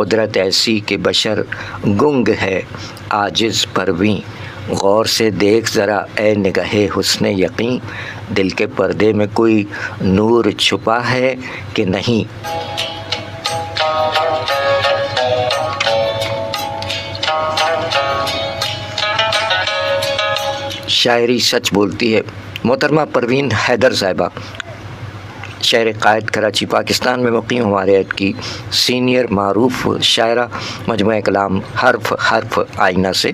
قدرت ایسی کہ بشر گنگ ہے عاجز پرویں، غور سے دیکھ ذرا اے نگاہ حسن یقین، دل کے پردے میں کوئی نور چھپا ہے کہ نہیں۔ شاعری سچ بولتی ہے۔ محترمہ پروین حیدر صاحبہ شہر قائد کراچی پاکستان میں مقیم ہمارے عہد کی سینئر معروف شاعرہ، مجموعہ کلام حرف حرف آئینہ سے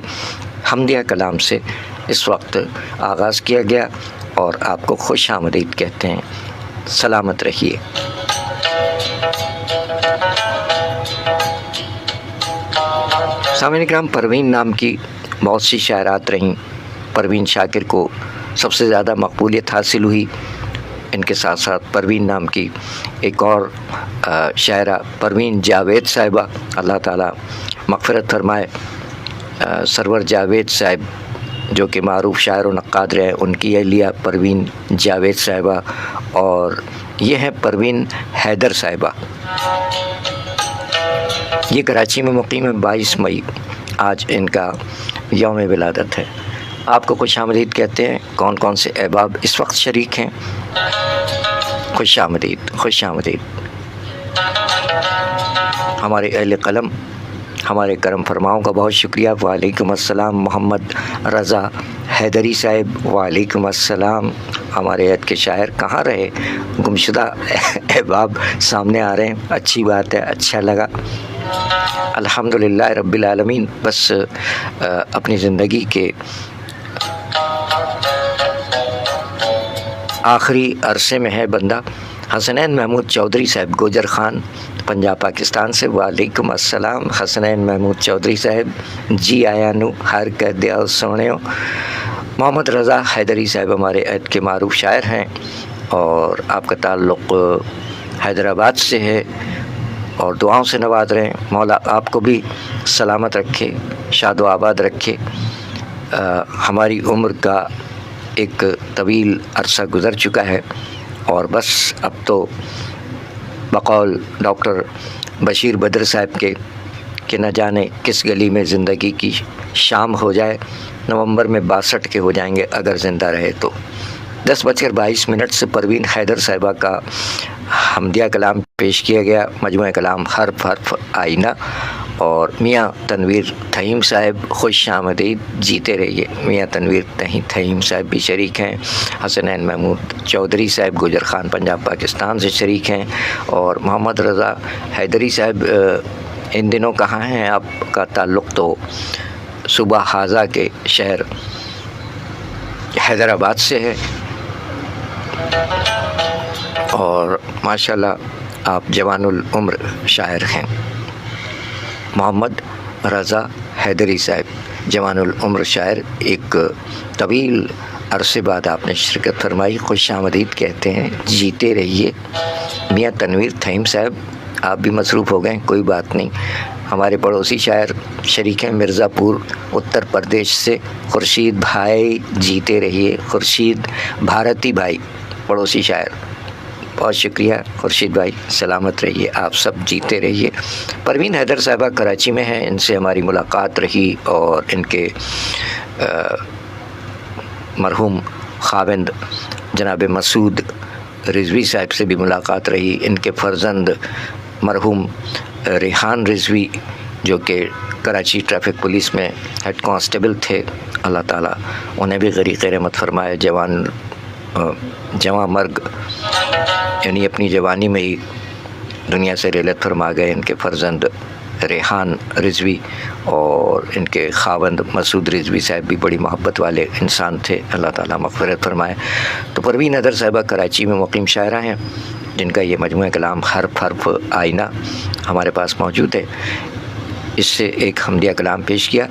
حمدیہ کلام سے اس وقت آغاز کیا گیا اور آپ کو خوش آمدید کہتے ہیں۔ سلامت رہیے۔ سامعین اکرام، پروین نام کی بہت سی شاعرات رہیں۔ پروین شاکر کو سب سے زیادہ مقبولیت حاصل ہوئی۔ ان کے ساتھ ساتھ پروین نام کی ایک اور شاعرہ پروین جاوید صاحبہ، اللہ تعالیٰ مغفرت فرمائے۔ سرور جاوید صاحب جو کہ معروف شاعر و نقاد رہے، ان کی اہلیہ پروین جاوید صاحبہ، اور یہ ہیں پروین حیدر صاحبہ۔ یہ کراچی میں مقیم ہے۔ 22 مئی آج ان کا یوم ولادت ہے۔ آپ کو خوش آمدید کہتے ہیں۔ کون کون سے احباب اس وقت شریک ہیں؟ خوش آمدید، خوش آمدید۔ ہمارے اہل قلم، ہمارے کرم فرماؤں کا بہت شکریہ۔ وعلیکم السلام محمد رضا حیدری صاحب، وعلیکم السلام۔ ہمارے عہد کے شاعر کہاں رہے؟ گمشدہ احباب سامنے آ رہے ہیں، اچھی بات ہے، اچھا لگا۔ الحمدللہ رب العالمین۔ بس اپنی زندگی کے آخری عرصے میں ہے بندہ۔ حسنین محمود چودھری صاحب گوجر خان، پنجاب پاکستان سے، وعلیکم السلام حسنین محمود چودھری صاحب، جی آیا نو ہر کر دیا سونےو۔ محمد رضا حیدری صاحب ہمارے عہد کے معروف شاعر ہیں اور آپ کا تعلق حیدرآباد سے ہے اور دعاؤں سے نواز رہے ہیں۔ مولا آپ کو بھی سلامت رکھے، شاد و آباد رکھے۔ ہماری عمر کا ایک طویل عرصہ گزر چکا ہے اور بس اب تو بقول ڈاکٹر بشیر بدر صاحب کے کہ نہ جانے کس گلی میں زندگی کی شام ہو جائے، نومبر میں 62 کے ہو جائیں گے اگر زندہ رہے تو۔ 10:22 سے پروین حیدر صاحبہ کا حمدیہ کلام پیش کیا گیا، مجموعہ کلام حرف حرف آئینہ، اور میاں تنویر تھیم صاحب خوش آمدید، جیتے رہیے۔ میاں تنویر تھیم صاحب بھی شریک ہیں۔ حسنین محمود چودھری صاحب گوجر خان پنجاب پاکستان سے شریک ہیں، اور محمد رضا حیدری صاحب ان دنوں کہاں ہیں؟ آپ کا تعلق تو صوبہ حاضہ کے شہر حیدرآباد سے ہے اور ماشاءاللہ آپ جوان العمر شاعر ہیں۔ محمد رضا حیدری صاحب جوان العمر شاعر، ایک طویل عرصے بعد آپ نے شرکت فرمائی، خوش آمدید کہتے ہیں، جیتے رہیے۔ میاں تنویر تھیم صاحب آپ بھی مصروف ہو گئے، کوئی بات نہیں۔ ہمارے پڑوسی شاعر شریک ہیں مرزا پور اتر پردیش سے، خورشید بھائی جیتے رہیے۔ خورشید بھارتی بھائی پڑوسی شاعر، بہت شکریہ خورشید بھائی، سلامت رہیے، آپ سب جیتے رہیے۔ پروین حیدر صاحبہ کراچی میں ہیں، ان سے ہماری ملاقات رہی اور ان کے مرحوم خاوند جناب مسعود رضوی صاحب سے بھی ملاقات رہی۔ ان کے فرزند مرحوم ریحان رضوی جو کہ کراچی ٹریفک پولیس میں ہیڈ کانسٹیبل تھے، اللہ تعالیٰ انہیں بھی غریق رحمت فرمائے۔ جواں مرگ یعنی اپنی جوانی میں ہی دنیا سے رحلت فرما گئے ان کے فرزند ریحان رضوی، اور ان کے خاوند مسعود رضوی صاحب بھی بڑی محبت والے انسان تھے، اللہ تعالیٰ مغفرت فرمائے۔ تو پروین حیدر صاحبہ کراچی میں مقیم شاعرہ ہیں جن کا یہ مجموعہ کلام حرف حرف آئینہ ہمارے پاس موجود ہے۔ اس سے ایک حمدیہ کلام پیش کیا،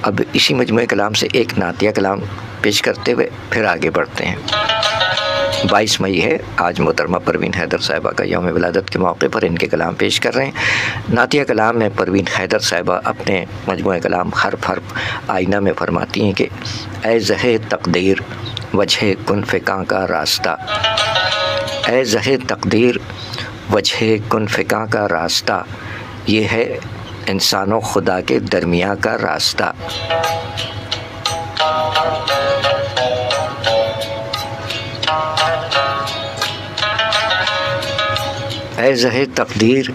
اب اسی مجموعہ کلام سے ایک نعتیہ کلام پیش کرتے ہوئے پھر آگے بڑھتے ہیں۔ 22 مئی ہے آج، محترمہ پروین حیدر صاحبہ کا یوم ولادت کے موقع پر ان کے کلام پیش کر رہے ہیں۔ نعتیہ کلام میں پروین حیدر صاحبہ اپنے مجموعہ کلام حرف حرف آئینہ میں فرماتی ہیں کہ اے زہ تقدیر وجہ کن فکاں کا راستہ، اے زہ تقدیر وجہ کن فکاں کا راستہ، یہ ہے انسان و خدا کے درمیان کا راستہ۔ اے زہ تقدیر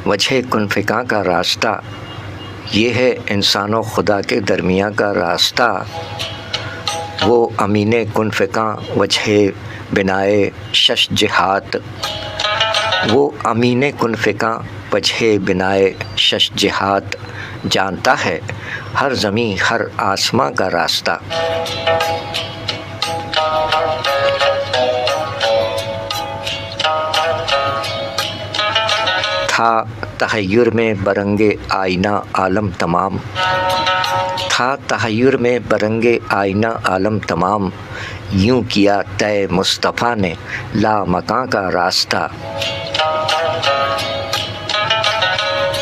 وجہ کن فکاں کا راستہ، یہ ہے انسان و خدا کے درمیان کا راستہ۔ وہ امین کن فکاں وجہ بنائے شش جہات، وہ امین کن فکاں وجہ بنائے شش جہات، جانتا ہے ہر زمین ہر آسماں کا راستہ۔ تھا تحیر میں برنگ آئینہ عالم تمام، تھا تحیر میں برنگ آئینہ عالم تمام، یوں کیا طے مصطفیٰ نے لامکاں کا راستہ۔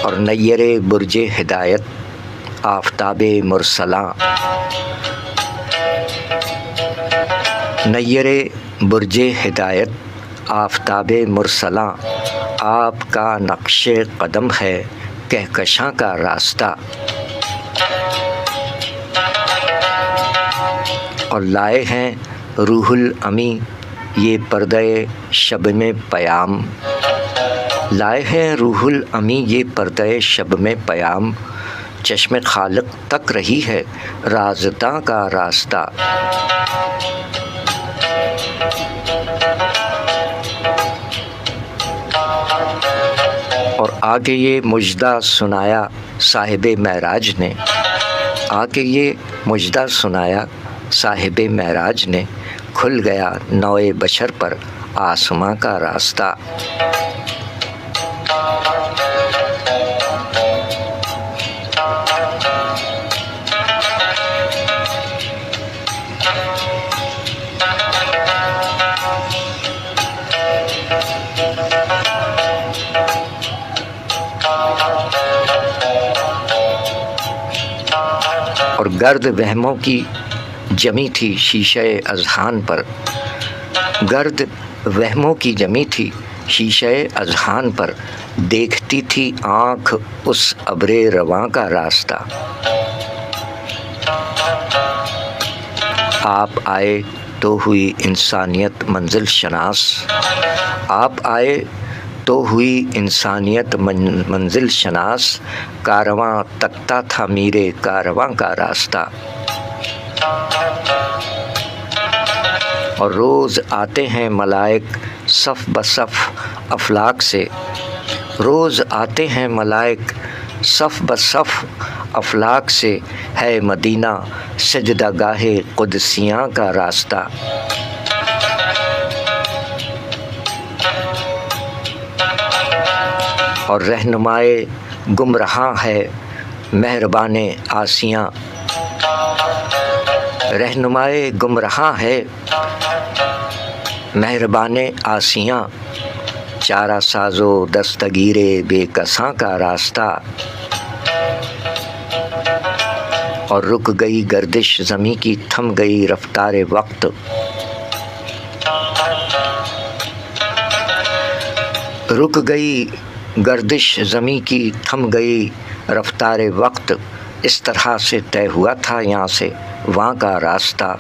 اور نیر برج ہدایت آفتاب مرسلاں، نیر برج ہدایت آفتاب مرسلاں، آپ کا نقش قدم ہے کہکشاں کا راستہ۔ اور لائے ہیں روح الامی یہ پردہ شب میں پیام، لائے ہیں روح الامی یہ پردہ شب میں پیام، چشم خالق تک رہی ہے رازداں کا راستہ۔ اور آگے یہ مژدہ سنایا صاحب معراج نے، آگے یہ مژدہ سنایا صاحب معراج نے، کھل گیا نوع بشر پر آسماں کا راستہ۔ اور گرد وہموں کی جمی تھی شیشہ اذہان پر، گرد وہموں کی جمی تھی شیشہ اذہان پر، دیکھتی تھی آنکھ اس ابر رواں کا راستہ۔ آپ آئے تو ہوئی انسانیت منزل شناس، آپ آئے تو ہوئی انسانیت منزل شناس، کارواں تکتا تھا میرے کارواں کا راستہ۔ اور روز آتے ہیں ملائک صف بصف افلاک سے، روز آتے ہیں ملائک صف بصف افلاک سے، ہے مدینہ سجدہ گاہ قدسیاں کا راستہ۔ اور رہنمائے گمراہاں ہے مہربان آسیاں، رہنمائے گمراہاں ہے مہربان آسیاں، چارہ ساز و دستگیر بے کساں کا راستہ۔ اور رک گئی گردش زمیں کی تھم گئی رفتار وقت، رک گئی گردش زمیں کی تھم گئی رفتار وقت، اس طرح سے طے ہوا تھا یہاں سے وہاں کا راستہ۔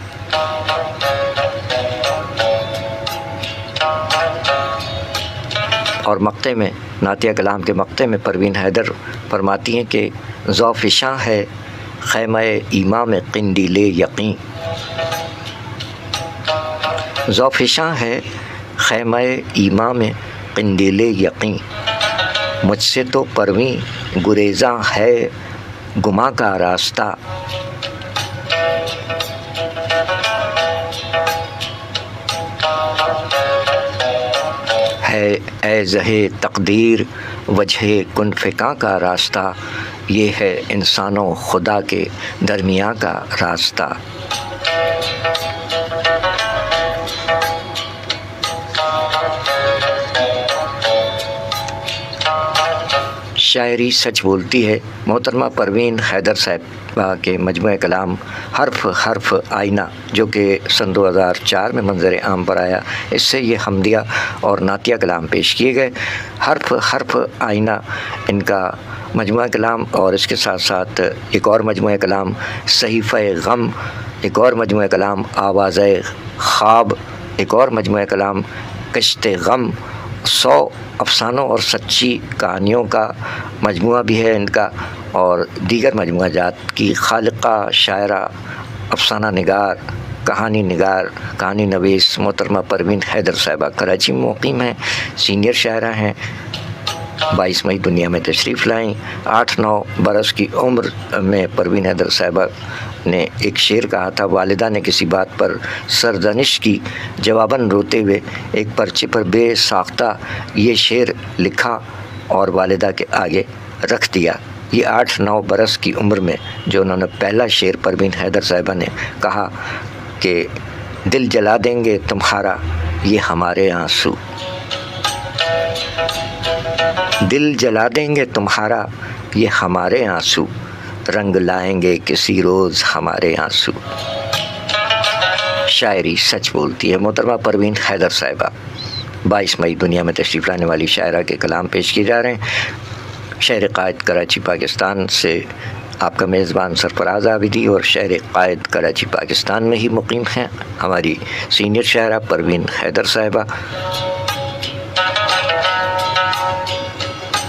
اور مقطع میں نعتیہ کلام کے مقطع میں پروین حیدر فرماتی ہیں کہ ذوفشاں ہے خیمہ امام قندیل یقین، ذوفشاں ہے خیمہ امام قندیل یقین، مجھ سے تو پروین گریزاں ہے گماں کا راستہ۔ ہے اے زہ تقدیر وجہ کن فکاں کا راستہ، یہ ہے انسان و خدا کے درمیان کا راستہ۔ شاعری سچ بولتی ہے محترمہ پروین حیدر صاحبہ کے مجموعہ کلام حرف حرف آئینہ، جو کہ سن 2004 میں منظر عام پر آیا، اس سے یہ حمدیہ اور نعتیہ کلام پیش کیے گئے۔ حرف حرف آئینہ ان کا مجموعہ کلام، اور اس کے ساتھ ساتھ ایک اور مجموعہ کلام صحیفہ غم، ایک اور مجموعہ کلام آواز خواب، ایک اور مجموعہ کلام کشت غم، 100 افسانوں اور سچی کہانیوں کا مجموعہ بھی ہے ان کا، اور دیگر مجموعہ جات کی خالقہ، شاعرہ، افسانہ نگار، کہانی نگار، کہانی نویس محترمہ پروین حیدر صاحبہ کراچی میں مقیم ہیں، سینئر شاعرہ ہیں۔ 22 مئی دنیا میں تشریف لائیں۔ 8-9 برس کی عمر میں پروین حیدر صاحبہ نے ایک شعر کہا تھا، والدہ نے کسی بات پر سرزنش کی، جواباً روتے ہوئے ایک پرچے پر بے ساختہ یہ شعر لکھا اور والدہ کے آگے رکھ دیا۔ یہ 8-9 برس کی عمر میں جو انہوں نے پہلا شعر پروین حیدر صاحبہ نے کہا کہ دل جلا دیں گے تمہارا یہ ہمارے آنسو، دل جلا دیں گے تمہارا یہ ہمارے آنسو، رنگ لائیں گے کسی روز ہمارے آنسو۔ شاعری سچ بولتی ہے محترمہ پروین حیدر صاحبہ 22 مئی دنیا میں تشریف لانے والی شاعرہ کے کلام پیش کیے جا رہے ہیں۔ شہر قائد کراچی پاکستان سے آپ کا میزبان سرفراز عابدی، اور شہر قائد کراچی پاکستان میں ہی مقیم ہیں ہماری سینئر شاعرہ پروین حیدر صاحبہ۔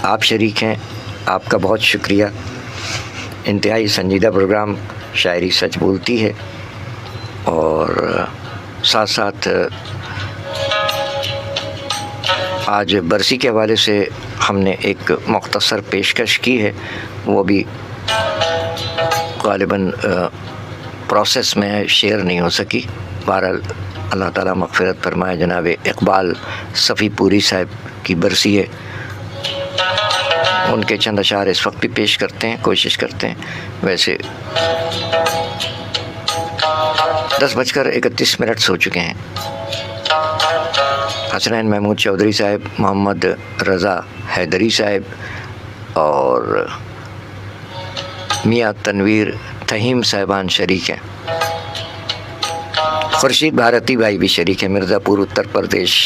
آپ شریک ہیں، آپ کا بہت شکریہ۔ انتہائی سنجیدہ پروگرام شاعری سچ بولتی ہے، اور ساتھ ساتھ آج برسی کے حوالے سے ہم نے ایک مختصر پیشکش کی ہے، وہ بھی غالباً پروسیس میں شیئر نہیں ہو سکی۔ بہرحال اللہ تعالیٰ مغفرت فرمائے، جناب اقبال صفی پوری صاحب کی برسی ہے، ان کے چند اشعار اس وقت بھی پیش کرتے ہیں، کوشش کرتے ہیں۔ ویسے 10:31 ہو چکے ہیں۔ حسنین محمود چودھری صاحب، محمد رضا حیدری صاحب اور میاں تنویر تھہیم صاحبان شریک ہیں۔ خورشید بھارتی بھائی بھی شریک ہیں، مرزا پور اتر پردیش،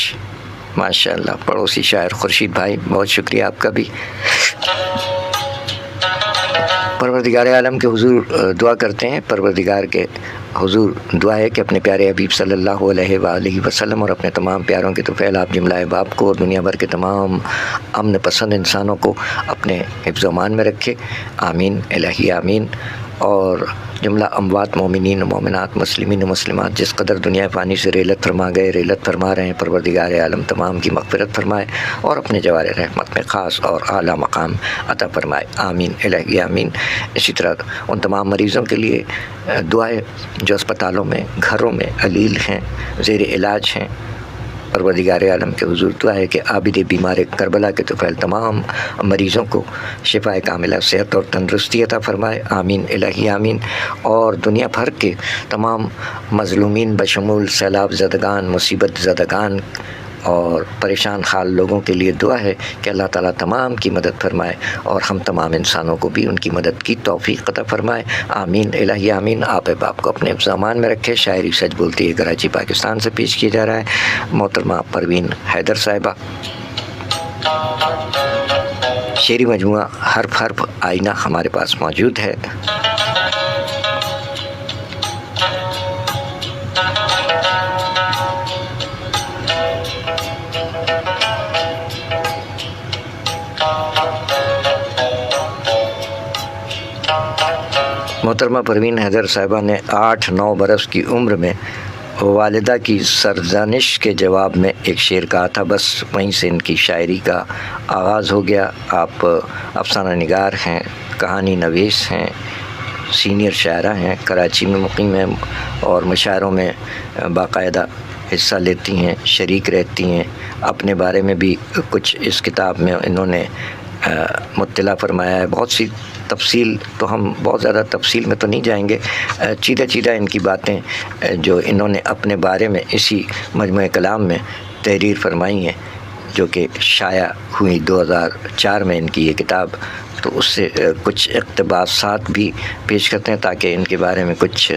ماشاءاللہ پڑوسی شاعر خورشید بھائی، بہت شکریہ آپ کا بھی۔ پروردگار عالم کے حضور دعا کرتے ہیں، پروردگار کے حضور دعا ہے کہ اپنے پیارے حبیب صلی اللہ علیہ وآلہ وسلم اور اپنے تمام پیاروں کے طفیل آپ جملہ احباب کو اور دنیا بھر کے تمام امن پسند انسانوں کو اپنے حفظ و امان میں رکھے، آمین الہی آمین۔ اور جملہ اموات مومنین و مومنات، مسلمین و مسلمات جس قدر دنیا فانی سے ریلت فرما گئے، ریلت فرما رہے ہیں، پروردگار عالم تمام کی مغفرت فرمائے اور اپنے جوار رحمت میں خاص اور اعلیٰ مقام عطا فرمائے، آمین الہی آمین۔ اسی طرح ان تمام مریضوں کے لیے دعائیں جو اسپتالوں میں، گھروں میں علیل ہیں، زیر علاج ہیں، پروردگار عالم کے حضور دعا ہے کہ عابد بیمار کربلا کے طفیل تمام مریضوں کو شفاء کاملہ، صحت اور تندرستی عطا فرمائے، آمین الہی آمین۔ اور دنیا بھر کے تمام مظلومین بشمول سیلاب زدگان، مصیبت زدگان اور پریشان حال لوگوں کے لیے دعا ہے کہ اللہ تعالیٰ تمام کی مدد فرمائے اور ہم تمام انسانوں کو بھی ان کی مدد کی توفیق عطا فرمائے، آمین الہی آمین۔ آپ احباب کو اپنے حفظ و امان میں رکھے۔ شاعری سچ بولتی ہے کراچی پاکستان سے پیش کیا جا رہا ہے، محترمہ پروین حیدر صاحبہ۔ شعری مجموعہ حرف حرف آئینہ ہمارے پاس موجود ہے۔ محترمہ پروین حیدر صاحبہ نے 8-9 برس کی عمر میں والدہ کی سرزنش کے جواب میں ایک شعر کہا تھا، بس وہیں سے ان کی شاعری کا آغاز ہو گیا۔ آپ افسانہ نگار ہیں، کہانی نویس ہیں، سینئر شاعرہ ہیں، کراچی میں مقیم ہیں اور مشاعروں میں باقاعدہ حصہ لیتی ہیں، شریک رہتی ہیں۔ اپنے بارے میں بھی کچھ اس کتاب میں انہوں نے مطلع فرمایا ہے۔ بہت سی تفصیل تو ہم بہت زیادہ تفصیل میں تو نہیں جائیں گے، چیدہ ان کی باتیں جو انہوں نے اپنے بارے میں اسی مجموعہ کلام میں تحریر فرمائی ہیں، جو کہ شائع ہوئی 2004 میں ان کی یہ کتاب، تو اس سے کچھ اقتباسات بھی پیش کرتے ہیں تاکہ ان کے بارے میں کچھ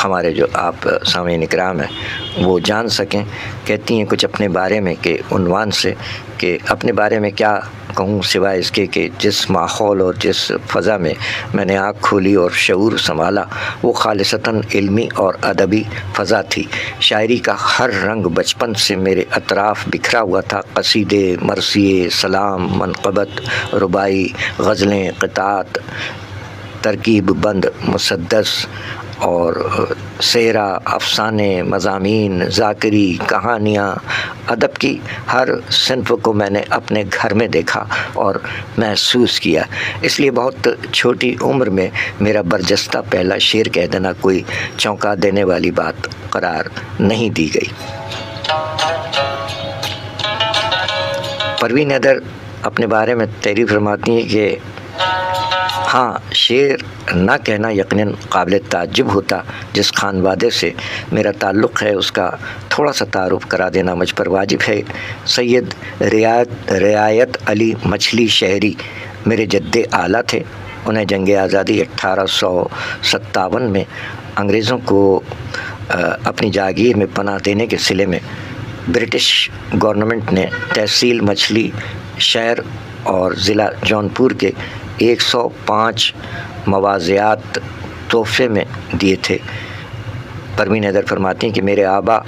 ہمارے جو آپ سامعین اکرام ہیں وہ جان سکیں۔ کہتی ہیں کچھ اپنے بارے میں کہ عنوان سے کہ اپنے بارے میں کیا کہوں سوائے اس کے کہ جس ماحول اور جس فضا میں میں نے آنکھ کھولی اور شعور سنبھالا وہ خالصتاً علمی اور ادبی فضا تھی۔ شاعری کا ہر رنگ بچپن سے میرے اطراف بکھرا ہوا تھا۔ قصیدے، مرثیے، سلام، منقبت، ربائی، غزلیں، قطعات، ترکیب بند مسدس اور سیرا، افسانے، مضامین، ذاکری، کہانیاں، ادب کی ہر صنف کو میں نے اپنے گھر میں دیکھا اور محسوس کیا۔ اس لیے بہت چھوٹی عمر میں میرا برجستہ پہلا شعر کہہ دینا کوئی چونکا دینے والی بات قرار نہیں دی گئی۔ پروین حیدر اپنے بارے میں تعریف فرماتی ہیں کہ ہاں، شعر نہ کہنا یقیناً قابل تعجب ہوتا۔ جس خانوادے سے میرا تعلق ہے اس کا تھوڑا سا تعارف کرا دینا مجھ پر واجب ہے۔ سید رعایت علی مچھلی شہری میرے جد اعلیٰ تھے۔ انہیں جنگ آزادی 1857 میں انگریزوں کو اپنی جاگیر میں پناہ دینے کے صلے میں برٹش گورنمنٹ نے تحصیل مچھلی شہر اور ضلع جونپور کے 105 مواضعات تحفے میں دیے تھے۔ پروین حیدر فرماتی ہیں کہ میرے آبا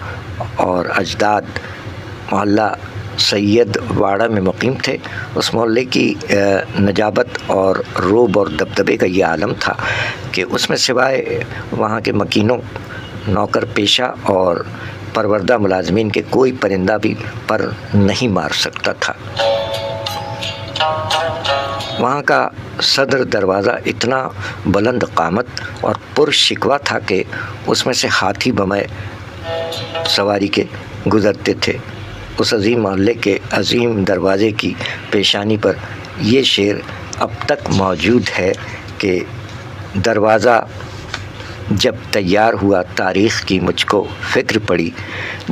اور اجداد محلہ سید واڑہ میں مقیم تھے۔ اس محلے کی نجابت اور روب اور دبدبے کا یہ عالم تھا کہ اس میں سوائے وہاں کے مکینوں، نوکر پیشہ اور پروردہ ملازمین کے کوئی پرندہ بھی پر نہیں مار سکتا تھا۔ وہاں کا صدر دروازہ اتنا بلند قامت اور پر شکوہ تھا کہ اس میں سے ہاتھی بمائے سواری کے گزرتے تھے۔ اس عظیم محلے کے عظیم دروازے کی پیشانی پر یہ شعر اب تک موجود ہے کہ دروازہ جب تیار ہوا تاریخ کی مجھ کو فکر پڑی،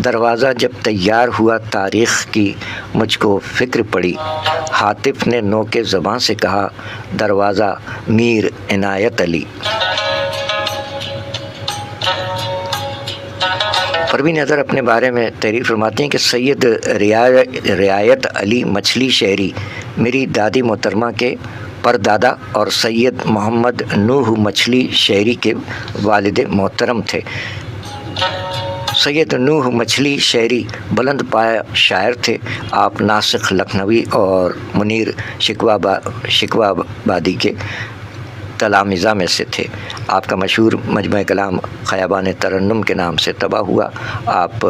دروازہ جب تیار ہوا تاریخ کی مجھ کو فکر پڑی، ہاتف نے نوک زباں سے کہا دروازہ میر عنایت علی۔ پروین حیدر اپنے بارے میں تعریف فرماتی ہیں کہ سید رعایت علی مچھلی شہری میری دادی محترمہ کے پردادا اور سید محمد نوح مچھلی شہری کے والد محترم تھے۔ سید نوح مچھلی شہری بلند پایہ شاعر تھے۔ آپ ناسخ لکھنوی اور منیر شکوہ آبادی کے تلامذہ میں سے تھے۔ آپ کا مشہور مجمع کلام خیابان ترنم کے نام سے طبع ہوا۔ آپ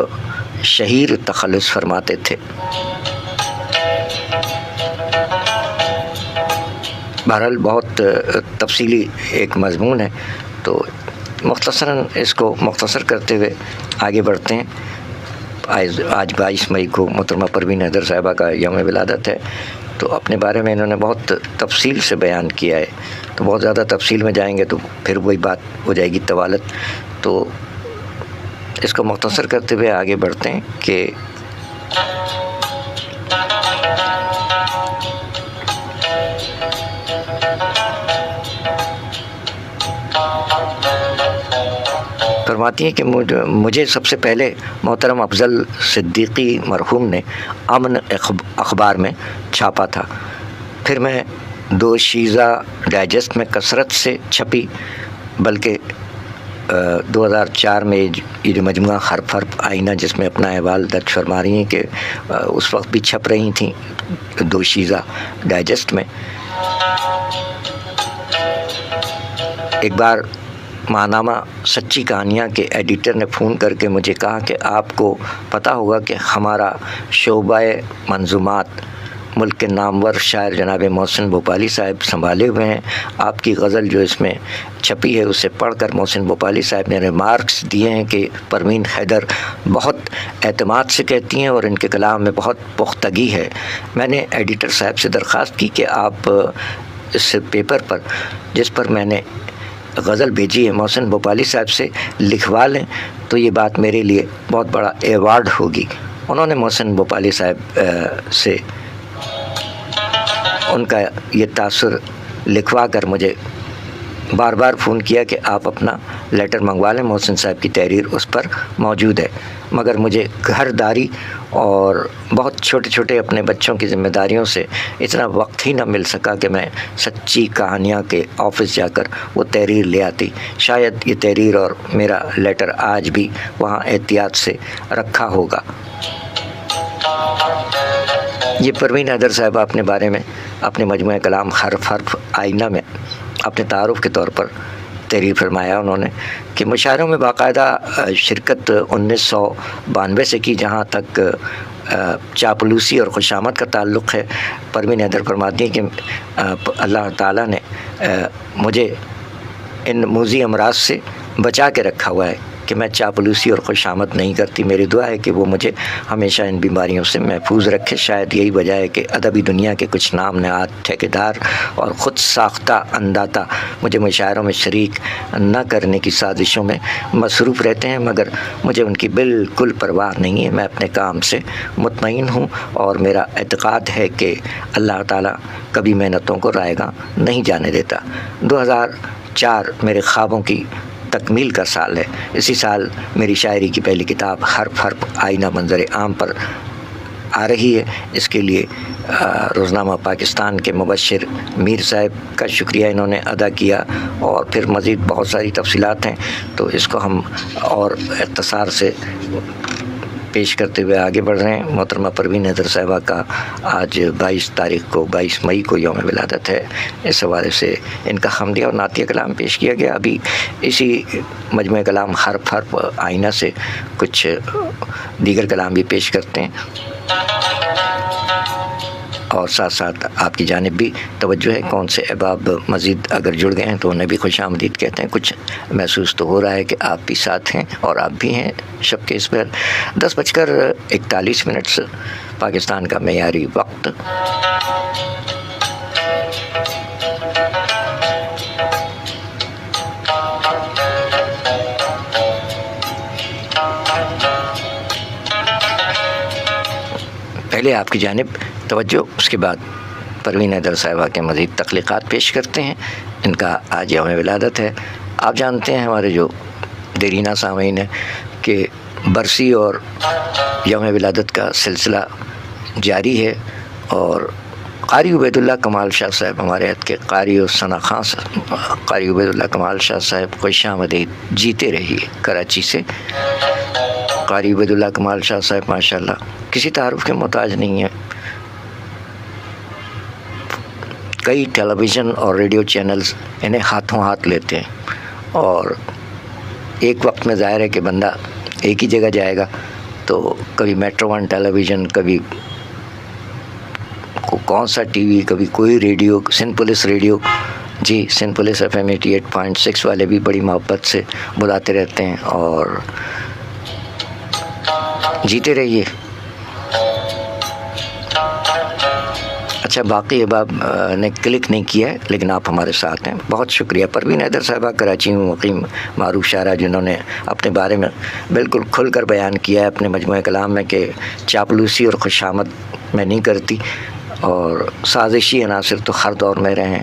شہیر تخلص فرماتے تھے۔ بہرحال بہت تفصیلی ایک مضمون ہے، تو مختصراً اس کو مختصر کرتے ہوئے آگے بڑھتے ہیں۔ آج 22 مئی کو محترمہ پروین حیدر صاحبہ کا یوم ولادت ہے، تو اپنے بارے میں انہوں نے بہت تفصیل سے بیان کیا ہے، تو بہت زیادہ تفصیل میں جائیں گے تو پھر وہی بات ہو جائے گی طوالت، تو اس کو مختصر کرتے ہوئے آگے بڑھتے ہیں کہ فرماتی ہیں کہ مجھے سب سے پہلے محترم افضل صدیقی مرحوم نے امن اخبار میں چھاپا تھا، پھر میں دوشیزہ ڈائجسٹ میں کثرت سے چھپی، بلکہ 2004 میں یہ جو مجموعہ حرف آئینہ جس میں اپنا احوال درج فرما رہی ہیں کہ اس وقت بھی چھپ رہی تھیں دوشیزہ ڈائجسٹ میں۔ ایک بار ماہنامہ سچی کہانیاں کے ایڈیٹر نے فون کر کے مجھے کہا کہ آپ کو پتہ ہوگا کہ ہمارا شعبہ منظومات ملک کے نامور شاعر جناب محسن بھوپالی صاحب سنبھالے ہوئے ہیں۔ آپ کی غزل جو اس میں چھپی ہے اسے پڑھ کر محسن بھوپالی صاحب نے ریمارکس دیے ہیں کہ پروین حیدر بہت اعتماد سے کہتی ہیں اور ان کے کلام میں بہت پختگی ہے۔ میں نے ایڈیٹر صاحب سے درخواست کی کہ آپ اس پیپر پر جس پر میں نے غزل بھیجی ہے محسن بھوپالی صاحب سے لکھوا لیں، تو یہ بات میرے لیے بہت بڑا ایوارڈ ہوگی انہوں نے محسن بھوپالی صاحب سے ان کا یہ تاثر لکھوا کر مجھے بار بار فون کیا کہ آپ اپنا لیٹر منگوا لیں، محسن صاحب کی تحریر اس پر موجود ہے، مگر مجھے گھر داری اور بہت چھوٹے چھوٹے اپنے بچوں کی ذمہ داریوں سے اتنا وقت ہی نہ مل سکا کہ میں سچی کہانیاں کے آفس جا کر وہ تحریر لے آتی۔ شاید یہ تحریر اور میرا لیٹر آج بھی وہاں احتیاط سے رکھا ہوگا۔ یہ پروین حیدر صاحبہ اپنے بارے میں اپنے مجموعہ کلام حرف حرف آئینہ میں اپنے تعارف کے طور پر تحریر فرمایا انہوں نے کہ مشاعروں میں باقاعدہ شرکت 1992 سے کی۔ جہاں تک چاپلوسی اور خوشامد کا تعلق ہے، پروین حیدر فرماتی ہیں کہ اللہ تعالیٰ نے مجھے ان موذی امراض سے بچا کے رکھا ہوا ہے کہ میں چاپلوسی اور خوشامد نہیں کرتی۔ میری دعا ہے کہ وہ مجھے ہمیشہ ان بیماریوں سے محفوظ رکھے۔ شاید یہی وجہ ہے کہ ادبی دنیا کے کچھ نام نہاد ٹھیکیدار اور خود ساختہ انداتا مجھے مشاعروں میں شریک نہ کرنے کی سازشوں میں مصروف رہتے ہیں، مگر مجھے ان کی بالکل پرواہ نہیں ہے۔ میں اپنے کام سے مطمئن ہوں اور میرا اعتقاد ہے کہ اللہ تعالیٰ کبھی محنتوں کو رائیگاں نہیں جانے دیتا۔ 2004 میرے خوابوں کی تکمیل کا سال ہے۔ اسی سال میری شاعری کی پہلی کتاب حرف حرف آئینہ منظر عام پر آ رہی ہے۔ اس کے لیے روزنامہ پاکستان کے مبشر میر صاحب کا شکریہ انہوں نے ادا کیا، اور پھر مزید بہت ساری تفصیلات ہیں، تو اس کو ہم اور اختصار سے پیش کرتے ہوئے آگے بڑھ رہے ہیں۔ محترمہ پروین حیدر صاحبہ کا آج 22 مئی کو یوم ولادت ہے۔ اس حوالے سے ان کا حمدیہ اور نعتیہ کلام پیش کیا گیا۔ ابھی اسی مجموعہ کلام حرف حرف آئینہ سے کچھ دیگر کلام بھی پیش کرتے ہیں، اور ساتھ ساتھ آپ کی جانب بھی توجہ ہے۔ کون سے احباب مزید اگر جڑ گئے ہیں تو انہیں بھی خوش آمدید کہتے ہیں۔ کچھ محسوس تو ہو رہا ہے کہ آپ بھی ساتھ ہیں اور آپ بھی ہیں شب کے اس پر 10:41 پاکستان کا معیاری وقت۔ پہلے آپ کی جانب توجہ، اس کے بعد پروین حیدر صاحبہ کے مزید تخلیقات پیش کرتے ہیں۔ ان کا آج یوم ولادت ہے۔ آپ جانتے ہیں ہمارے جو دیرینہ سامعین ہیں کہ برسی اور یوم ولادت کا سلسلہ جاری ہے، اور قاری عبید اللہ کمال شاہ صاحب، ہمارے حد کے قاری و ثنا خاں قاری عبید اللہ کمال شاہ صاحب خوش آمدید، جیتے رہیے کراچی سے۔ قاری عبید اللہ کمال شاہ صاحب ماشاءاللہ کسی تعارف کے محتاج نہیں ہیں۔ کئی ٹیلی ویژن اور ریڈیو چینلز انہیں ہاتھوں ہاتھ لیتے ہیں، اور ایک وقت میں ظاہر ہے کہ بندہ ایک ہی جگہ جائے گا تو کبھی میٹرو ون ٹیلی ویژن، کبھی کون سا ٹی وی، کبھی کوئی ریڈیو، سندھ پولیس ریڈیو، جی سندھ پولیس FM 88.6 والے بھی بڑی محبت سے بلاتے رہتے ہیں، اور جیتے رہیے۔ اچھا، باقی احباب نے کلک نہیں کیا ہے لیکن آپ ہمارے ساتھ ہیں، بہت شکریہ۔ پروین حیدر صاحبہ کراچی میں مقیم معروف شاعرہ، جنہوں نے اپنے بارے میں بالکل کھل کر بیان کیا ہے اپنے مجموعہ کلام میں کہ چاپلوسی اور خوشامد میں نہیں کرتی، اور سازشی عناصر تو ہر دور میں رہے ہیں،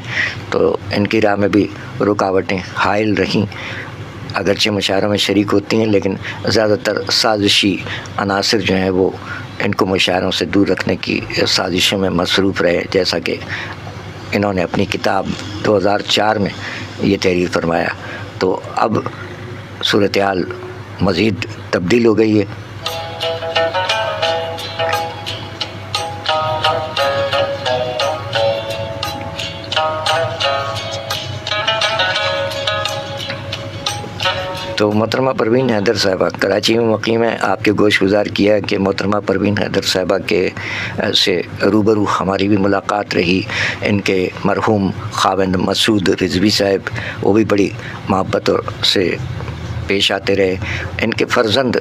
تو ان کی راہ میں بھی رکاوٹیں حائل رہیں۔ اگرچہ مشاعروں میں شریک ہوتی ہیں لیکن زیادہ تر سازشی عناصر جو ہیں وہ ان کو مشاعروں سے دور رکھنے کی سازشوں میں مصروف رہے، جیسا کہ انہوں نے اپنی کتاب 2004 میں یہ تحریر فرمایا۔ تو اب صورتحال مزید تبدیل ہو گئی ہے۔ تو محترمہ پروین حیدر صاحبہ کراچی میں مقیم ہے۔ آپ کے گوش گزار کیا کہ محترمہ پروین حیدر صاحبہ کے سے روبرو ہماری بھی ملاقات رہی۔ ان کے مرحوم خاوند مسعود رضوی صاحب، وہ بھی بڑی محبت سے پیش آتے رہے۔ ان کے فرزند،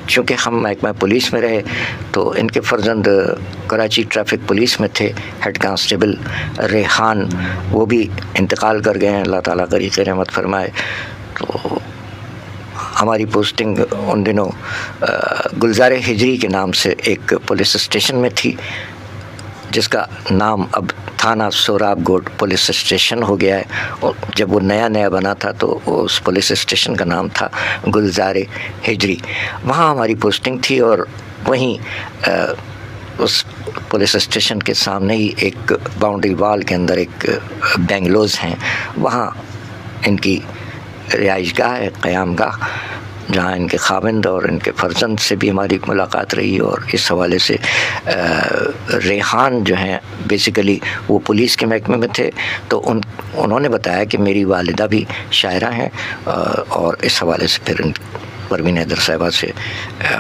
چونکہ ہم محکمہ پولیس میں رہے تو ان کے فرزند کراچی ٹریفک پولیس میں تھے، ہیڈ کانسٹیبل ریحان، وہ بھی انتقال کر گئے ہیں، اللہ تعالیٰ غریق رحمت فرمائے۔ تو ہماری پوسٹنگ ان دنوں گلزار ہجری کے نام سے ایک پولیس اسٹیشن میں تھی، جس کا نام اب تھانہ سوراب گوٹ پولیس اسٹیشن ہو گیا ہے، اور جب وہ نیا بنا تھا تو اس پولیس اسٹیشن کا نام تھا گلزار ہجری۔ وہاں ہماری پوسٹنگ تھی، اور وہیں اس پولیس اسٹیشن کے سامنے ہی ایک باؤنڈری وال کے اندر ایک بینگلوز ہیں، وہاں ان کی رہائش گاہ ہے، قیام گاہ، جہاں ان کے خاوند اور ان کے فرزند سے بھی ہماری ملاقات رہی۔ اور اس حوالے سے ریحان جو ہیں بیسیکلی وہ پولیس کے محکمے میں تھے، تو انہوں نے بتایا کہ میری والدہ بھی شاعرہ ہیں، اور اس حوالے سے پھر پروین حیدر صاحبہ سے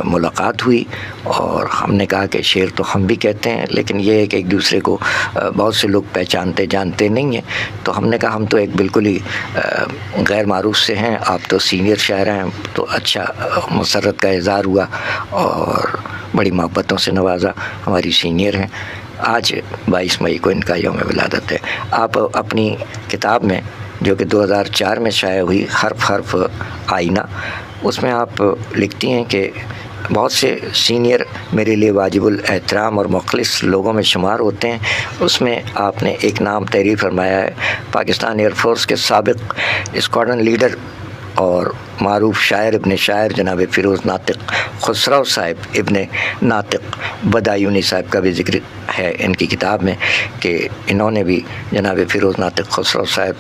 ملاقات ہوئی، اور ہم نے کہا کہ شعر تو ہم بھی کہتے ہیں، لیکن یہ ہے کہ ایک دوسرے کو بہت سے لوگ پہچانتے جانتے نہیں ہیں، تو ہم نے کہا ہم تو ایک بالکل ہی غیر معروف سے ہیں، آپ تو سینئر شاعر ہیں، تو اچھا مسرت کا اظہار ہوا اور بڑی محبتوں سے نوازا، ہماری سینئر ہیں۔ آج 22 مئی کو ان کا یوم ولادت ہے۔ آپ اپنی کتاب میں جو کہ 2004 میں شائع ہوئی، حرف حرف آئینہ، اس میں آپ لکھتی ہیں کہ بہت سے سینئر میرے لیے واجب الاحترام اور مخلص لوگوں میں شمار ہوتے ہیں۔ اس میں آپ نے ایک نام تحریر فرمایا ہے، پاکستان ایئر فورس کے سابق اسکواڈرن لیڈر اور معروف شاعر ابن شاعر جناب فیروز ناطق خسرو صاحب ابن ناطق بدایونی صاحب کا بھی ذکر ہے ان کی کتاب میں، کہ انہوں نے بھی جناب فیروز ناطق خسرو صاحب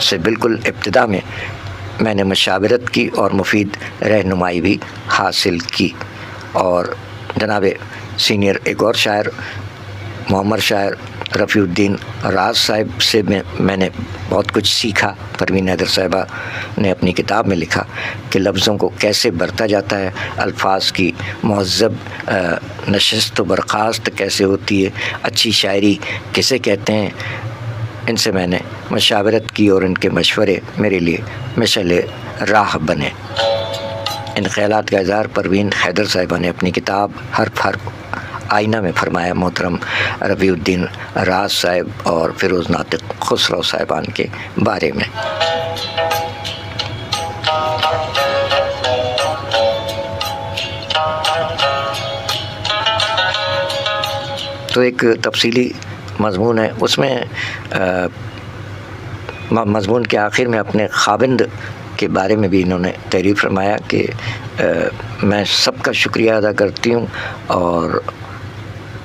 سے بالکل ابتدا میں نے مشاورت کی اور مفید رہنمائی بھی حاصل کی، اور جناب سینئر ایک اور شاعر محمد شاعر رفیع الدین راز صاحب سے میں نے بہت کچھ سیکھا۔ پروین حیدر صاحبہ نے اپنی کتاب میں لکھا کہ لفظوں کو کیسے برتا جاتا ہے، الفاظ کی مہذب نشست و برخاست کیسے ہوتی ہے، اچھی شاعری کسے کہتے ہیں۔ ان سے میں نے مشاورت کی اور ان کے مشورے میرے لیے مشعل راہ بنے۔ ان خیالات کا اظہار پروین حیدر صاحبہ نے اپنی کتاب حرف حرف آئینہ میں فرمایا محترم رفیع الدین راز صاحب اور فیروز ناطق خسرو صاحبان کے بارے میں۔ تو ایک تفصیلی مضمون ہے، اس میں مضمون کے آخر میں اپنے خاوند کے بارے میں بھی انہوں نے تحریر فرمایا کہ میں سب کا شکریہ ادا کرتی ہوں، اور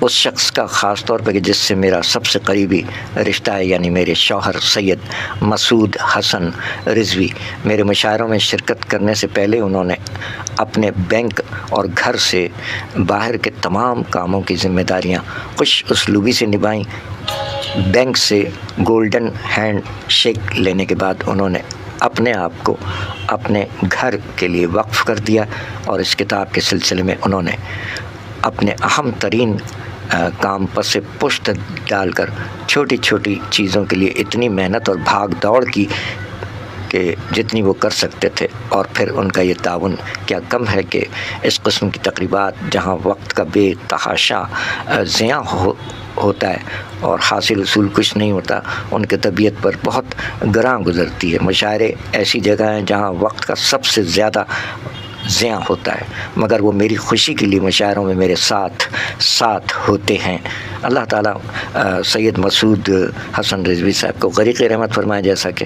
اس شخص کا خاص طور پہ کہ جس سے میرا سب سے قریبی رشتہ ہے، یعنی میرے شوہر سید مسعود حسن رضوی۔ میرے مشاعروں میں شرکت کرنے سے پہلے انہوں نے اپنے بینک اور گھر سے باہر کے تمام کاموں کی ذمہ داریاں خوش اسلوبی سے نبھائیں۔ بینک سے گولڈن ہینڈ شیک لینے کے بعد انہوں نے اپنے آپ کو اپنے گھر کے لیے وقف کر دیا، اور اس کتاب کے سلسلے میں انہوں نے اپنے اہم ترین کام پس پشت ڈال کر چھوٹی چھوٹی چیزوں کے لیے اتنی محنت اور بھاگ دوڑ کی کہ جتنی وہ کر سکتے تھے، اور پھر ان کا یہ تعاون کیا کم ہے کہ اس قسم کی تقریبات جہاں وقت کا بے تحاشا ضیاع ہوتا ہے اور حاصل اصول کچھ نہیں ہوتا، ان کی طبیعت پر بہت گراں گزرتی ہے۔ مشاعرے ایسی جگہ ہیں جہاں وقت کا سب سے زیادہ ضیاع ہوتا ہے، مگر وہ میری خوشی کے لیے مشاعروں میں میرے ساتھ ہوتے ہیں۔ اللہ تعالیٰ سید مسعود حسن رضوی صاحب کو غریق رحمت فرمائے، جیسا کہ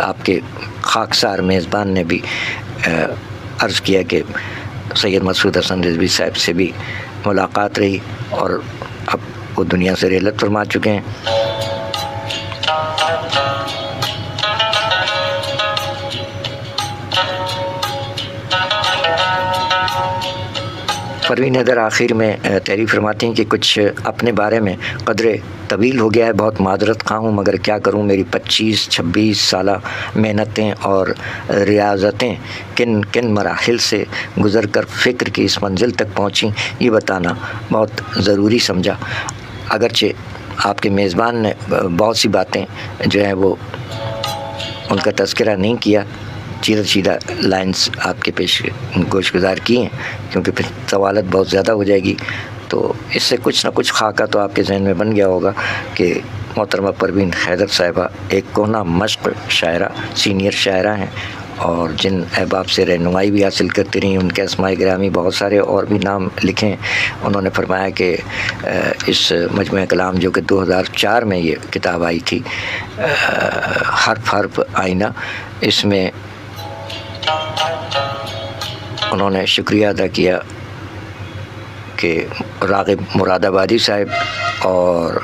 آپ کے خاکسار میزبان نے بھی عرض کیا کہ سید مسعود حسن رضوی صاحب سے بھی ملاقات رہی، اور اب وہ دنیا سے رحلت فرما چکے ہیں۔ پروین حیدر آخر میں تحریر فرماتی ہیں کہ کچھ اپنے بارے میں قدر طویل ہو گیا ہے، بہت معذرت خواہ ہوں، مگر کیا کروں، میری 25-26 سالہ محنتیں اور ریاضتیں کن مراحل سے گزر کر فکر کی اس منزل تک پہنچیں، یہ بتانا بہت ضروری سمجھا۔ اگرچہ آپ کے میزبان نے بہت سی باتیں جو ہیں وہ ان کا تذکرہ نہیں کیا، سیدھا لائنز آپ کے پیش گوش گزار کی ہیں، کیونکہ پھر سوالت بہت زیادہ ہو جائے گی، تو اس سے کچھ نہ کچھ خاکہ تو آپ کے ذہن میں بن گیا ہوگا کہ محترمہ پروین حیدر صاحبہ ایک کونا مشق شاعرہ، سینئر شاعرہ ہیں، اور جن احباب سے رہنمائی بھی حاصل کرتی رہی، ان کے اسماء گرامی بہت سارے اور بھی نام لکھیں. انہوں نے فرمایا کہ اس مجموعہ کلام جو کہ 2004 میں یہ کتاب آئی تھی، حرف حرف آئینہ، اس میں انہوں نے شکریہ ادا کیا کہ راغب مراد آبادی صاحب اور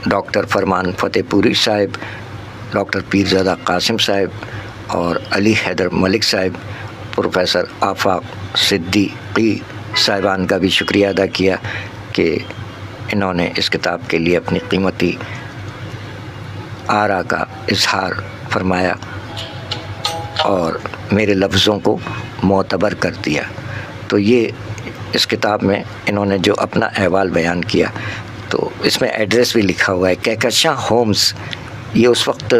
ڈاکٹر فرمان فتح پوری صاحب، ڈاکٹر پیرزادہ قاسم صاحب اور علی حیدر ملک صاحب، پروفیسر آفاق صدیقی صاحبان کا بھی شکریہ ادا کیا کہ انہوں نے اس کتاب کے لیے اپنی قیمتی آرا کا اظہار فرمایا اور میرے لفظوں کو معتبر کر دیا. تو یہ اس کتاب میں انہوں نے جو اپنا احوال بیان کیا، تو اس میں ایڈریس بھی لکھا ہوا ہے، کہکشاں ہومز. یہ اس وقت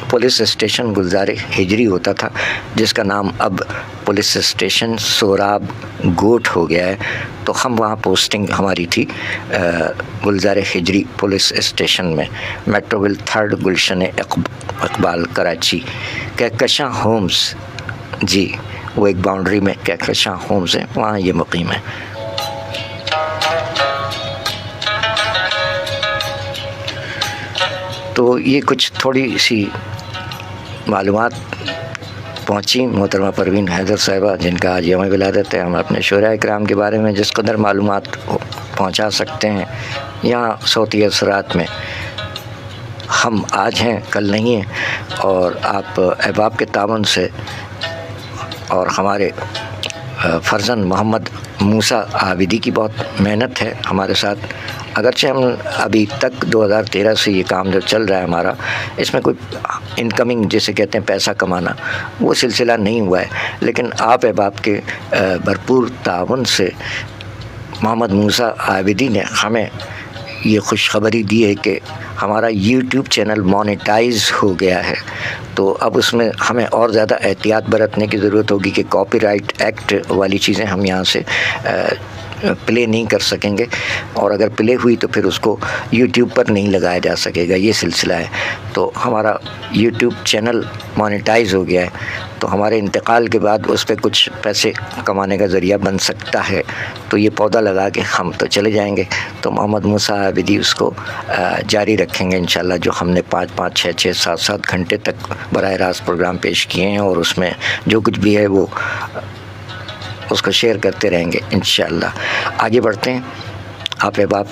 پولیس اسٹیشن گلزار ہجری ہوتا تھا، جس کا نام اب پولیس اسٹیشن سوراب گوٹ ہو گیا ہے. تو ہم وہاں پوسٹنگ ہماری تھی گلزار ہجری پولیس اسٹیشن میں، میٹروول 3 گلشن اقبال کراچی. کہکشاں ہومز، جی وہ ایک باؤنڈری میں کہکشاں ہومز ہے، وہاں یہ مقیم ہے. تو یہ کچھ تھوڑی سی معلومات پہنچی محترمہ پروین حیدر صاحبہ، جن کا آج یوم ولادت ہے. ہم اپنے شہداء کرام کے بارے میں جس قدر معلومات پہنچا سکتے ہیں یہاں صوتی اثرات میں، ہم آج ہیں کل نہیں ہیں. اور آپ احباب کے تعاون سے اور ہمارے فرزند محمد موسیٰ عابدی کی بہت محنت ہے ہمارے ساتھ. اگرچہ ہم ابھی تک 2013 سے یہ کام جو چل رہا ہے ہمارا، اس میں کوئی انکمنگ جسے کہتے ہیں پیسہ کمانا، وہ سلسلہ نہیں ہوا ہے، لیکن آپ احباب کے بھرپور تعاون سے محمد موسیٰ عابدی نے ہمیں یہ خوشخبری دی ہے کہ ہمارا یوٹیوب چینل مونیٹائز ہو گیا ہے. تو اب اس میں ہمیں اور زیادہ احتیاط برتنے کی ضرورت ہوگی کہ کاپی رائٹ ایکٹ والی چیزیں ہم یہاں سے پلے نہیں کر سکیں گے، اور اگر پلے ہوئی تو پھر اس کو یوٹیوب پر نہیں لگایا جا سکے گا. یہ سلسلہ ہے. تو ہمارا یوٹیوب چینل مونیٹائز ہو گیا ہے، تو ہمارے انتقال کے بعد اس پہ کچھ پیسے کمانے کا ذریعہ بن سکتا ہے. تو یہ پودا لگا کے ہم تو چلے جائیں گے، تو محمد موسیٰ عابدی اس کو جاری رکھیں گے انشاءاللہ. جو ہم نے 5-5, 6-6, 7-7 گھنٹے تک براہ راست پروگرام پیش کیے ہیں، اور اس میں جو کچھ بھی ہے وہ اس کو شیئر کرتے رہیں گے انشاءاللہ. آگے بڑھتے ہیں. آپ احباب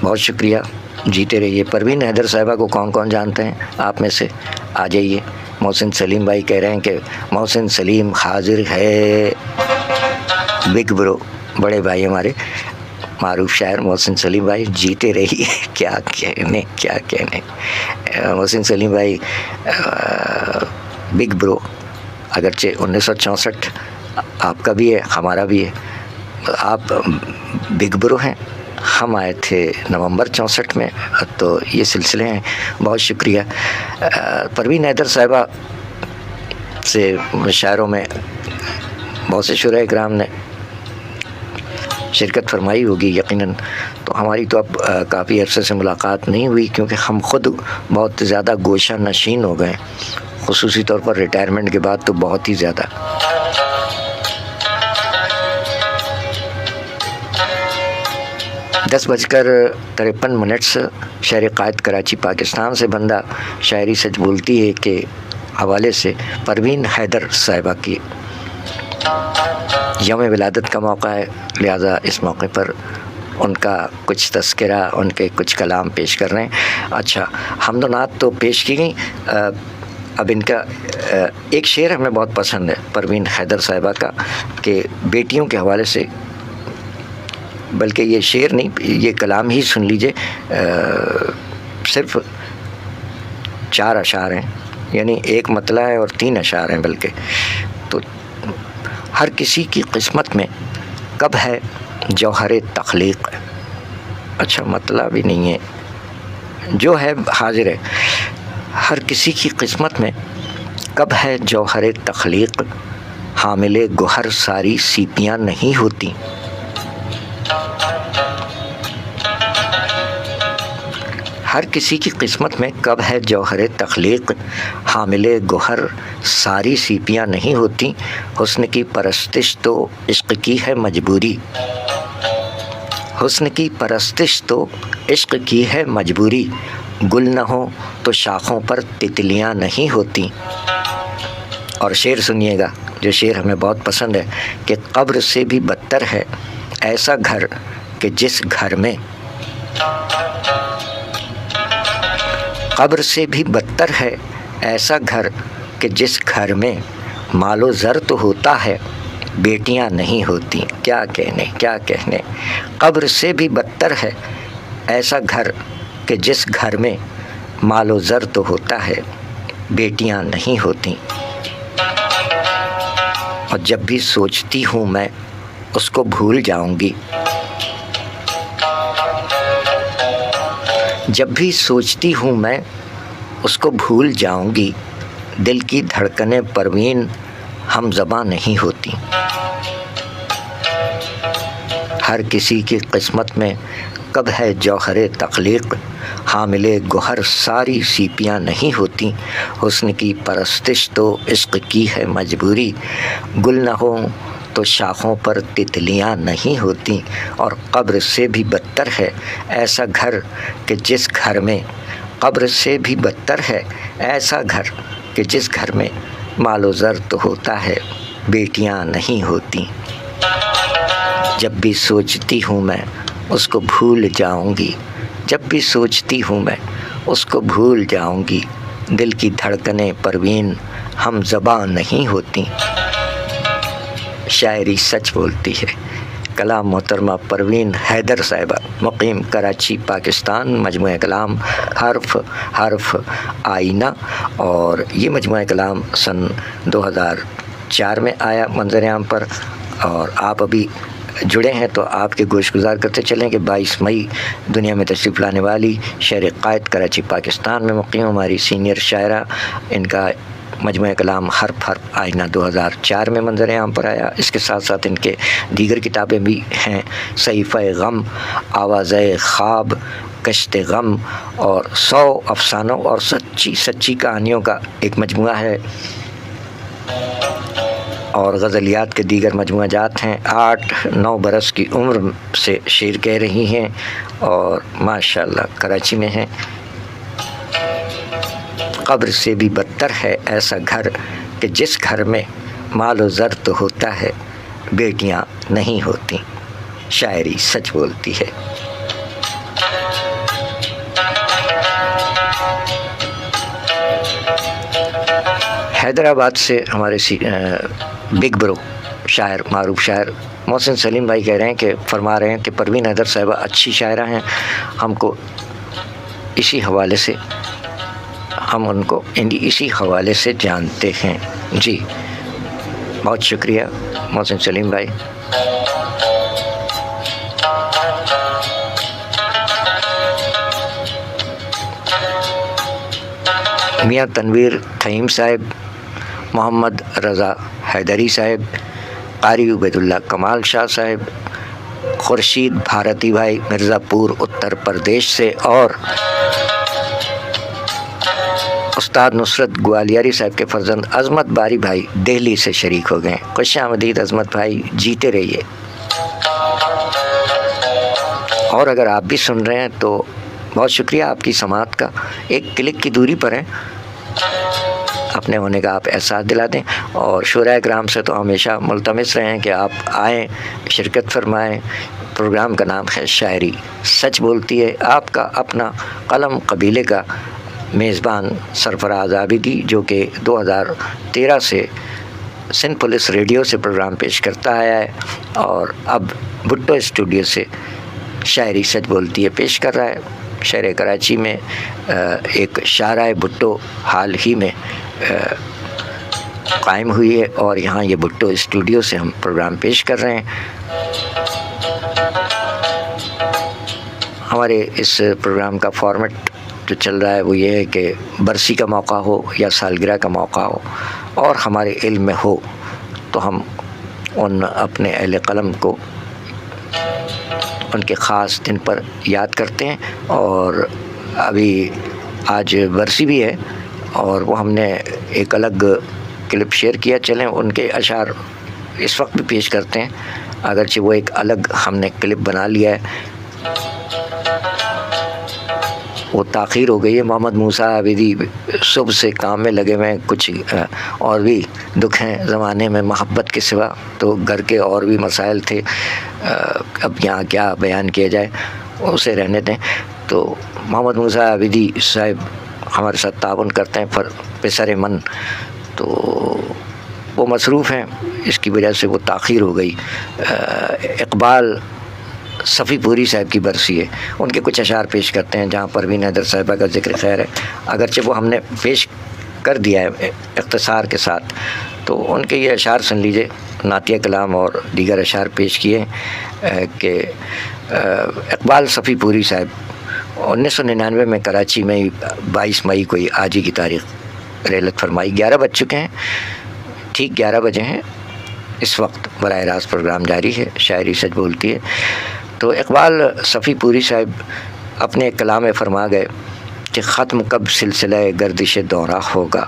بہت شکریہ، جیتے رہیے. پروین حیدر صاحبہ کو کون کون جانتے ہیں آپ میں سے؟ آ جائیے. محسن سلیم بھائی کہہ رہے ہیں کہ محسن سلیم حاضر ہے. بگ برو، بڑے بھائی ہمارے معروف شاعر محسن سلیم بھائی، جیتے رہیے. کیا کہنے. محسن سلیم بھائی بگ برو، اگرچہ 1964 آپ کا بھی ہے ہمارا بھی ہے. آپ بگ برو ہیں، ہم آئے تھے نومبر 64 میں. تو یہ سلسلے ہیں. بہت شکریہ. پروین حیدر صاحبہ سے شاعروں میں بہت سے شعراء کرام نے شرکت فرمائی ہوگی یقیناً. تو ہماری تو اب کافی عرصے سے ملاقات نہیں ہوئی، کیونکہ ہم خود بہت زیادہ گوشہ نشین ہو گئے، خصوصی طور پر ریٹائرمنٹ کے بعد تو بہت ہی زیادہ. 10:53 شہر قائد کراچی پاکستان سے بندہ شاعری سچ بولتی ہے کے حوالے سے پروین حیدر صاحبہ کی یوم ولادت کا موقع ہے، لہذا اس موقع پر ان کا کچھ تذکرہ، ان کے کچھ کلام پیش کر رہے ہیں. اچھا، حمد و نعت تو پیش کی گئی. اب ان کا ایک شعر ہمیں بہت پسند ہے پروین حیدر صاحبہ کا، کہ بیٹیوں کے حوالے سے، بلکہ یہ شعر نہیں، یہ کلام ہی سن لیجئے. صرف 4 اشعار ہیں، یعنی ایک مطلع ہے اور 3 اشعار ہیں بلکہ. تو ہر کسی کی قسمت میں کب ہے جوہر تخلیق. اچھا، مطلع بھی نہیں ہے، جو ہے حاضر ہے. ہر کسی کی قسمت میں کب ہے جوہر تخلیق، حامل گوہر ساری سیپیاں نہیں ہوتی. ہر کسی کی قسمت میں کب ہے جوہر تخلیق، حامل گوہر ساری سیپیاں نہیں ہوتی، حسن کی پرستش تو عشق کی ہے مجبوری، حسن کی پرستش تو عشق کی ہے مجبوری، گل نہ ہو تو شاخوں پر تتلیاں نہیں ہوتی۔ اور شعر سنیے گا، جو شعر ہمیں بہت پسند ہے کہ قبر سے بھی بدتر ہے ایسا گھر کہ جس گھر میں، قبر سے بھی بدتر ہے ایسا گھر کہ جس گھر میں مال و زر تو ہوتا ہے بیٹیاں نہیں ہوتی۔ کیا کہنے، قبر سے بھی بدتر ہے ایسا گھر کہ جس گھر میں مال و زر تو ہوتا ہے بیٹیاں نہیں ہوتی۔ اور جب بھی سوچتی ہوں میں اس کو بھول جاؤں گی، جب بھی سوچتی ہوں میں اس کو بھول جاؤں گی، دل کی دھڑکنیں پروین ہم زباں نہیں ہوتی۔ ہر کسی کی قسمت میں کب ہے جوہر تخلیق، حامل گوہر ساری سیپیاں نہیں ہوتی، حسن کی پرستش تو عشق کی ہے مجبوری، گل نہ ہو تو شاخوں پر تتلیاں نہیں ہوتی۔ اور قبر سے بھی بدتر ہے ایسا گھر کہ جس گھر میں، قبر سے بھی بدتر ہے ایسا گھر کہ جس گھر میں مال و زر تو ہوتا ہے بیٹیاں نہیں ہوتی۔ جب بھی سوچتی ہوں میں اس کو بھول جاؤں گی، جب بھی سوچتی ہوں میں اس کو بھول جاؤں گی، دل کی دھڑکنیں پروین ہم زباں نہیں ہوتی۔ شاعری سچ بولتی ہے۔ کلام محترمہ پروین حیدر صاحبہ، مقیم کراچی پاکستان، مجموعہ کلام حرف آئینہ، اور یہ مجموعہ کلام سن 2004 میں آیا منظر عام پر، اور آپ ابھی جڑے ہیں تو آپ کے گوش گزار کرتے چلیں کہ 22 مئی دنیا میں تشریف لانے والی شہر قائد کراچی پاکستان میں مقیم ہماری سینئر شاعرہ، ان کا مجموعہ کلام حرف آئینہ 2004 میں منظر عام پر آیا۔ اس کے ساتھ ساتھ ان کے دیگر کتابیں بھی ہیں، صحیفہ غم، آوازہ خواب، کشت غم، اور 100 افسانوں اور سچی کہانیوں کا ایک مجموعہ ہے، اور غزلیات کے دیگر مجموعہ جات ہیں۔ 8-9 برس کی عمر سے شعر کہہ رہی ہیں اور ماشاءاللہ کراچی میں ہیں۔ قبر سے بھی بدتر ہے ایسا گھر کہ جس گھر میں مال و زر تو ہوتا ہے بیٹیاں نہیں ہوتی۔ شاعری سچ بولتی ہے۔ حیدرآباد سے ہمارے بگ برو شاعر، معروف شاعر محسن سلیم بھائی کہہ رہے ہیں کہ فرما رہے ہیں کہ پروین حیدر صاحبہ اچھی شاعرہ ہیں، ہم کو اسی حوالے سے، ہم ان کو اسی حوالے سے جانتے ہیں۔ جی بہت شکریہ محسن سلیم بھائی۔ میاں تنویر فہیم صاحب، محمد رضا حیدری صاحب، قاری عبید اللہ کمال شاہ صاحب، خورشید بھارتی بھائی مرزا پور اتر پردیش سے، اور استاد نصرت گوالیاری صاحب کے فرزند عظمت باری بھائی دہلی سے شریک ہو گئے۔ خوش آمدید عظمت بھائی، جیتے رہیے۔ اور اگر آپ بھی سن رہے ہیں تو بہت شکریہ آپ کی سماعت کا، ایک کلک کی دوری پر ہیں، اپنے ہونے کا آپ احساس دلا دیں، اور شعراء کرام سے تو ہمیشہ ملتمس رہیں کہ آپ آئیں، شرکت فرمائیں۔ پروگرام کا نام ہے شاعری سچ بولتی ہے، آپ کا اپنا قلم قبیلے کا میزبان سرفراز عابدی، جو کہ 2013 سے سندھ پولیس ریڈیو سے پروگرام پیش کرتا آیا ہے، اور اب بھٹو اسٹوڈیو سے شاعری سچ بولتی ہے پیش کر رہا ہے۔ شہر کراچی میں ایک شاہراہ بھٹو حال ہی میں قائم ہوئی ہے، اور یہاں یہ بھٹو اسٹوڈیو سے ہم پروگرام پیش کر رہے ہیں۔ ہمارے اس پروگرام کا فارمیٹ جو چل رہا ہے وہ یہ ہے کہ برسی کا موقع ہو یا سالگرہ کا موقع ہو اور ہمارے علم میں ہو تو ہم ان اپنے اہل قلم کو ان کے خاص دن پر یاد کرتے ہیں، اور ابھی آج برسی بھی ہے اور وہ ہم نے ایک الگ کلپ شیئر کیا، چلیں ان کے اشعار اس وقت بھی پیش کرتے ہیں، اگرچہ وہ ایک الگ ہم نے کلپ بنا لیا ہے، وہ تاخیر ہو گئی ہے۔ محمد موسیٰ عابدی صبح سے کام میں لگے ہوئے ہیں، کچھ اور بھی دکھ ہیں زمانے میں محبت کے سوا، تو گھر کے اور بھی مسائل تھے، اب یہاں کیا بیان کیا جائے، اسے رہنے دیں۔ تو محمد موسیٰ عابدی صاحب ہمارے ساتھ تعاون کرتے ہیں پسر من، تو وہ مصروف ہیں، اس کی وجہ سے وہ تاخیر ہو گئی۔ اقبال صفی پوری صاحب کی برسی ہے، ان کے کچھ اشعار پیش کرتے ہیں جہاں پروین حیدر صاحبہ کا ذکر خیر ہے، اگرچہ وہ ہم نے پیش کر دیا ہے اختصار کے ساتھ، تو ان کے یہ اشعار سن لیجئے۔ نعتیہ کلام اور دیگر اشعار پیش کیے کہ اقبال صفی پوری صاحب 1999 میں کراچی میں 22 مئی کو آج ہی کی تاریخ رحلت فرمائی۔ 11 بج چکے ہیں، ٹھیک 11 بجے ہیں اس وقت، براہ راست پروگرام جاری ہے، شاعری سچ بولتی ہے۔ تو اقبال صفی پوری صاحب اپنے کلام میں فرما گئے کہ ختم کب سلسلہ گردش دورہ ہوگا،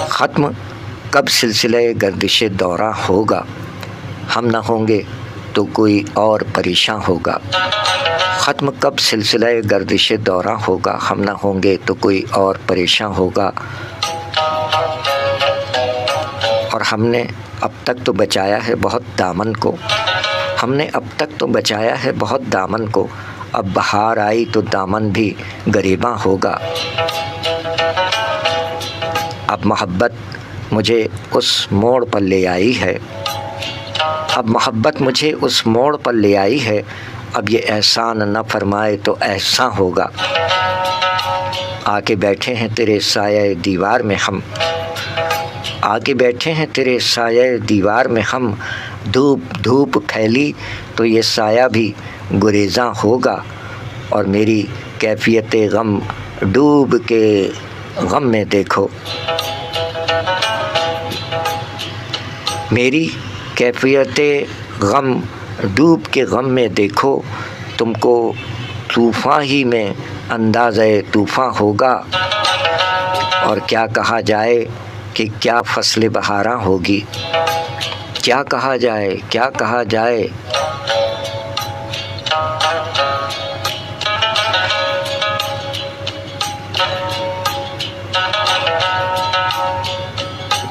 ختم کب سلسلہ گردش دورہ ہوگا، ہم نہ ہوں گے تو کوئی اور پریشاں ہوگا، ختم کب سلسلہ گردش دورہ ہوگا، ہم نہ ہوں گے تو کوئی اور پریشاں ہوگا، اور ہم نے اب تک تو بچایا ہے بہت دامن کو، ہم نے اب تک تو بچایا ہے بہت دامن کو، اب بہار آئی تو دامن بھی گریباں ہوگا، اب محبت مجھے اس موڑ پر لے آئی ہے، اب محبت مجھے اس موڑ پر لے آئی ہے، اب یہ احسان نہ فرمائے تو احسان ہوگا، آ کے بیٹھے ہیں تیرے سایہ دیوار میں ہم، آ کے بیٹھے ہیں تیرے سایہ دیوار میں ہم، دھوپ پھیلی تو یہ سایہ بھی گریزاں ہوگا، اور میری کیفیت غم ڈوب کے غم میں دیکھو، میری کیفیت غم ڈوب کے غم میں دیکھو، تم کو طوفاں ہی میں اندازہ طوفاں ہوگا، اور کیا کہا جائے کہ کیا فصل بہاراں ہوگی، کیا کہا جائے، کیا کہا جائے،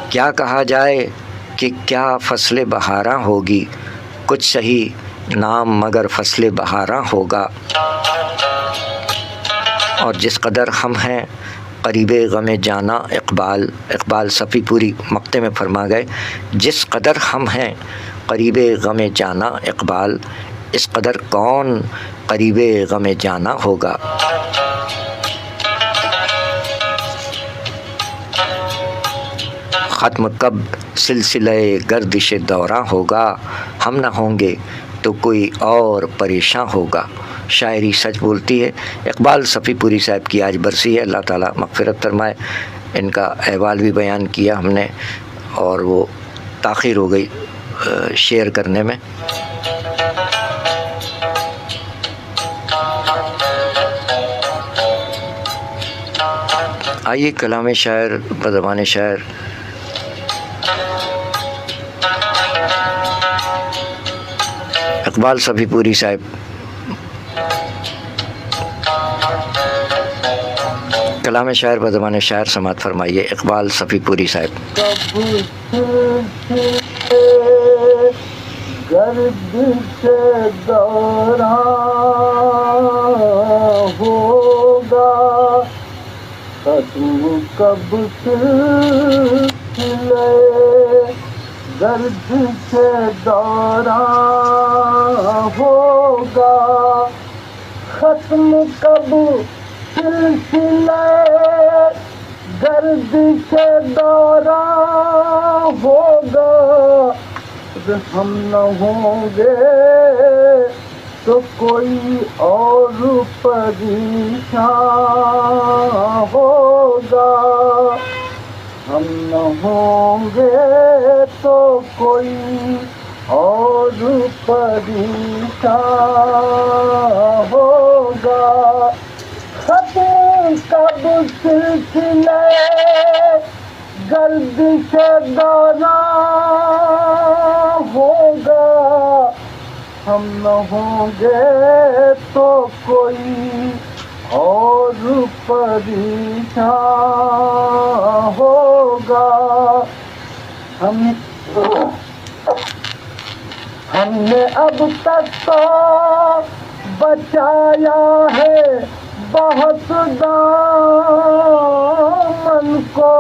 کیا کہا جائے کہ کیا فصل بہاراں ہوگی، کچھ صحیح نام مگر فصل بہاراں ہوگا، اور جس قدر ہم ہیں قریب غم جانا، اقبال صفی پوری مقطع میں فرما گئے جس قدر ہم ہیں قریب غم جانا اقبال، اس قدر کون قریب غم جانا ہوگا، ختم کب سلسلہ گردش دورہ ہوگا، ہم نہ ہوں گے تو کوئی اور پریشاں ہوگا۔ شاعری سچ بولتی ہے۔ اقبال صفی پوری صاحب کی آج برسی ہے، اللہ تعالیٰ مغفرت فرمائے۔ ان کا احوال بھی بیان کیا ہم نے اور وہ تاخیر ہو گئی شیئر کرنے میں۔ آئیے کلام شاعر بزبان شاعر اقبال صفی پوری صاحب کلام شاعر بزبان شاعر سماعت فرمائیے۔ اقبال صفی پوری صاحب۔ گردش دورہ ہوگا، ختم کب سلسلہ گردش دورہ ہوگا، ختم کب سلسلہ گردش دورہ ہوگا، ہم نہ ہوں گے تو کوئی اور پریشان ہوگا، ہم نہ ہوں گے تو کوئی اور پریشان ہوگا. ختم کب سلسلے گردش دوران ہوگا. ہم نہ ہوں گے تو کوئی اور پریشان ہوگا. ہم نے اب تک تو بچایا ہے بہت دامن کو.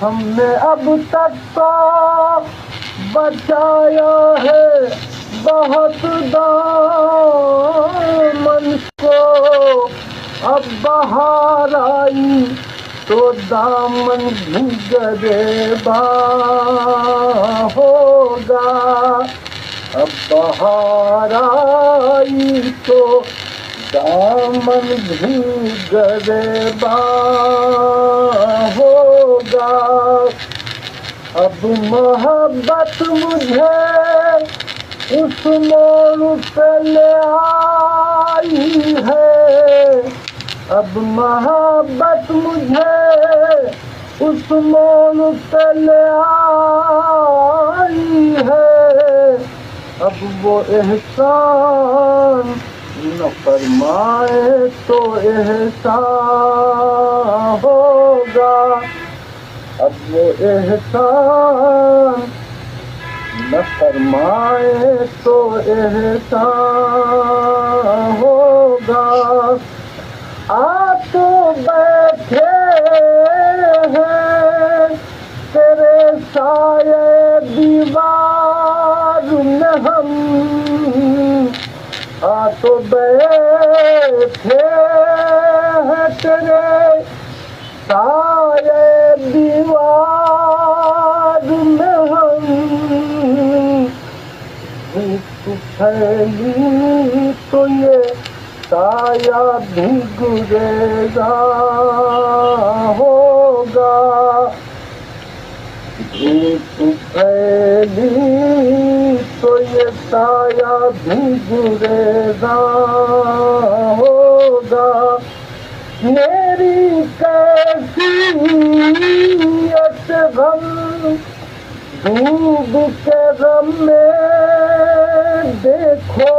ہم نے اب تک تو بچایا ہے بہت دامن کو. اب بہار آئی تو دامن بھی گریباں ہوگا. اب بہار آئی تو دامن بھی گریباں ہوگا. اب محبت مجھے اس موڑ پہ لے آئی ہے. اب محبت مجھے اس موڑ پہ لے آئی ہے. اب وہ احسان نہ فرمائے تو احسان ہوگا. اب وہ احسان نہ فرمائے تو احسان ہوگا. آ تو بیٹھے ہیں تیرے سایہ دیوار میں ہم. آ تو بیٹھے ہیں تیرے سایہ دیوار میں ہم. دھوپ پھیلی تو یہ سایہ بھی گریزاں ہوگا. دھوپ پھیلی تو یہ سایہ بھی گریزاں ہوگا. میری کیفیت غم دھوپ کے غم میں دیکھو.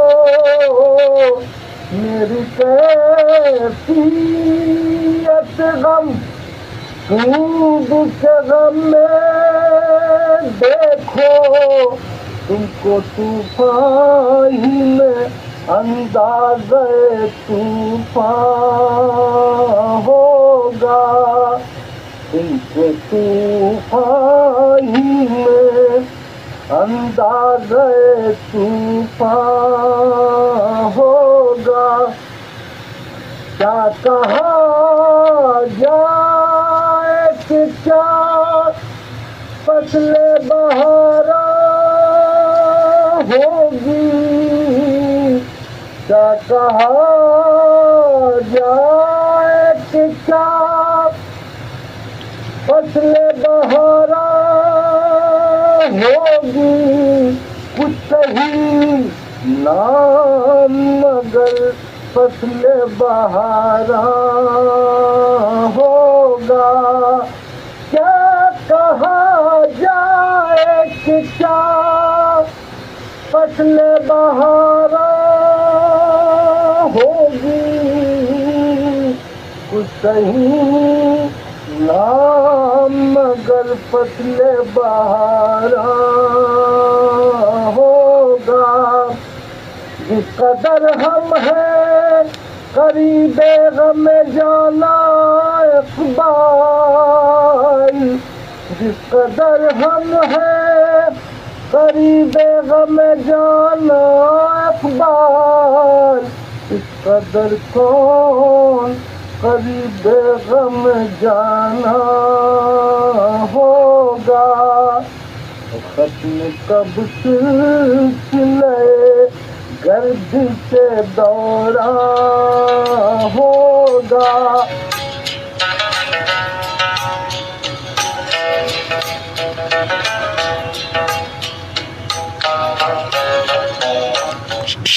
میری کیفیت غم دھوپ کے غم میں دیکھو. تم کو طوفان ہی میں اندازہ طوفان ہوگا. تم کو طوفان ہی میں اندازہ طوفان ہوگا. کیا کہا جائے کہ کیا فصل بہارا ہوگی. کیا کہا جائے کہ کیا فصل بہارا ہوگی. کچھ صحیح نام مگر فصل بہارا ہوگا. کیا کہا جائے کہ کیا فصل بہارا ہوگی. کچھ صحیح نام مگر فصل بہارا ہوگا. جس قدر ہم ہیں قریب غم جانا اقبال. جس قدر ہم ہیں قریب غم جانا اقبال. اس قدر کون قریب غم جانا ہوگا. ختم کب سلسلے گردش دوران ہوگا.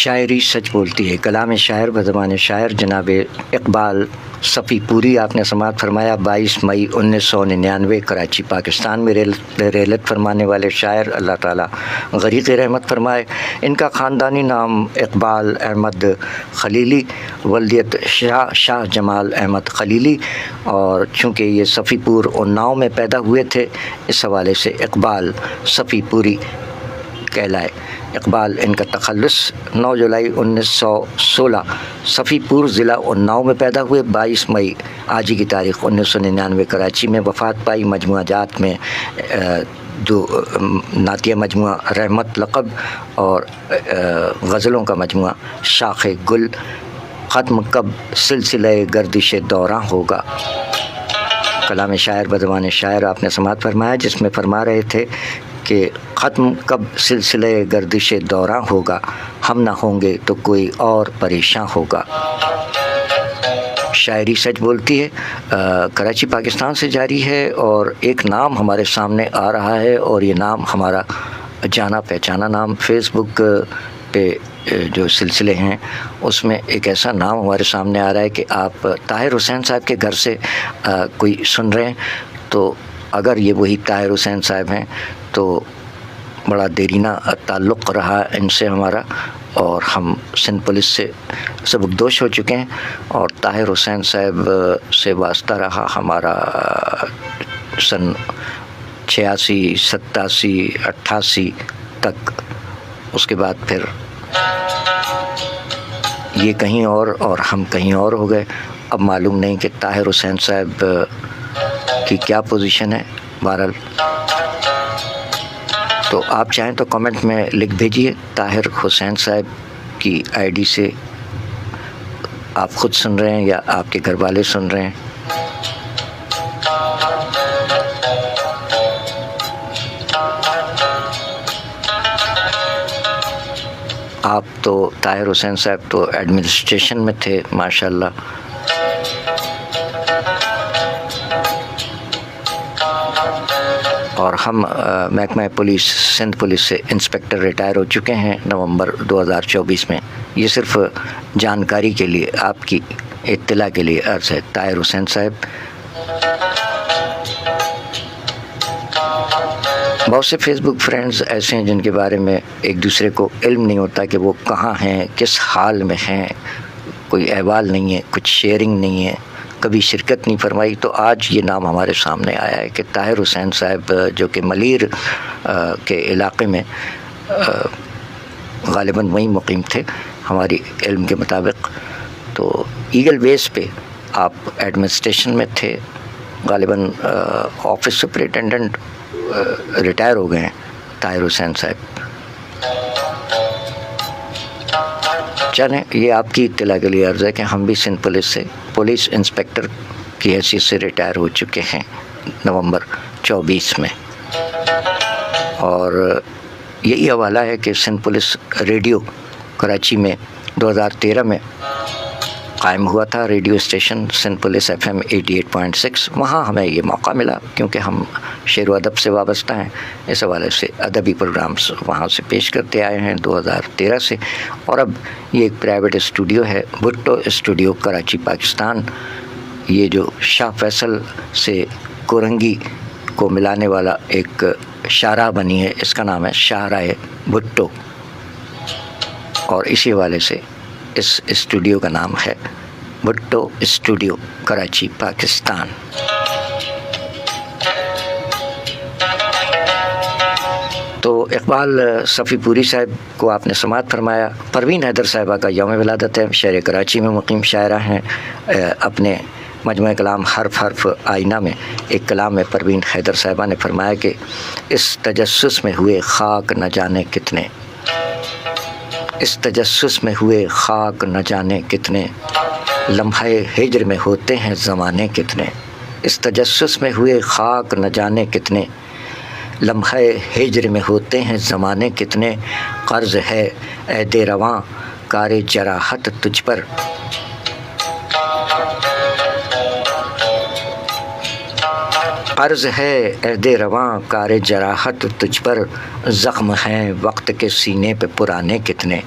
شاعری سچ بولتی ہے، کلام شاعر بزبان شاعر جناب اقبال صفی پوری آپ نے سماعت فرمایا 22 مئی 1999 کراچی پاکستان میں رحلت فرمانے والے شاعر، اللہ تعالیٰ غریق رحمت فرمائے۔ ان کا خاندانی نام اقبال احمد خلیلی، ولدیت شاہ جمال احمد خلیلی، اور چونکہ یہ صفی پور اناؤ میں پیدا ہوئے تھے اس حوالے سے اقبال صفی پوری کہلائے۔ اقبال ان کا تخلص 9 جولائی 1916 صفی پور ضلع اناؤ میں پیدا ہوئے، 22 مئی آج ہی کی تاریخ 1999 کراچی میں وفات پائی۔ مجموعہ جات میں جو نعتیہ مجموعہ رحمت لقب اور غزلوں کا مجموعہ شاخ گل۔ ختم کب سلسلہ گردش دوراں ہوگا، کلام شاعر بزبان شاعر آپ نے سماعت فرمایا، جس میں فرما رہے تھے کہ ختم کب سلسلہ گردش دوراں ہوگا، ہم نہ ہوں گے تو کوئی اور پریشاں ہوگا۔ شاعری سچ بولتی ہے کراچی پاکستان سے جاری ہے، اور ایک نام ہمارے سامنے آ رہا ہے، اور یہ نام ہمارا جانا پہچانا نام۔ فیس بک پہ جو سلسلے ہیں اس میں ایک ایسا نام ہمارے سامنے آ رہا ہے کہ آپ طاہر حسین صاحب کے گھر سے کوئی سن رہے ہیں، تو اگر یہ وہی طاہر حسین صاحب ہیں تو بڑا دیرینہ تعلق رہا ان سے ہمارا، اور ہم سندھ پولیس سے سبکدوش ہو چکے ہیں، اور طاہر حسین صاحب سے واسطہ رہا ہمارا سن 86 87 88 تک۔ اس کے بعد پھر یہ کہیں اور ہم کہیں اور ہو گئے۔ اب معلوم نہیں کہ طاہر حسین صاحب کی کیا پوزیشن ہے۔ بہرحال تو آپ چاہیں تو کمنٹ میں لکھ بھیجیے طاہر حسین صاحب کی آئی ڈی سے آپ خود سن رہے ہیں یا آپ کے گھر والے سن رہے ہیں۔ آپ تو طاہر حسین صاحب تو ایڈمنسٹریشن میں تھے ماشاءاللہ۔ اور ہم محکمہ پولیس سندھ پولیس سے انسپکٹر ریٹائر ہو چکے ہیں نومبر 2024 میں۔ یہ صرف جانکاری کے لیے، آپ کی اطلاع کے لیے عرض ہے طاہر حسین صاحب۔ بہت سے فیس بک فرینڈز ایسے ہیں جن کے بارے میں ایک دوسرے کو علم نہیں ہوتا کہ وہ کہاں ہیں، کس حال میں ہیں، کوئی احوال نہیں ہے، کچھ شیئرنگ نہیں ہے، کبھی شرکت نہیں فرمائی۔ تو آج یہ نام ہمارے سامنے آیا ہے کہ طاہر حسین صاحب جو کہ ملیر کے علاقے میں غالباً وہیں مقیم تھے ہماری علم کے مطابق، تو ایگل بیس پہ آپ ایڈمنسٹریشن میں تھے، غالباً آفس سپرنٹینڈنٹ ریٹائر ہو گئے ہیں طاہر حسین صاحب۔ چلیں یہ آپ کی اطلاع کے لیے عرض ہے کہ ہم بھی سندھ پولیس سے پولیس انسپکٹر کی حیثیت سے ریٹائر ہو چکے ہیں نومبر 24 میں، اور یہی حوالہ ہے کہ سندھ پولیس ریڈیو کراچی میں 2013 میں قائم ہوا تھا، radio station Sindh police FM 88.6۔ وہاں ہمیں یہ موقع ملا کیونکہ ہم شعر و ادب سے وابستہ ہیں، اس حوالے سے ادبی پروگرامز وہاں سے پیش کرتے آئے ہیں 2013 سے۔ اور اب یہ ایک پرائیویٹ اسٹوڈیو ہے، بھٹو اسٹوڈیو کراچی پاکستان۔ یہ جو شاہ فیصل سے کورنگی کو ملانے والا ایک شاہراہ بنی ہے، اس کا نام ہے شاہراہ بھٹو، اور اسی حوالے سے اس اسٹوڈیو کا نام ہے بھٹو اسٹوڈیو کراچی پاکستان۔ تو اقبال صفی پوری صاحب کو آپ نے سماعت فرمایا۔ پروین حیدر صاحبہ کا یوم ولادت ہے، شہر کراچی میں مقیم شاعرہ ہیں۔ اپنے مجموعہ کلام حرف حرف آئینہ میں ایک کلام میں پروین حیدر صاحبہ نے فرمایا کہ اس تجسس میں ہوئے خاک نہ جانے کتنے، اس تجسس میں ہوئے خاک نہ جانے کتنے، لمحے ہجر میں ہوتے ہیں زمانے کتنے، اس تجسس میں ہوئے خاک نہ جانے کتنے، لمحے ہجر میں ہوتے ہیں زمانے کتنے، قرض ہے عہد رواں کار جراحت تجھ پر، قرض ہے عہد رواں کار جراحت تجھ پر، زخم ہیں وقت کے سینے پہ پرانے کتنے۔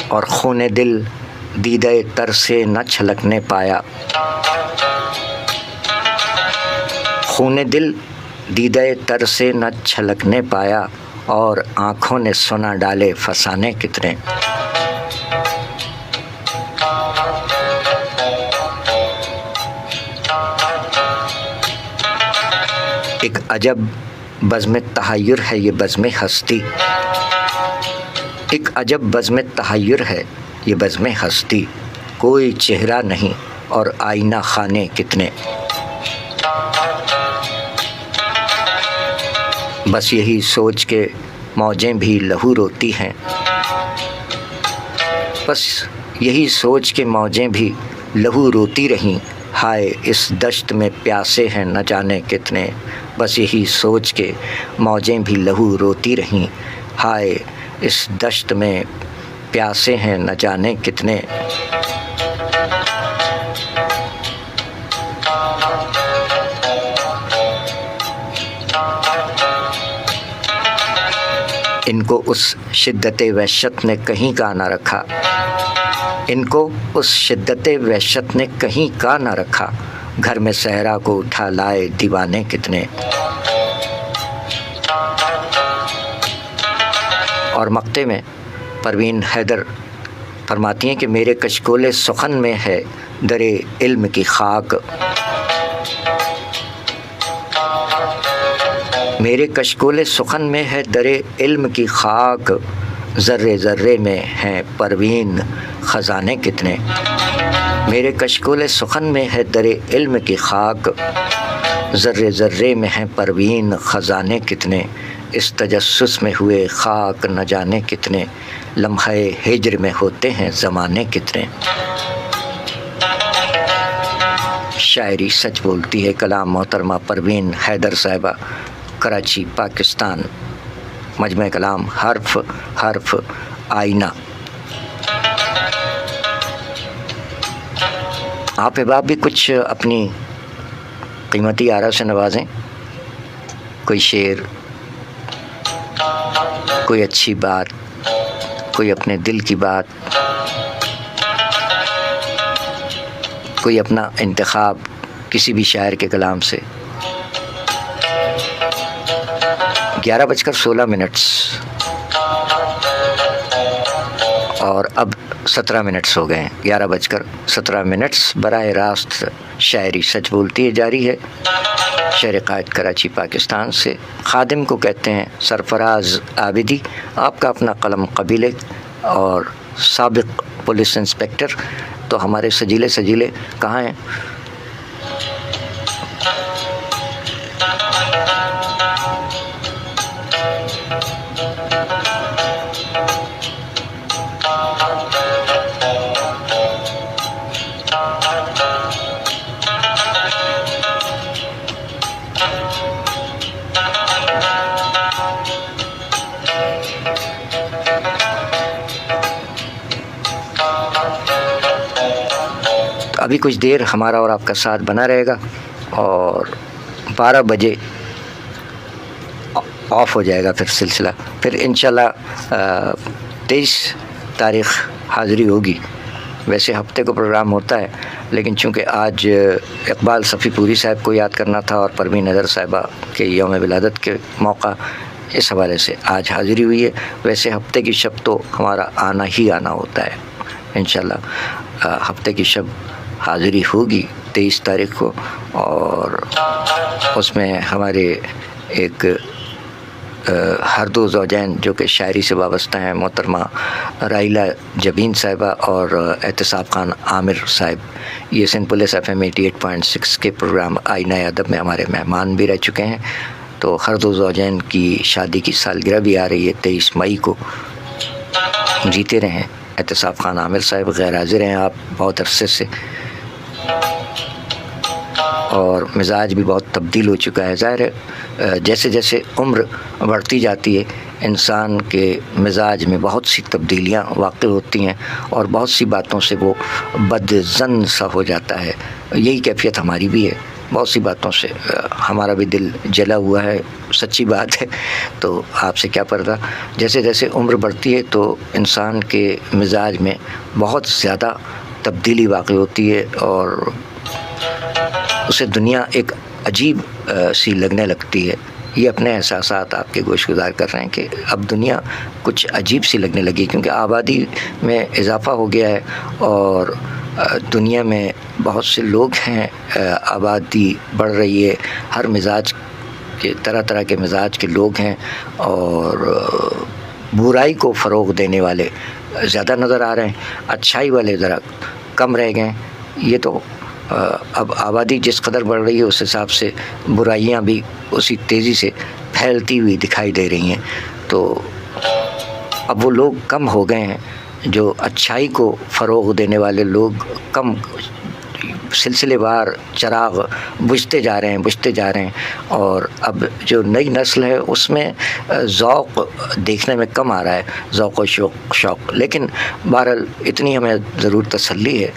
اور خون دل دیدہ تر سے نہ چھلکنے پایا، خون دل دیدہ تر سے نہ چھلکنے پایا، اور آنکھوں نے سنا ڈالے فسانے کتنے۔ ایک عجب بزم تحیر ہے یہ بزم ہستی، ایک عجب بزم تحیر ہے یہ بزم ہستی، کوئی چہرہ نہیں اور آئینہ خانے کتنے۔ بس یہی سوچ کے موجیں بھی لہو روتی ہیں، بس یہی سوچ کے موجیں بھی لہو روتی رہیں، ہائے اس دشت میں پیاسے ہیں نہ جانے کتنے۔ بس یہی سوچ کے موجیں بھی لہو روتی رہیں، ہائے اس دشت میں پیاسے ہیں نہ جانے کتنے۔ ان کو اس شدت وحشت نے کہیں کا نہ رکھا، ان کو اس شدت وحشت نے کہیں کا نہ رکھا، گھر میں صحرا کو اٹھا لائے دیوانے کتنے۔ اور مقطع میں پروین حیدر فرماتی ہیں کہ میرے کشکول سخن میں ہے در علم کی خاک، میرے کشکول سخن میں ہے در علم کی خاک، ذرے ذرے میں ہیں پروین خزانے کتنے۔ میرے کشکول سخن میں ہے در علم کی خاک، ذرے ذرے میں ہیں پروین خزانے کتنے۔ اس تجسس میں ہوئے خاک نہ جانے کتنے، لمحہ ہجر میں ہوتے ہیں زمانے کتنے۔ شاعری سچ بولتی ہے، کلام محترمہ پروین حیدر صاحبہ، کراچی پاکستان، مجمع کلام حرف حرف آئینہ۔ آپ احباب بھی کچھ اپنی قیمتی آرا سے نوازیں، کوئی شعر، کوئی اچھی بات، کوئی اپنے دل کی بات، کوئی اپنا انتخاب کسی بھی شاعر کے کلام سے۔ 11:16 اور اب 17 ہو گئے ہیں، 11:17 براہ راست شاعری سچ بولتی ہے جاری ہے۔ شہر قائد کراچی پاکستان سے خادم کو کہتے ہیں سرفراز عابدی، آپ کا اپنا قلم قبیلے اور سابق پولیس انسپکٹر، تو ہمارے سجیلے کہاں ہیں؟ ابھی کچھ دیر ہمارا اور آپ کا ساتھ بنا رہے گا، اور 12 بجے آف ہو جائے گا پھر سلسلہ، پھر انشاءاللہ 23 تاریخ حاضری ہوگی۔ ویسے ہفتے کو پروگرام ہوتا ہے، لیکن چونکہ آج اقبال صفی پوری صاحب کو یاد کرنا تھا اور پروین حیدر صاحبہ کے یوم ولادت کے موقع، اس حوالے سے آج حاضری ہوئی ہے۔ ویسے ہفتے کی شب تو ہمارا آنا ہی آنا ہوتا ہے، انشاءاللہ ہفتے کی شب حاضری ہوگی 23 تاریخ کو، اور اس میں ہمارے ایک ہر دو زوجین جو کہ شاعری سے وابستہ ہیں، محترمہ رائلہ جبین صاحبہ اور احتساب خان عامر صاحب، یہ سندھ پولیس FM 88.6 کے پروگرام آئینہ ادب میں ہمارے مہمان بھی رہ چکے ہیں۔ تو ہر دو زوجین کی شادی کی سالگرہ بھی آ رہی ہے 23 مئی کو۔ جیتے رہیں۔ احتساب خان عامر صاحب غیر حاضر ہیں آپ بہت عرصے سے، اور مزاج بھی بہت تبدیل ہو چکا ہے۔ ظاہر ہے جیسے جیسے عمر بڑھتی جاتی ہے انسان کے مزاج میں بہت سی تبدیلیاں واقع ہوتی ہیں، اور بہت سی باتوں سے وہ بد ظن سا ہو جاتا ہے۔ یہی کیفیت ہماری بھی ہے، بہت سی باتوں سے ہمارا بھی دل جلا ہوا ہے، سچی بات ہے، تو آپ سے کیا پردہ۔ جیسے جیسے عمر بڑھتی ہے تو انسان کے مزاج میں بہت زیادہ تبدیلی واقع ہوتی ہے اور اسے دنیا ایک عجیب سی لگنے لگتی ہے۔ یہ اپنے احساسات آپ کے گوش گزار کر رہے ہیں کہ اب دنیا کچھ عجیب سی لگنے لگی، کیونکہ آبادی میں اضافہ ہو گیا ہے اور دنیا میں بہت سے لوگ ہیں، آبادی بڑھ رہی ہے، ہر مزاج کے، طرح طرح کے مزاج کے لوگ ہیں اور برائی کو فروغ دینے والے زیادہ نظر آ رہے ہیں، اچھائی والے ذرا کم رہ گئے ہیں۔ یہ تو اب آبادی جس قدر بڑھ رہی ہے اس حساب سے برائیاں بھی اسی تیزی سے پھیلتی ہوئی دکھائی دے رہی ہیں، تو اب وہ لوگ کم ہو گئے ہیں، جو اچھائی کو فروغ دینے والے لوگ کم، سلسلے وار چراغ بجھتے جا رہے ہیں اور اب جو نئی نسل ہے اس میں ذوق دیکھنے میں کم آ رہا ہے، ذوق و شوق۔ لیکن بہرحال اتنی ہمیں ضرور تسلی ہے،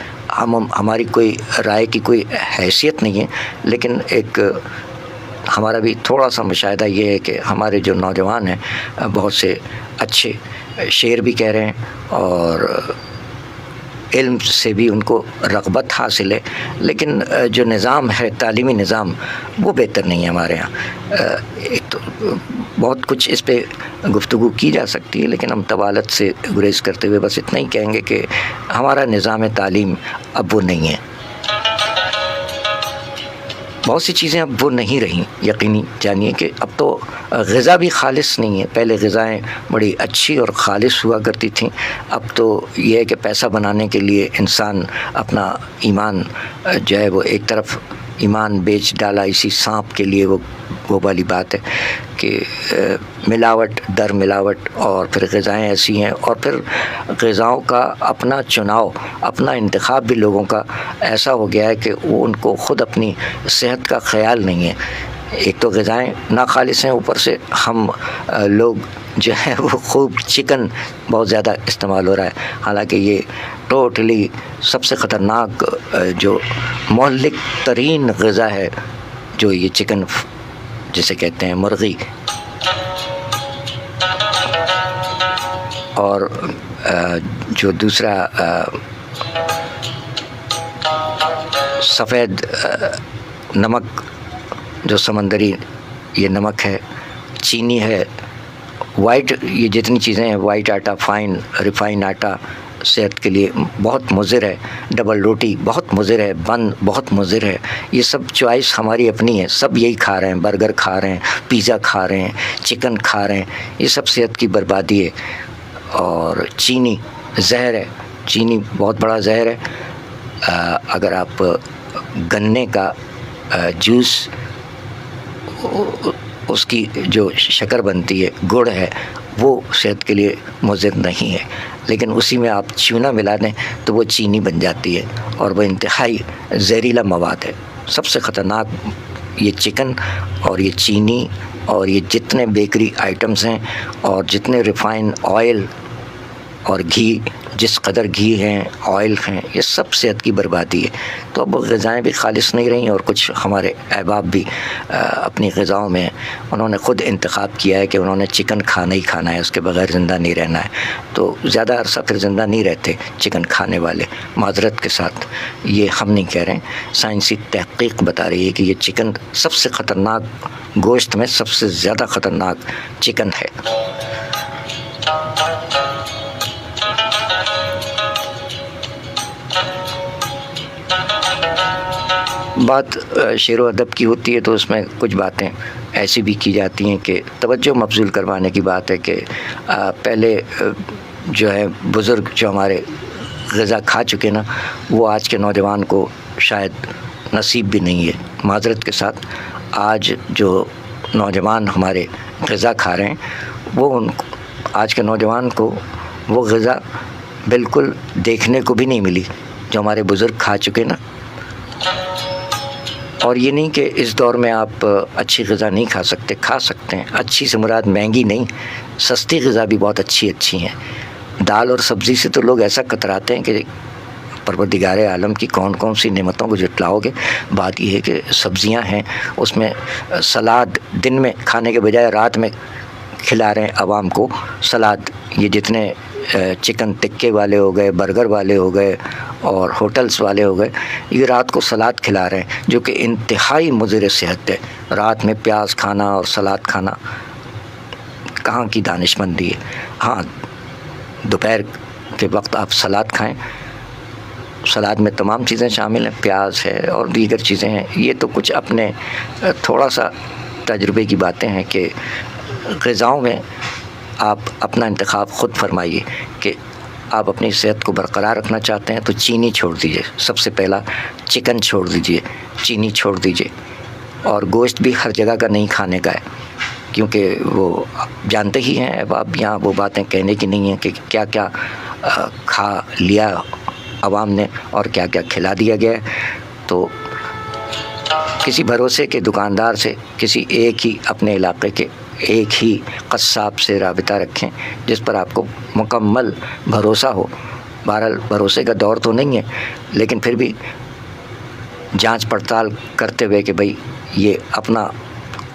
ہماری کوئی رائے کی کوئی حیثیت نہیں ہے، لیکن ایک ہمارا بھی تھوڑا سا مشاہدہ یہ ہے کہ ہمارے جو نوجوان ہیں بہت سے اچھے شعر بھی کہہ رہے ہیں اور علم سے بھی ان کو رغبت حاصل ہے، لیکن جو نظام ہے، تعلیمی نظام، وہ بہتر نہیں ہے ہمارے ہاں۔ ایک تو بہت کچھ اس پہ گفتگو کی جا سکتی ہے، لیکن ہم طوالت سے گریز کرتے ہوئے بس اتنا ہی کہیں گے کہ ہمارا نظام تعلیم اب وہ نہیں ہے، بہت سی چیزیں اب وہ نہیں رہیں۔ یقینی جانیے کہ اب تو غذا بھی خالص نہیں ہے، پہلے غذائیں بڑی اچھی اور خالص ہوا کرتی تھیں، اب تو یہ ہے کہ پیسہ بنانے کے لیے انسان اپنا ایمان جو ہے وہ ایک طرف ایمان بیچ ڈالا اسی سانپ کے لیے، وہ والی بات ہے کہ ملاوٹ در ملاوٹ، اور پھر غذائیں ایسی ہیں، اور پھر غذاؤں کا اپنا چناؤ، اپنا انتخاب بھی لوگوں کا ایسا ہو گیا ہے کہ وہ ان کو خود اپنی صحت کا خیال نہیں ہے۔ ایک تو غذائیں ناخالص ہیں، اوپر سے ہم لوگ جو ہے وہ خوب چکن بہت زیادہ استعمال ہو رہا ہے، حالانکہ یہ ٹوٹلی سب سے خطرناک جو مہلک ترین غذا ہے، جو یہ چکن جسے کہتے ہیں مرغی، اور جو دوسرا سفید نمک جو سمندری یہ نمک ہے، چینی ہے، وائٹ، یہ جتنی چیزیں ہیں، وائٹ آٹا، فائن ریفائن آٹا صحت کے لیے بہت مضر ہے، ڈبل روٹی بہت مضر ہے، بن بہت مضر ہے، یہ سب چوائس ہماری اپنی ہے، سب یہی کھا رہے ہیں، برگر کھا رہے ہیں، پیزا کھا رہے ہیں، چکن کھا رہے ہیں، یہ سب صحت کی بربادی ہے۔ اور چینی زہر ہے، چینی بہت بڑا زہر ہے۔ اگر آپ گنے کا جوس، اس کی جو شکر بنتی ہے، گڑ ہے، وہ صحت کے لیے مضر نہیں ہے، لیکن اسی میں آپ چونا ملا دیں تو وہ چینی بن جاتی ہے اور وہ انتہائی زہریلا مواد ہے۔ سب سے خطرناک یہ چکن اور یہ چینی اور یہ جتنے بیکری آئٹمز ہیں اور جتنے ریفائن آئل اور گھی، جس قدر گھی ہیں، آئل ہیں، یہ سب صحت کی بربادی ہے۔ تو اب غذائیں بھی خالص نہیں رہیں، اور کچھ ہمارے احباب بھی اپنی غذاؤں میں انہوں نے خود انتخاب کیا ہے کہ انہوں نے چکن کھانا ہی کھانا ہے، اس کے بغیر زندہ نہیں رہنا ہے، تو زیادہ عرصہ پھر زندہ نہیں رہتے چکن کھانے والے، معذرت کے ساتھ یہ ہم نہیں کہہ رہے ہیں، سائنسی تحقیق بتا رہی ہے کہ یہ چکن سب سے خطرناک، گوشت میں سب سے زیادہ خطرناک چکن ہے۔ بات شعر و ادب کی ہوتی ہے تو اس میں کچھ باتیں ایسی بھی کی جاتی ہیں کہ توجہ مبذول کروانے کی بات ہے کہ پہلے جو ہے بزرگ جو ہمارے غذا کھا چکے نا، وہ آج کے نوجوان کو شاید نصیب بھی نہیں ہے۔ معذرت کے ساتھ آج جو نوجوان ہمارے غذا کھا رہے ہیں، وہ آج کے نوجوان کو وہ غذا بالکل دیکھنے کو بھی نہیں ملی جو ہمارے بزرگ کھا چکے نا۔ اور یہ نہیں کہ اس دور میں آپ اچھی غذا نہیں کھا سکتے، کھا سکتے ہیں، اچھی سے مراد مہنگی نہیں، سستی غذا بھی بہت اچھی ہیں۔ دال اور سبزی سے تو لوگ ایسا کتراتے ہیں کہ پروردگار عالم کی کون کون سی نعمتوں کو جٹلاؤ گے. بات یہ ہے کہ سبزیاں ہیں، اس میں سلاد دن میں کھانے کے بجائے رات میں کھلا رہے ہیں عوام کو سلاد. یہ جتنے چکن ٹکے والے ہو گئے، برگر والے ہو گئے اور ہوٹلز والے ہو گئے، یہ رات کو سلاد کھلا رہے ہیں جو کہ انتہائی مضر صحت ہے. رات میں پیاز کھانا اور سلاد کھانا کہاں کی دانش مندی ہے. ہاں دوپہر کے وقت آپ سلاد کھائیں، سلاد میں تمام چیزیں شامل ہیں، پیاز ہے اور دیگر چیزیں ہیں. یہ تو کچھ اپنے تھوڑا سا تجربے کی باتیں ہیں کہ غذاؤں میں آپ اپنا انتخاب خود فرمائیے کہ آپ اپنی صحت کو برقرار رکھنا چاہتے ہیں تو چینی چھوڑ دیجئے. سب سے پہلا چکن چھوڑ دیجئے، چینی چھوڑ دیجئے. اور گوشت بھی ہر جگہ کا نہیں کھانے کا ہے، کیونکہ وہ جانتے ہی ہیں اب آپ، یہاں وہ باتیں کہنے کی نہیں ہیں کہ کیا کیا کھا لیا عوام نے اور کیا کیا کھلا دیا گیا ہے. تو کسی بھروسے کے دکاندار سے، کسی ایک ہی اپنے علاقے کے ایک ہی قصاب سے رابطہ رکھیں جس پر آپ کو مکمل بھروسہ ہو. بہرحال بھروسے کا دور تو نہیں ہے، لیکن پھر بھی جانچ پڑتال کرتے ہوئے کہ بھئی یہ اپنا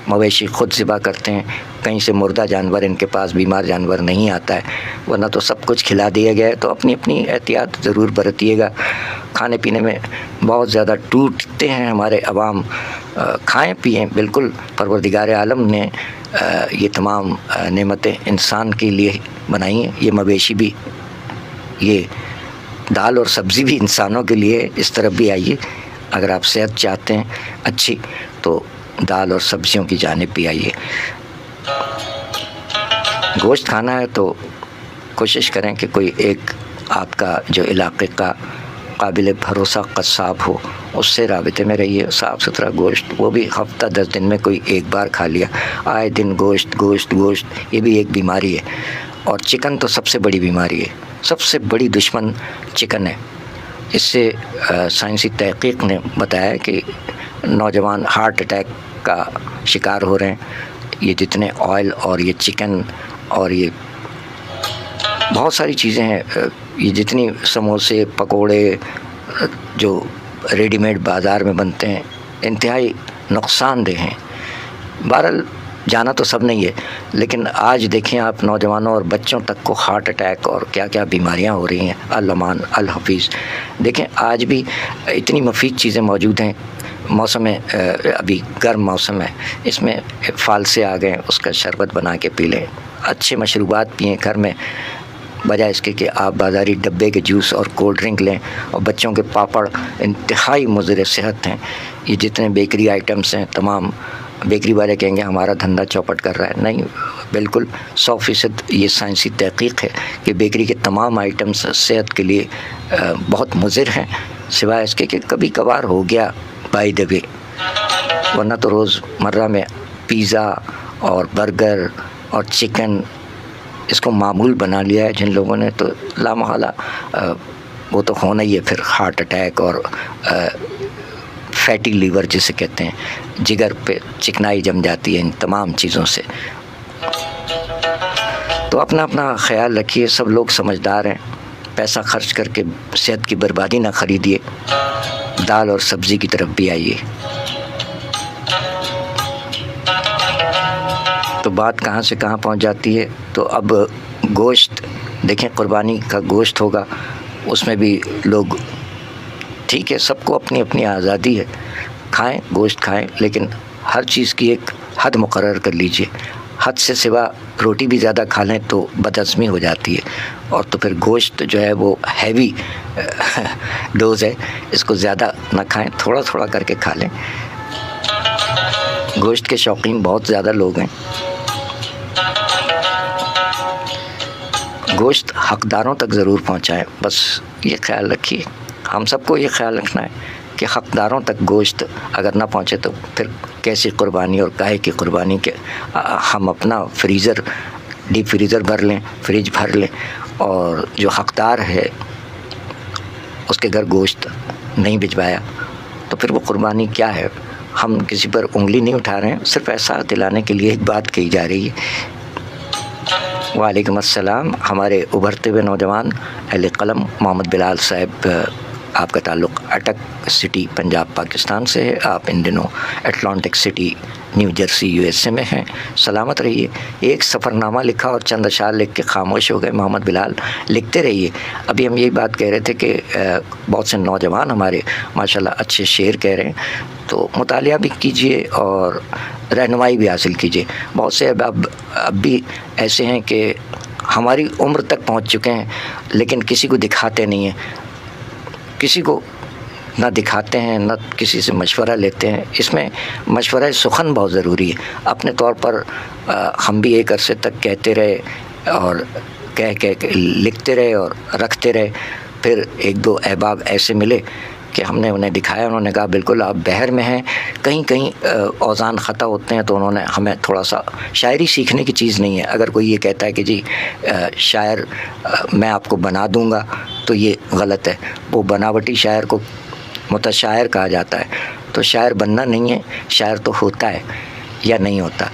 مویشی خود ذبح کرتے ہیں، کہیں سے مردہ جانور ان کے پاس بیمار جانور نہیں آتا ہے، ورنہ تو سب کچھ کھلا دیا گیا ہے. تو اپنی اپنی احتیاط ضرور برتیے گا. کھانے پینے میں بہت زیادہ ٹوٹتے ہیں ہمارے عوام. کھائیں پئیں، بالکل پروردگار عالم نے یہ تمام نعمتیں انسان کے لیے بنائی ہیں. یہ مویشی بھی، یہ دال اور سبزی بھی انسانوں کے لیے. اس طرف بھی آئیے، اگر آپ صحت چاہتے ہیں اچھی تو دال اور سبزیوں کی جانب بھی آئیے. گوشت کھانا ہے تو کوشش کریں کہ کوئی ایک آپ کا جو علاقے کا قابل بھروسہ قصاب ہو، اس سے رابطے میں رہیے. صاف ستھرا گوشت، وہ بھی ہفتہ 10 دن میں کوئی ایک بار کھا لیا. آئے دن گوشت گوشت گوشت، یہ بھی ایک بیماری ہے. اور چکن تو سب سے بڑی بیماری ہے، سب سے بڑی دشمن چکن ہے. اس سے سائنسی تحقیق نے بتایا کہ نوجوان ہارٹ اٹیک کا شکار ہو رہے ہیں. یہ جتنے آئل اور یہ چکن اور یہ بہت ساری چیزیں ہیں، یہ جتنی سموسے پکوڑے جو ریڈی میڈ بازار میں بنتے ہیں، انتہائی نقصان دہ ہیں. بہرحال جانا تو سب نہیں ہے، لیکن آج دیکھیں آپ نوجوانوں اور بچوں تک کو ہارٹ اٹیک اور کیا کیا بیماریاں ہو رہی ہیں. الامان الحفیظ. دیکھیں آج بھی اتنی مفید چیزیں موجود ہیں. موسم ابھی گرم موسم ہے، اس میں فالسے آ گئے، اس کا شربت بنا کے پی لیں. اچھے مشروبات پئیں گھر میں، بجائے اس کے کہ آپ بازاری ڈبے کے جوس اور کولڈ ڈرنک لیں. اور بچوں کے پاپڑ انتہائی مضر صحت ہیں. یہ جتنے بیکری آئٹمس ہیں، تمام بیکری والے کہیں گے ہمارا دھندا چوپٹ کر رہا ہے. نہیں، بالکل 100% یہ سائنسی تحقیق ہے کہ بیکری کے تمام آئٹمس صحت کے لیے بہت مضر ہیں، سوائے اس کے کہ کبھی کبھار ہو گیا بائی دا وے، ورنہ تو روز مرہ میں پیزا اور برگر اور چکن اس کو معمول بنا لیا ہے جن لوگوں نے. تو لامحالہ وہ تو ہونا ہی ہے پھر ہارٹ اٹیک اور فیٹی لیور جسے کہتے ہیں، جگر پہ چکنائی جم جاتی ہے ان تمام چیزوں سے. تو اپنا اپنا خیال رکھیے. سب لوگ سمجھدار ہیں، پیسہ خرچ کر کے صحت کی بربادی نہ خریدیے. دال اور سبزی کی طرف بھی آئیے. تو بات کہاں سے کہاں پہنچ جاتی ہے. تو اب گوشت دیکھیں، قربانی کا گوشت ہوگا، اس میں بھی لوگ ٹھیک ہے، سب کو اپنی اپنی آزادی ہے، کھائیں گوشت کھائیں، لیکن ہر چیز کی ایک حد مقرر کر لیجئے. حد سے سوا روٹی بھی زیادہ کھا لیں تو بدہضمی ہو جاتی ہے، اور تو پھر گوشت جو ہے وہ ہیوی ڈوز ہے، اس کو زیادہ نہ کھائیں، تھوڑا تھوڑا کر کے کھا لیں. گوشت کے شوقین بہت زیادہ لوگ ہیں. گوشت حقداروں تک ضرور پہنچائیں، بس یہ خیال رکھیے. ہم سب کو یہ خیال رکھنا ہے کہ حقداروں تک گوشت اگر نہ پہنچے تو پھر کیسی قربانی اور کاہے کی قربانی کے ہم اپنا فریزر، ڈیپ فریزر بھر لیں، فریج بھر لیں، اور جو حقدار ہے اس کے گھر گوشت نہیں بھجوایا تو پھر وہ قربانی کیا ہے. ہم کسی پر انگلی نہیں اٹھا رہے ہیں، صرف ایسا دلانے کے لیے ایک بات کہی جا رہی ہے. وعلیکم السلام. ہمارے ابھرتے ہوئے نوجوان اہل قلم محمد بلال صاحب آپ کا تعلق اٹک سٹی پنجاب پاکستان سے ہے، آپ ان دنوں Atlantic city new Jersey U S A میں ہیں، سلامت رہیے۔ ایک سفر نامہ لکھا اور چند اشعار لکھ کے خاموش ہو گئے محمد بلال، لکھتے رہیے۔ ابھی ہم یہی بات کہہ رہے تھے کہ بہت سے نوجوان ہمارے ماشاءاللہ اچھے شعر کہہ رہے ہیں، تو مطالعہ بھی کیجئے اور رہنمائی بھی حاصل کیجئے۔ بہت سے اب بھی ایسے ہیں کہ ہماری عمر تک پہنچ چکے ہیں لیکن کسی کو دکھاتے نہیں ہیں، کسی کو نہ دکھاتے ہیں نہ کسی سے مشورہ لیتے ہیں۔ اس میں مشورہ سخن بہت ضروری ہے۔ اپنے طور پر ہم بھی ایک عرصے تک کہتے رہے اور کہہ لکھتے رہے اور رکھتے رہے، پھر ایک دو احباب ایسے ملے کہ ہم نے انہیں دکھایا، انہوں نے کہا بالکل آپ بحر میں ہیں، کہیں اوزان خطا ہوتے ہیں، تو انہوں نے ہمیں تھوڑا سا، شاعری سیکھنے کی چیز نہیں ہے۔ اگر کوئی یہ کہتا ہے کہ جی شاعر میں آپ کو بنا دوں گا تو یہ غلط ہے۔ وہ بناوٹی شاعر کو متشاعر کہا جاتا ہے، تو شاعر بننا نہیں ہے، شاعر تو ہوتا ہے یا نہیں ہوتا۔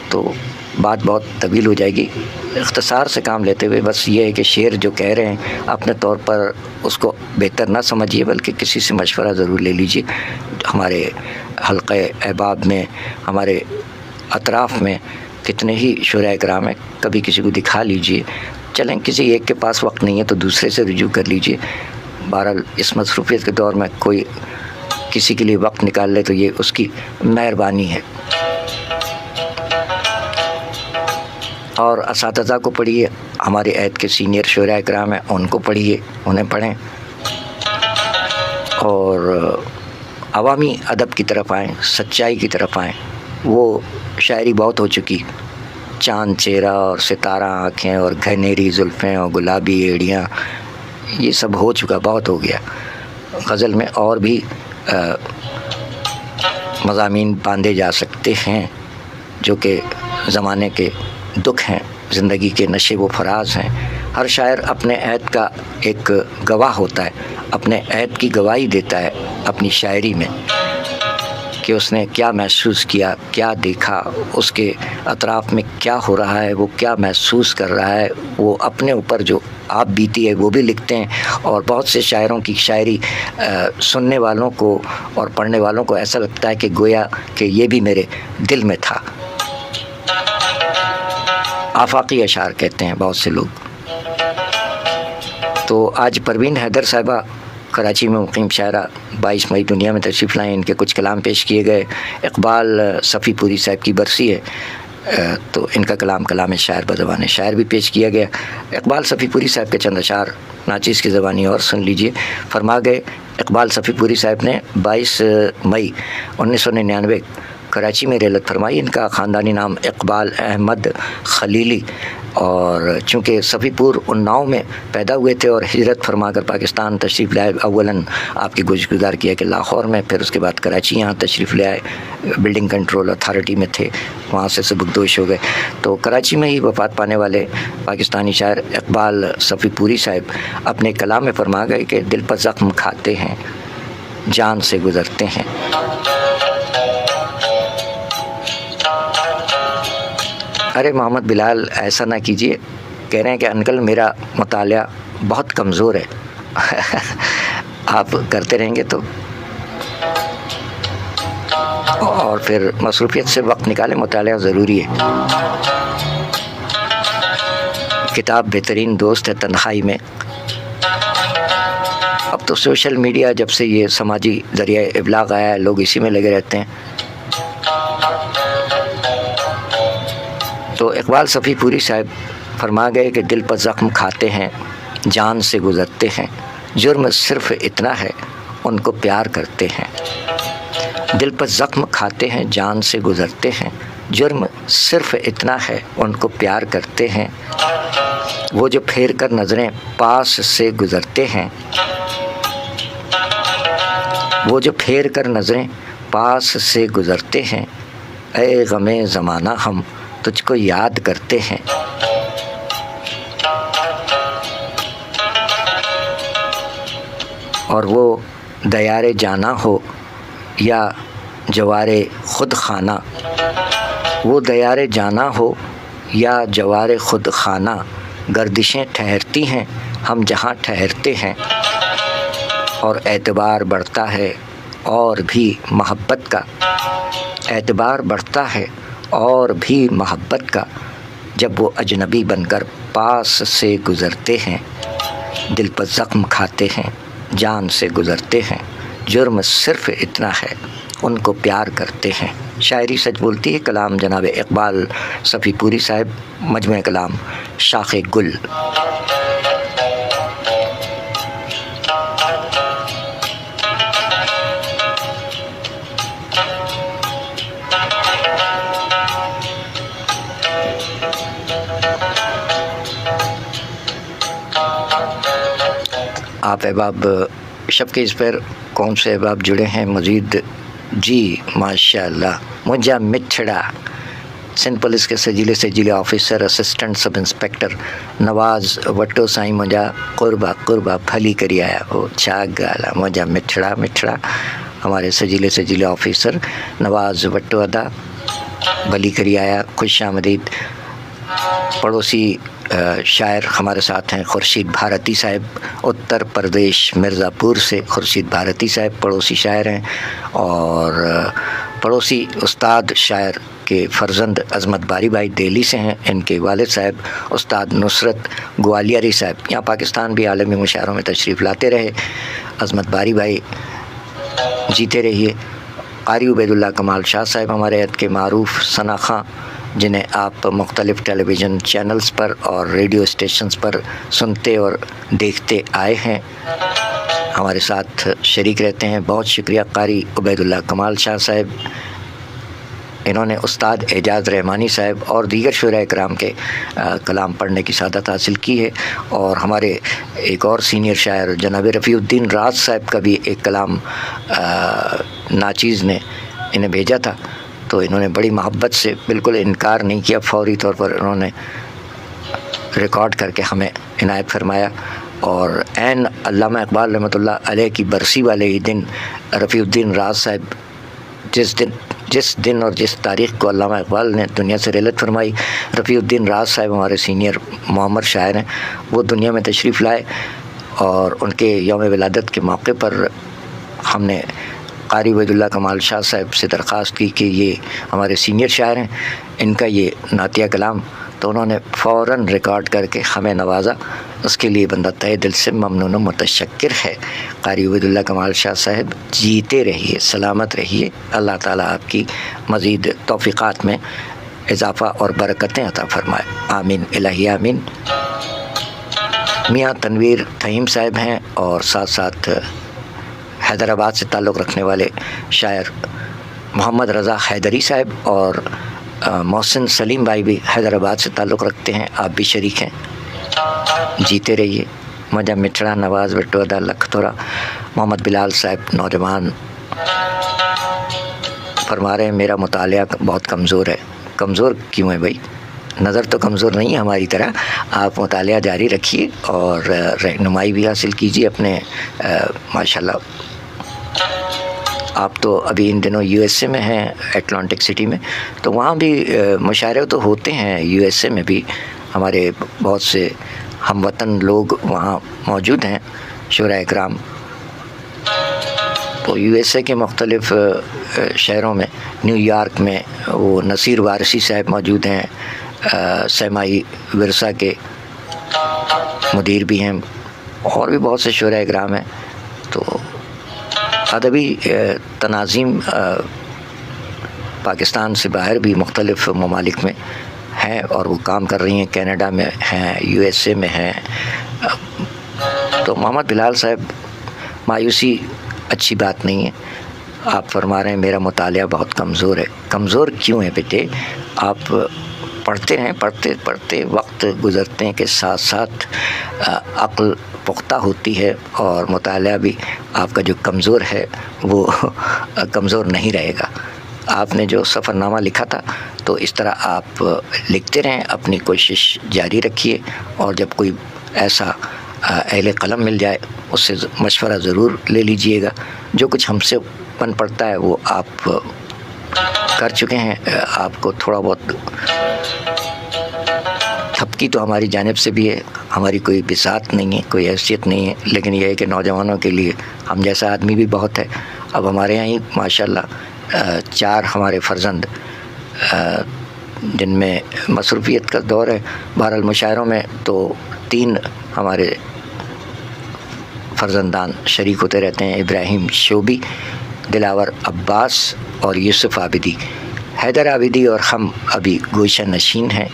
تو بات بہت طویل ہو جائے گی، اختصار سے کام لیتے ہوئے بس یہ ہے کہ شعر جو کہہ رہے ہیں اپنے طور پر اس کو بہتر نہ سمجھیے بلکہ کسی سے مشورہ ضرور لے لیجیے۔ ہمارے حلقہ احباب میں، ہمارے اطراف میں کتنے ہی شعراء کرام ہیں، کبھی کسی کو دکھا لیجیے۔ چلیں کسی ایک کے پاس وقت نہیں ہے تو دوسرے سے رجوع کر لیجیے۔ بہرحال اس مصروفیت کے دور میں کوئی کسی کے لیے وقت نکال لے تو یہ اس کی مہربانی ہے۔ اور اساتذہ کو پڑھیے، ہمارے عہد کے سینئر شعراء کرام ہیں ان کو پڑھیے، انہیں پڑھیں، اور عوامی ادب کی طرف آئیں، سچائی کی طرف آئیں۔ وہ شاعری بہت ہو چکی، چاند چہرہ اور ستارہ آنکھیں اور گھنیری زلفیں اور گلابی ایڑیاں، یہ سب ہو چکا، بہت ہو گیا۔ غزل میں اور بھی مضامین باندھے جا سکتے ہیں جو کہ زمانے کے دکھ ہیں، زندگی کے نشے و فراز ہیں۔ ہر شاعر اپنے عہد کا ایک گواہ ہوتا ہے، اپنے عہد کی گواہی دیتا ہے اپنی شاعری میں کہ اس نے کیا محسوس کیا، کیا دیکھا، اس کے اطراف میں کیا ہو رہا ہے، وہ کیا محسوس کر رہا ہے، وہ اپنے اوپر جو آپ بیتی ہے وہ بھی لکھتے ہیں۔ اور بہت سے شاعروں کی شاعری سننے والوں کو اور پڑھنے والوں کو ایسا لگتا ہے کہ گویا کہ یہ بھی میرے دل میں تھا۔ آفاقی اشعار کہتے ہیں بہت سے لوگ۔ تو آج پروین حیدر صاحبہ کراچی میں مقیم شاعرہ 22 مئی دنیا میں تشریف لائیں، ان کے کچھ کلام پیش کیے گئے۔ اقبال صفی پوری صاحب کی برسی ہے تو ان کا کلام شاعر بزبان شاعر بھی پیش کیا گیا۔ اقبال صفی پوری صاحب کے چند اشعار ناچیز کی زبانی اور سن لیجئے۔ فرما گئے اقبال صفی پوری صاحب نے 22 مئی 1999 کراچی میں رحلت فرمائی۔ ان کا خاندانی نام اقبال احمد خلیلی، اور چونکہ صفی پور اناؤ میں پیدا ہوئے تھے اور ہجرت فرما کر پاکستان تشریف لائے، اولاً آپ کی گزار کیا کہ لاہور میں، پھر اس کے بعد کراچی یہاں تشریف لے آئے، بلڈنگ کنٹرول اتھارٹی میں تھے، وہاں سے سبکدوش ہو گئے۔ تو کراچی میں ہی وفات پانے والے پاکستانی شاعر اقبال صفی پوری صاحب اپنے کلام میں فرما گئے کہ دل پر زخم کھاتے ہیں، جان سے گزرتے ہیں۔ ارے محمد بلال ایسا نہ کیجیے، کہہ رہے ہیں کہ انکل میرا مطالعہ بہت کمزور ہے۔ آپ کرتے رہیں گے تو، اور پھر مصروفیت سے وقت نکالیں، مطالعہ ضروری ہے۔ کتاب بہترین دوست ہے تنہائی میں۔ اب تو سوشل میڈیا جب سے یہ سماجی ذریعہ ابلاغ آیا ہے، لوگ اسی میں لگے رہتے ہیں۔ تو اقبال صفی پوری صاحب فرما گئے کہ دل پر زخم کھاتے ہیں، جان سے گزرتے ہیں، جرم صرف اتنا ہے ان کو پیار کرتے ہیں۔ دل پر زخم کھاتے ہیں، جان سے گزرتے ہیں، جرم صرف اتنا ہے ان کو پیار کرتے ہیں۔ وہ جو پھیر کر نظریں پاس سے گزرتے ہیں، وہ جو پھیر کر نظریں پاس سے گزرتے ہیں، اے غمِ زمانہ ہم تجھ کو یاد کرتے ہیں۔ اور وہ دیار جانا ہو یا جوار خود خانہ، وہ دیار جانا ہو یا جوار خود خانہ، گردشیں ٹھہرتی ہیں ہم جہاں ٹھہرتے ہیں۔ اور اعتبار بڑھتا ہے اور بھی محبت کا، اعتبار بڑھتا ہے اور بھی محبت کا، جب وہ اجنبی بن کر پاس سے گزرتے ہیں، دل پر زخم کھاتے ہیں، جان سے گزرتے ہیں، جرم صرف اتنا ہے ان کو پیار کرتے ہیں۔ شاعری سچ بولتی ہے، کلام جناب اقبال صفی پوری صاحب، مجموعہ کلام شاخ گل۔ آپ احباب شب کے اس پر کون سے احباب جڑے ہیں مزید؟ جی ماشاء اللہ، مجھا مٹھڑا سندھ پولیس کے سجیلے آفیسر اسسٹنٹ سب انسپیکٹر نواز وٹو سائیں مجھا قربا پھلی کری آیا وہ چھا گالا مجھا مٹھڑا ہمارے سجیلے آفیسر نواز وٹو ادا بھلی کری آیا، خوش آمدید۔ پڑوسی شاعر ہمارے ساتھ ہیں خورشید بھارتی صاحب، اتر پردیش مرزا پور سے خورشید بھارتی صاحب پڑوسی شاعر ہیں، اور پڑوسی استاد شاعر کے فرزند عظمت باری بھائی دہلی سے ہیں، ان کے والد صاحب استاد نصرت گوالیاری صاحب یہاں پاکستان بھی عالمی مشاعروں میں تشریف لاتے رہے۔ عظمت باری بھائی جیتے رہیے۔ قاری عبید اللہ کمال شاہ صاحب ہمارے عہد کے معروف ثناء، جنہیں آپ مختلف ٹیلی ویژن چینلز پر اور ریڈیو اسٹیشنز پر سنتے اور دیکھتے آئے ہیں، ہمارے ساتھ شریک رہتے ہیں۔ بہت شکریہ قاری عبید اللہ کمال شاہ صاحب، انہوں نے استاد اعجاز رحمانی صاحب اور دیگر شعراء کرام کے کلام پڑھنے کی سعادت حاصل کی ہے، اور ہمارے ایک اور سینئر شاعر جناب رفیع الدین راز صاحب کا بھی ایک کلام ناچیز نے انہیں بھیجا تھا، تو انہوں نے بڑی محبت سے بالکل انکار نہیں کیا، فوری طور پر انہوں نے ریکارڈ کر کے ہمیں عنایت فرمایا، اور عین علامہ اقبال رحمۃ اللہ علیہ کی برسی والے ہی دن رفیع الدین راز صاحب جس دن اور جس تاریخ کو علامہ اقبال نے دنیا سے رحلت فرمائی، رفیع الدین راز صاحب ہمارے سینئر معمر شاعر ہیں، وہ دنیا میں تشریف لائے، اور ان کے یوم ولادت کے موقع پر ہم نے قاری عبید اللہ کمال شاہ صاحب سے درخواست کی کہ یہ ہمارے سینئر شاعر ہیں، ان کا یہ نعتیہ کلام، تو انہوں نے فوراً ریکارڈ کر کے ہمیں نوازا، اس کے لیے بندہ تہہ دل سے ممنون و متشکر ہے۔ قاری عبید اللہ کمال شاہ صاحب جیتے رہیے، سلامت رہیے، اللہ تعالیٰ آپ کی مزید توفیقات میں اضافہ اور برکتیں عطا فرمائے، آمین الہی آمین۔ میاں تنویر تھیم صاحب ہیں، اور ساتھ ساتھ حیدرآباد سے تعلق رکھنے والے شاعر محمد رضا حیدری صاحب اور محسن سلیم بھائی بھی حیدرآباد سے تعلق رکھتے ہیں، آپ بھی شریک ہیں۔ جیتے رہیے، مجھا مٹھڑا نواز وٹو ادا لکھ تھورا۔ محمد بلال صاحب نوجوان فرما رہے ہیں میرا مطالعہ بہت کمزور ہے۔ کمزور کیوں ہے بھائی؟ نظر تو کمزور نہیں ہے ہماری طرح، آپ مطالعہ جاری رکھیے اور رہنمائی بھی حاصل کیجیے اپنے ماشاءاللہ۔ آپ تو ابھی ان دنوں یو ایس اے میں ہیں، اٹلانٹک سٹی میں، تو وہاں بھی مشاعرے تو ہوتے ہیں، یو ایس اے میں بھی ہمارے بہت سے ہم وطن لوگ وہاں موجود ہیں، شعراء کرام۔ تو یو ایس اے کے مختلف شہروں میں، نیو یارک میں وہ نصیر وارثی صاحب موجود ہیں، سیمائی ورثہ کے مدیر بھی ہیں، اور بھی بہت سے شعراء کرام ہیں۔ تو ادبی تناظیم پاکستان سے باہر بھی مختلف ممالک میں ہیں، اور وہ کام کر رہی ہیں، کینیڈا میں ہیں، یو ایس اے میں ہیں۔ تو محمد بلال صاحب مایوسی اچھی بات نہیں ہے، آپ فرما رہے ہیں میرا مطالعہ بہت کمزور ہے۔ کمزور کیوں ہے بیٹے؟ آپ پڑھتے رہیں، پڑھتے پڑھتے وقت گزرتے کے ساتھ ساتھ عقل پختہ ہوتی ہے، اور مطالعہ بھی آپ کا جو کمزور ہے وہ کمزور نہیں رہے گا۔ آپ نے جو سفر نامہ لکھا تھا، تو اس طرح آپ لکھتے رہیں، اپنی کوشش جاری رکھیے، اور جب کوئی ایسا اہل قلم مل جائے اس سے مشورہ ضرور لے لیجئے گا۔ جو کچھ ہم سے بن پڑتا ہے وہ آپ کر چکے ہیں، آپ کو تھوڑا بہت ترقی تو ہماری جانب سے بھی ہے، ہماری کوئی بساط نہیں ہے، کوئی حیثیت نہیں ہے، لیکن یہ ہے کہ نوجوانوں کے لیے ہم جیسا آدمی بھی بہت ہے۔ اب ہمارے یہاں ہی ماشاءاللہ 4 ہمارے فرزند جن میں مصروفیت کا دور ہے، بہرحال مشاعروں میں تو 3 ہمارے فرزندان شریک ہوتے رہتے ہیں، ابراہیم شوبی، دلاور عباس اور یوسف عابدی۔ حیدر عابدی اور ہم ابھی گوشہ نشین ہیں،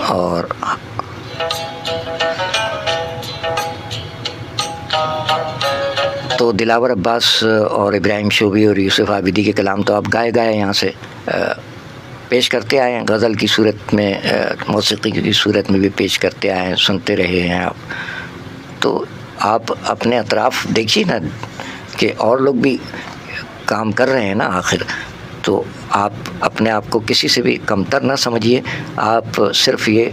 اور تو دلاور عباس اور ابراہیم شوبی اور یوسف عابدی کے کلام تو آپ گائے یہاں سے پیش کرتے آئے ہیں، غزل کی صورت میں، موسیقی کی صورت میں بھی پیش کرتے آئے ہیں، سنتے رہے ہیں آپ۔ تو آپ اپنے اطراف دیکھیے نا کہ اور لوگ بھی کام کر رہے ہیں نا آخر، تو آپ اپنے آپ کو کسی سے بھی کمتر نہ سمجھیے، آپ صرف یہ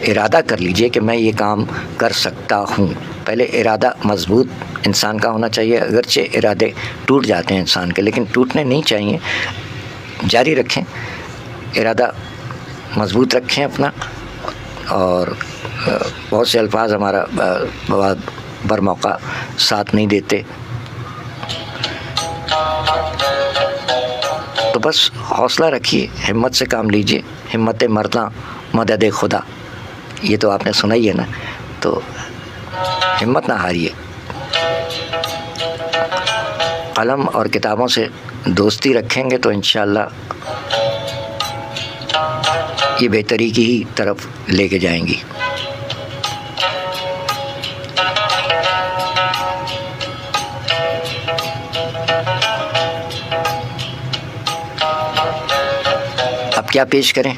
ارادہ کر لیجئے کہ میں یہ کام کر سکتا ہوں۔ پہلے ارادہ مضبوط انسان کا ہونا چاہیے، اگرچہ ارادے ٹوٹ جاتے ہیں انسان کے، لیکن ٹوٹنے نہیں چاہیے، جاری رکھیں، ارادہ مضبوط رکھیں اپنا۔ اور بہت سے الفاظ ہمارا برموقع ساتھ نہیں دیتے، تو بس حوصلہ رکھیے، ہمت سے کام لیجئے، ہمت مرداں مدد خدا، یہ تو آپ نے سنا ہی ہے نا، تو ہمت نہ ہاریے۔ قلم اور کتابوں سے دوستی رکھیں گے تو انشاءاللہ یہ بہتری کی ہی طرف لے کے جائیں گی۔ اب کیا پیش کریں؟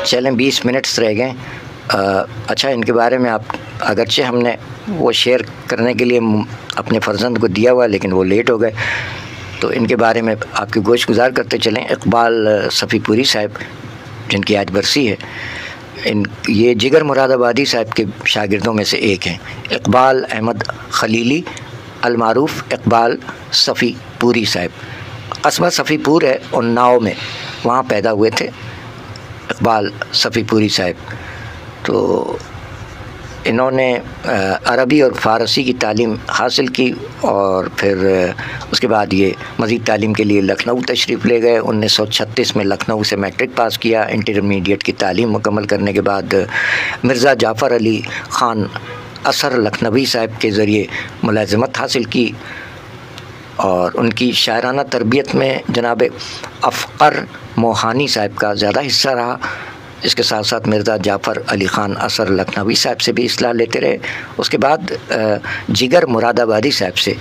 چلیں 20 منٹس رہ گئے۔ اچھا، ان کے بارے میں آپ، اگرچہ ہم نے وہ شیئر کرنے کے لیے اپنے فرزند کو دیا ہوا، لیکن وہ لیٹ ہو گئے، تو ان کے بارے میں آپ کی گوش گزار کرتے چلیں۔ اقبال صفی پوری صاحب جن کی آج برسی ہے، یہ جگر مراد آبادی صاحب کے شاگردوں میں سے ایک ہیں، اقبال احمد خلیلی المعروف اقبال صفی پوری صاحب۔ قصبہ صفی پور ہے اناؤ میں، وہاں پیدا ہوئے تھے اقبال صفی پوری صاحب۔ تو انہوں نے عربی اور فارسی کی تعلیم حاصل کی، اور پھر اس کے بعد یہ مزید تعلیم کے لیے لکھنؤ تشریف لے گئے۔ 1936 میں لکھنؤ سے میٹرک پاس کیا۔ انٹرمیڈیٹ کی تعلیم مکمل کرنے کے بعد مرزا جعفر علی خان اثر لکھنوی صاحب کے ذریعے ملازمت حاصل کی، اور ان کی شاعرانہ تربیت میں جناب افقر موہانی صاحب کا زیادہ حصہ رہا۔ اس کے ساتھ ساتھ مرزا جعفر علی خان اثر لکھنوی صاحب سے بھی اصلاح لیتے رہے۔ اس کے بعد جگر مراد آبادی صاحب سے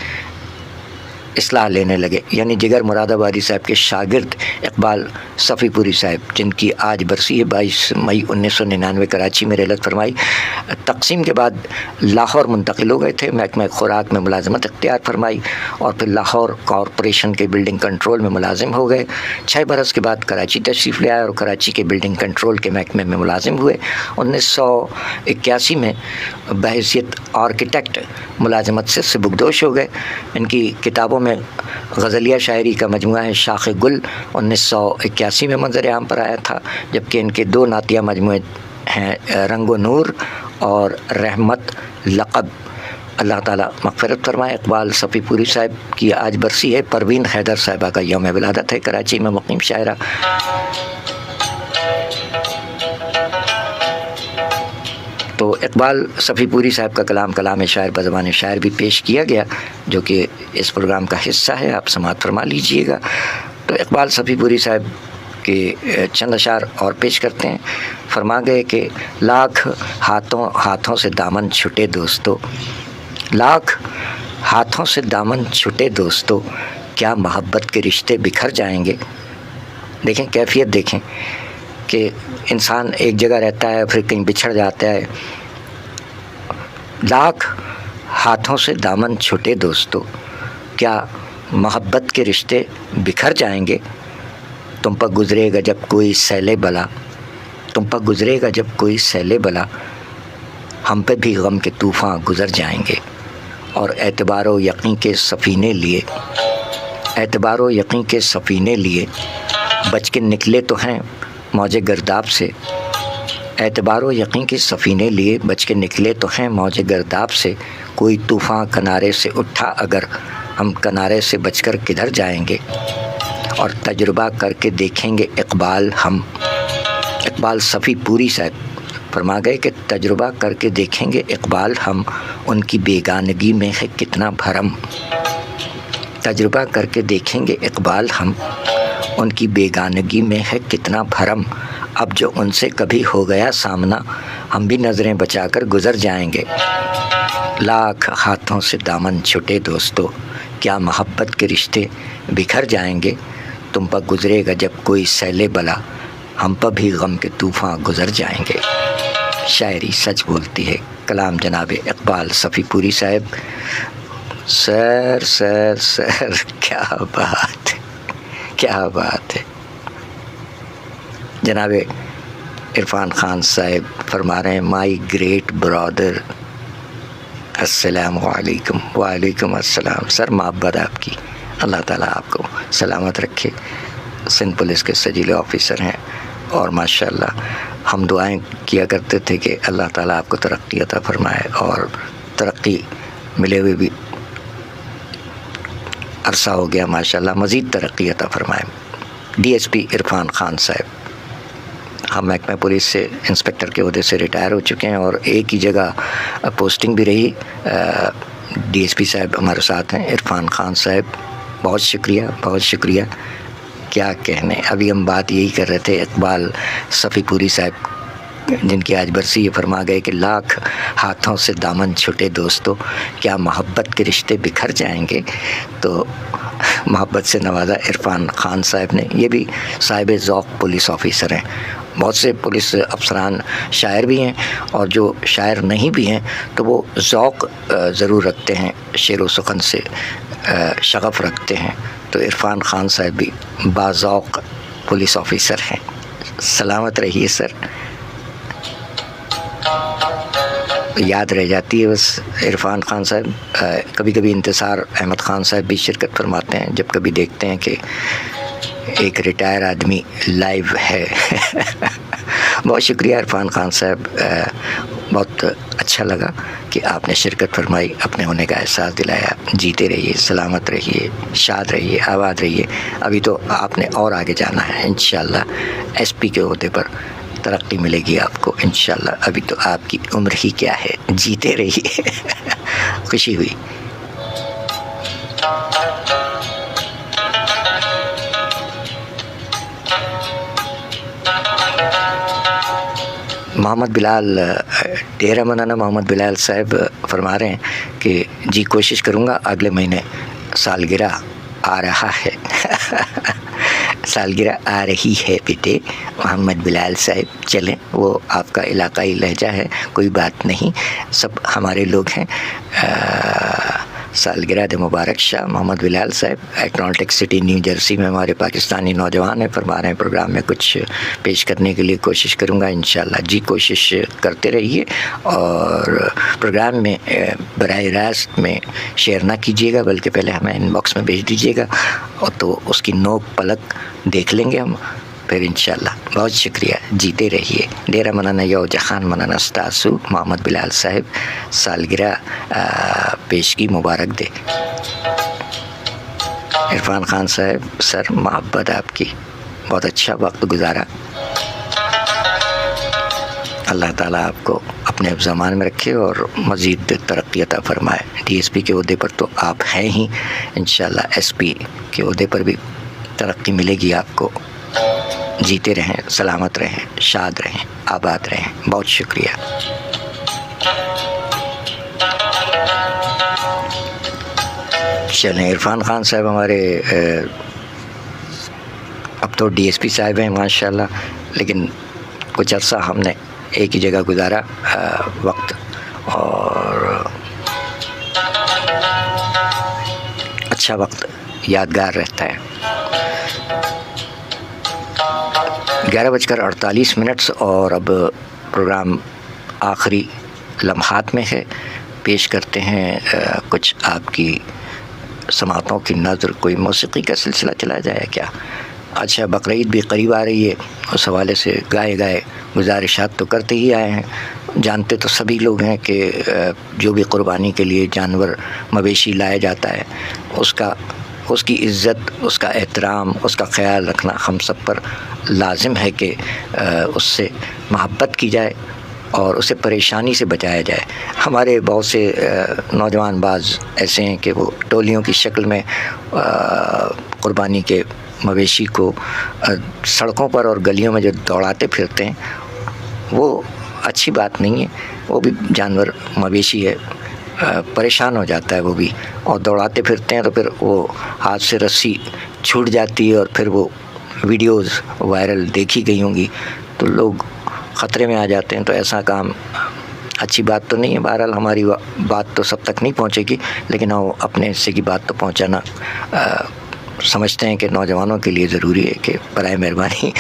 اصلاح لینے لگے، یعنی جگر مراد آبادی صاحب کے شاگرد اقبال صفی پوری صاحب، جن کی آج برسی ہے 22 مئی 1999 کراچی میں رحلت فرمائی۔ تقسیم کے بعد لاہور منتقل ہو گئے تھے، محکمہ خوراک میں ملازمت اختیار فرمائی، اور پھر لاہور کارپوریشن کے بلڈنگ کنٹرول میں ملازم ہو گئے۔ 6 برس کے بعد کراچی تشریف لے آئے اور کراچی کے بلڈنگ کنٹرول کے محکمے میں ملازم ہوئے۔ 1981 میں بحیثیت آرکیٹیکٹ ملازمت سے سبکدوش ہو گئے۔ ان کی کتابوں میں غزلیہ شاعری کا مجموعہ ہے شاخ گل، 1981 میں منظر عام پر آیا تھا، جبکہ ان کے 2 نعتیہ مجموعے ہیں رنگ و نور اور رحمت لقب۔ اللہ تعالیٰ مغفرت فرمائے۔ اقبال صفی پوری صاحب کی آج برسی ہے۔ پروین حیدر صاحبہ کا یوم ولادت ہے، کراچی میں مقیم شاعرہ۔ تو اقبال صفی پوری صاحب کا کلام شاعر بزبان شاعر بھی پیش کیا گیا، جو کہ اس پروگرام کا حصہ ہے، آپ سماعت فرما لیجئے گا۔ تو اقبال صفی پوری صاحب کے چند اشعار اور پیش کرتے ہیں۔ فرما گئے کہ لاکھ ہاتھوں سے دامن چھٹے دوستو، لاکھ ہاتھوں سے دامن چھٹے دوستو، کیا محبت کے رشتے بکھر جائیں گے۔ دیکھیں کیفیت، دیکھیں کہ انسان ایک جگہ رہتا ہے پھر کہیں بچھڑ جاتا ہے۔ لاکھ ہاتھوں سے دامن چھٹے دوستو، کیا محبت کے رشتے بکھر جائیں گے۔ تم پر گزرے گا جب کوئی سیلے بلا، تم پر گزرے گا جب کوئی سیلے بلا، ہم پہ بھی غم کے طوفان گزر جائیں گے۔ اور اعتبار و یقین کے سفینے لیے، اعتبار و یقین کے سفینے لیے بچ کے نکلے تو ہیں موج گرداب سے، اعتبار و یقین کے سفینے لیے بچ کے نکلے تو ہیں موج گرداب سے، کوئی طوفان کنارے سے اٹھا اگر ہم کنارے سے بچ کر کدھر جائیں گے، اور تجربہ کر کے دیکھیں گے اقبال ہم، اقبال صفی پوری صاحب فرما گئے کہ تجربہ کر کے دیکھیں گے اقبال ہم، ان کی بیگانگی میں ہے کتنا بھرم، تجربہ کر کے دیکھیں گے اقبال ہم، ان کی بیگانگی میں ہے کتنا بھرم، اب جو ان سے کبھی ہو گیا سامنا ہم بھی نظریں بچا کر گزر جائیں گے، لاکھ ہاتھوں سے دامن چھٹے دوستو کیا محبت کے رشتے بکھر جائیں گے، تم پر گزرے گا جب کوئی سیلے بلا ہم پر بھی غم کے طوفان گزر جائیں گے۔ شاعری سچ بولتی ہے، کلام جناب اقبال صفی پوری صاحب۔ سر سر سر کیا بات ہے، کیا بات ہے۔ جناب عرفان خان صاحب فرما رہے ہیں مائی گریٹ برادر، السلام علیکم۔ وعلیکم السلام۔ سر محبت آپ کی، اللہ تعالیٰ آپ کو سلامت رکھے۔ سندھ پولیس کے سجیلے آفیسر ہیں اور ماشاءاللہ ہم دعائیں کیا کرتے تھے کہ اللہ تعالیٰ آپ کو ترقی عطا فرمائے، اور ترقی ملے ہوئے بھی عرصہ ہو گیا ماشاءاللہ، مزید ترقی عطا فرمائے۔ D S P Irfan Khan صاحب، ہم محکمہ پولیس سے انسپکٹر کے عہدے سے ریٹائر ہو چکے ہیں اور ایک ہی جگہ پوسٹنگ بھی رہی۔ ڈی ایس پی صاحب ہمارے ساتھ ہیں، عرفان خان صاحب، بہت شکریہ، بہت شکریہ۔ کیا کہنے، ابھی ہم بات یہی کر رہے تھے اقبال صفی پوری صاحب جن کی آج برسی، یہ فرما گئے کہ لاکھ ہاتھوں سے دامن چھٹے دوستو کیا محبت کے رشتے بکھر جائیں گے، تو محبت سے نوازا عرفان خان صاحب نے۔ یہ بھی صاحب ذوق پولیس آفیسر ہیں۔ بہت سے پولیس افسران شاعر بھی ہیں، اور جو شاعر نہیں بھی ہیں تو وہ ذوق ضرور رکھتے ہیں، شعر و سخن سے شغف رکھتے ہیں، تو عرفان خان صاحب بھی باذوق پولیس آفیسر ہیں۔ سلامت رہیے سر۔ یاد رہ جاتی ہے بس عرفان خان صاحب۔ کبھی کبھی انتصار احمد خان صاحب بھی شرکت فرماتے ہیں جب کبھی دیکھتے ہیں کہ ایک ریٹائر آدمی لائیو ہے۔ بہت شکریہ عرفان خان صاحب، بہت اچھا لگا کہ آپ نے شرکت فرمائی، اپنے ہونے کا احساس دلایا۔ جیتے رہیے، سلامت رہیے، شاد رہیے، آباد رہیے۔ ابھی تو آپ نے اور آگے جانا ہے انشاءاللہ، ایس پی کے عہدے پر ترقی ملے گی آپ کو انشاءاللہ۔ ابھی تو آپ کی عمر ہی کیا ہے، جیتے رہیے۔ خوشی ہوئی۔ محمد بلال، ڈیرہ مولانا محمد بلال صاحب فرما رہے ہیں کہ جی کوشش کروں گا، اگلے مہینے سالگرہ آ رہا ہے۔ سالگرہ آ رہی ہے بیٹے محمد بلال صاحب، چلیں، وہ آپ کا علاقائی لہجہ ہے، کوئی بات نہیں، سب ہمارے لوگ ہیں۔ سالگرہ مبارک شاہ محمد بلال صاحب، اٹلانٹک سٹی نیو جرسی میں ہمارے پاکستانی نوجوان ہیں، فرما رہے ہیں پروگرام میں کچھ پیش کرنے کے لیے کوشش کروں گا انشاءاللہ۔ جی کوشش کرتے رہیے، اور پروگرام میں براہ راست میں شیئر نہ کیجیے گا، بلکہ پہلے ہمیں ان باکس میں بھیج دیجیے گا، اور تو اس کی نوک پلک دیکھ لیں گے ہم پھر انشاءاللہ۔ بہت شکریہ، جیتے رہیے۔ ڈیرہ مولانا یو جہان مولانا استاسو محمد بلال صاحب سالگرہ پیشگی مبارک دے۔ عرفان خان صاحب، سر محبت آپ کی، بہت اچھا وقت گزارا، اللہ تعالیٰ آپ کو اپنے زمان میں رکھے اور مزید ترقی عطا فرمائے۔ ڈی ایس پی کے عہدے پر تو آپ ہیں ہی، انشاءاللہ ایس پی کے عہدے پر بھی ترقی ملے گی آپ کو۔ جیتے رہیں، سلامت رہیں، شاد رہیں، آباد رہیں۔ بہت شکریہ۔ چلیں، عرفان خان صاحب ہمارے اب تو ڈی ایس پی صاحب ہیں ماشاءاللہ، لیکن کچھ عرصہ ہم نے ایک ہی جگہ گزارا وقت، اور اچھا وقت یادگار رہتا ہے۔ 11:48 اور اب پروگرام آخری لمحات میں ہے، پیش کرتے ہیں کچھ آپ کی سماعتوں کی نظر۔ کوئی موسیقی کا سلسلہ چلا جائے کیا؟ اچھا بقرعید بھی قریب آ رہی ہے، اس حوالے سے گائے گزارشات تو کرتے ہی آئے ہیں. جانتے تو سبھی لوگ ہیں کہ جو بھی قربانی کے لیے جانور مویشی لایا جاتا ہے اس کی عزت، اس کا احترام، اس کا خیال رکھنا ہم سب پر لازم ہے کہ اس سے محبت کی جائے اور اسے پریشانی سے بچایا جائے. ہمارے بہت سے نوجوان باز ایسے ہیں کہ وہ ٹولیوں کی شکل میں قربانی کے مویشی کو سڑکوں پر اور گلیوں میں جو دوڑاتے پھرتے ہیں، وہ اچھی بات نہیں ہے. وہ بھی جانور مویشی ہے، پریشان ہو جاتا ہے وہ بھی، اور دوڑاتے پھرتے ہیں تو پھر وہ ہاتھ سے رسی چھوٹ جاتی ہے اور پھر وہ ویڈیوز وائرل دیکھی گئی ہوں گی تو لوگ خطرے میں آ جاتے ہیں. تو ایسا کام اچھی بات تو نہیں ہے. بہرحال ہماری بات تو سب تک نہیں پہنچے گی، لیکن ہم اپنے حصے کی بات تو پہنچانا سمجھتے ہیں کہ نوجوانوں کے لیے ضروری ہے کہ برائے مہربانی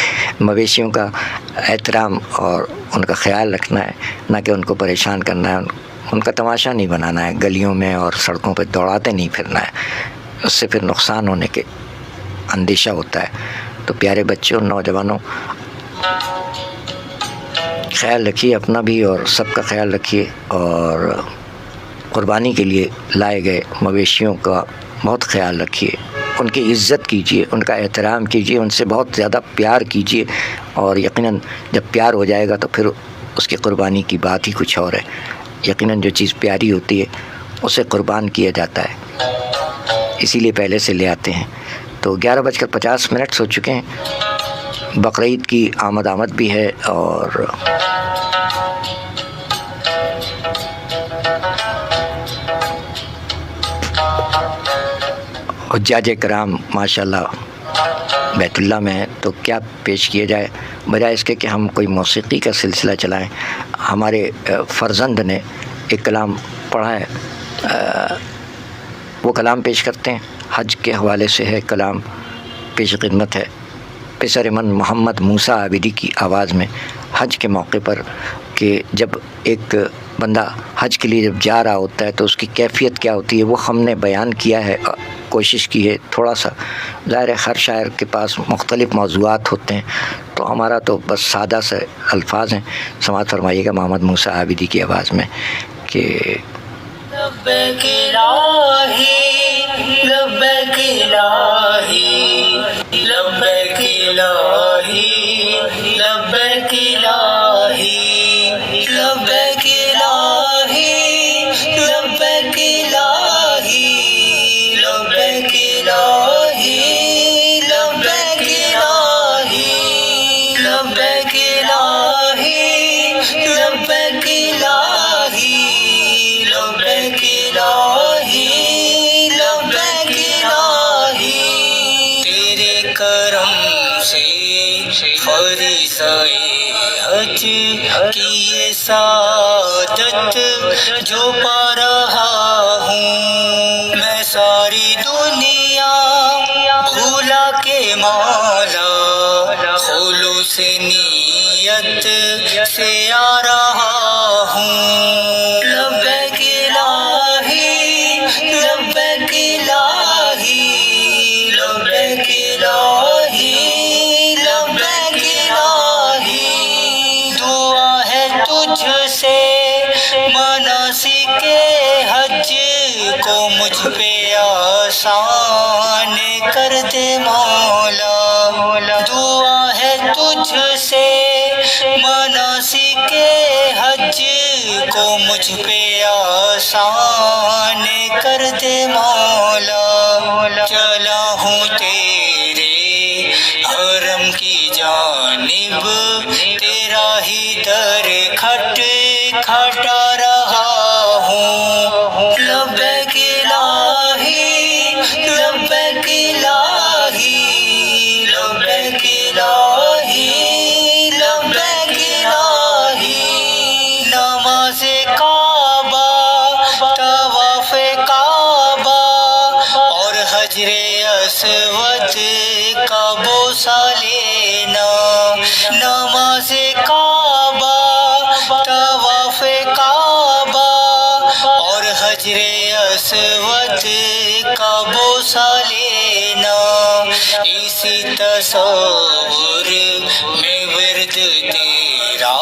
مویشیوں کا احترام اور ان کا خیال رکھنا ہے، نہ کہ ان کو پریشان کرنا ہے، ان کا تماشا نہیں بنانا ہے، گلیوں میں اور سڑکوں پہ دوڑاتے نہیں پھرنا ہے. اس سے پھر نقصان ہونے کے اندیشہ ہوتا ہے. تو پیارے بچوں، نوجوانوں، خیال رکھیے اپنا بھی اور سب کا خیال رکھیے، اور قربانی کے لیے لائے گئے مویشیوں کا بہت خیال رکھیے. ان کی عزت کیجیے، ان کا احترام کیجیے، ان سے بہت زیادہ پیار کیجیے، اور یقیناً جب پیار ہو جائے گا تو پھر اس کی قربانی کی بات ہی کچھ اور ہے. یقیناً جو چیز پیاری ہوتی ہے اسے قربان کیا جاتا ہے، اسی لیے پہلے سے لے آتے ہیں. تو 11:50 ہو چکے ہیں. بقرعید کی آمد بھی ہے، اور حجاج کرام ماشاءاللہ بیت اللہ میں ہیں. تو کیا پیش کیا جائے بجائے اس کے کہ ہم کوئی موسیقی کا سلسلہ چلائیں. ہمارے فرزند نے ایک کلام پڑھا ہے، وہ کلام پیش کرتے ہیں. حج کے حوالے سے ہے کلام، پیش خدمت ہے پسر من محمد موسیٰ عابدی کی آواز میں. حج کے موقع پر کہ جب ایک بندہ حج کے لیے جب جا رہا ہوتا ہے تو اس کی کیفیت کیا ہوتی ہے، وہ ہم نے بیان کیا ہے، کوشش کی ہے تھوڑا سا. ظاہر ہے ہر شاعر کے پاس مختلف موضوعات ہوتے ہیں، تو ہمارا تو بس سادہ سے الفاظ ہیں. سماعت فرمائیے گا محمد موسیٰ عابدی کی آواز میں کہ لبیک الہی لبیک الہی لبیک الہی لبیک الہی لبیک الہی لبیک الہی لبیک الہی لبیک الہی لبیک الہی لبیک الہی لبیک الہی لبیک الہی. تیرے کرم سے فریضۂ حج کی یہ سعادت جو پا رہا ہوں، میں ساری دنیا بھولا کے مولا خلوص نیت سے آ رہا ہوں. لبیک الہی لبیک الہی لبیک الہی لبیک الہی. دعا ہے تجھ سے مناسک حج کو مجھ پہ آسان کر دے مولا. دعا ہے تجھ سے مناسک حج کو مجھ پہ آسان کر دے مولا. چلا ہوں تیرے حرم کی جانب، تیرا ہی در کھٹ کھٹا رہا ہوں. لبیک الہی لبیک الہی لبیک الہی لبیک الہی. نماز کعبہ، طواف کعبہ اور حجر اسود کا بوسہ لینا. نماز کعبہ، طواف کعبہ اور حجر اسود کا بوسہ لینا. اسی تصور میں ورد تیرا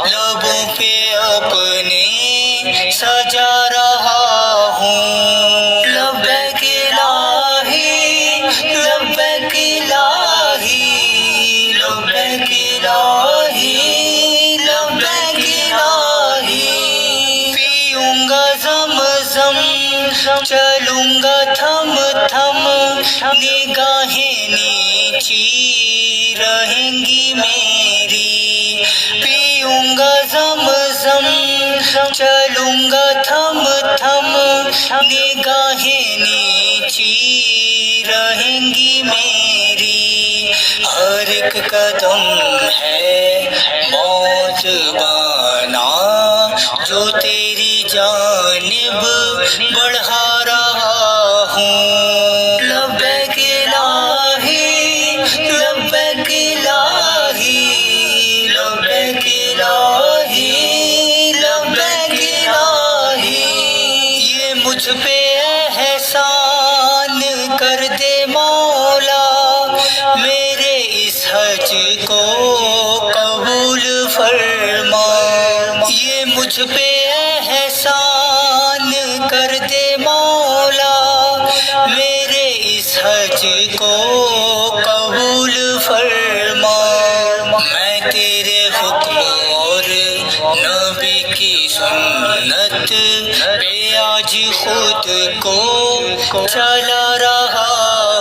لبوں پہ اپنے سجا رہا ہوں. لبیک الہی لبیک الہی لبیک الہی لبیک الہی. پیوں گا زمزم چلوں گا تھم تھم نگاہیں نیچی رہیں گی میری. پیوں گا زمزم چلوں گا تھم تھم نگاہیں نیچی رہیں گی میری. ہر ایک قدم ہے موت بانا جو تیری جانب بڑھا رہا ہوں. لبیک الہی لبیک الہی لبیک الہی لبیک الہی. یہ مجھ پہ احسان کر دے مولا، میرے اس حج کو قبول فرما. یہ مجھ پہ احسان کر دے مولا، میرے اس حج کو قبول فرما. میں تیرے حکم اور نبی کی سنت پہ آج خود کو چلا رہا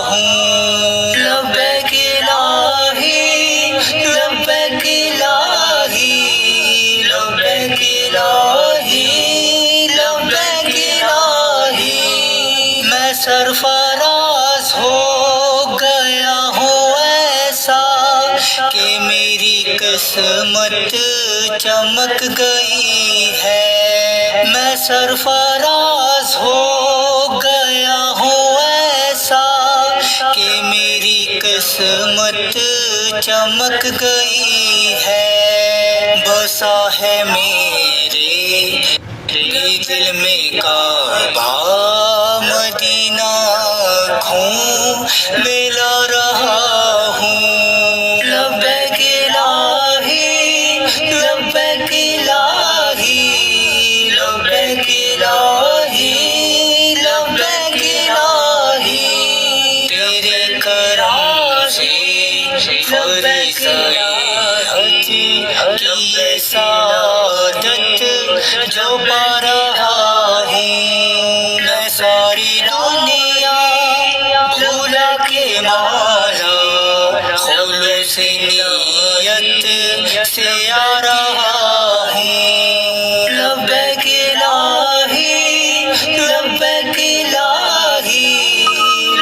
ہوں. لبیک الہی لبیک الہی لبیک الہی لبیک الہی. میں سرفراز ہو گیا ہوں ایسا کہ میری قسمت چمک گئی ہے. میں سرفراز ہو گیا ہوں ایسا کہ میری قسمت چمک گئی ہے. بسا ہے میرے دل میں کعبہ مدینہ آنکھوں میں لا رہا ہوں. لبیک الہی لبیک الہی لبیک الہی لبیک الہی. تیرے کرم سے فریضہ حج کی سعادت جو پا رہا ہوں. میں ساری دنیا بھولا کے مالا خلوص نیت سے آ رہا ہوں. لبیک الہی لبیک الہی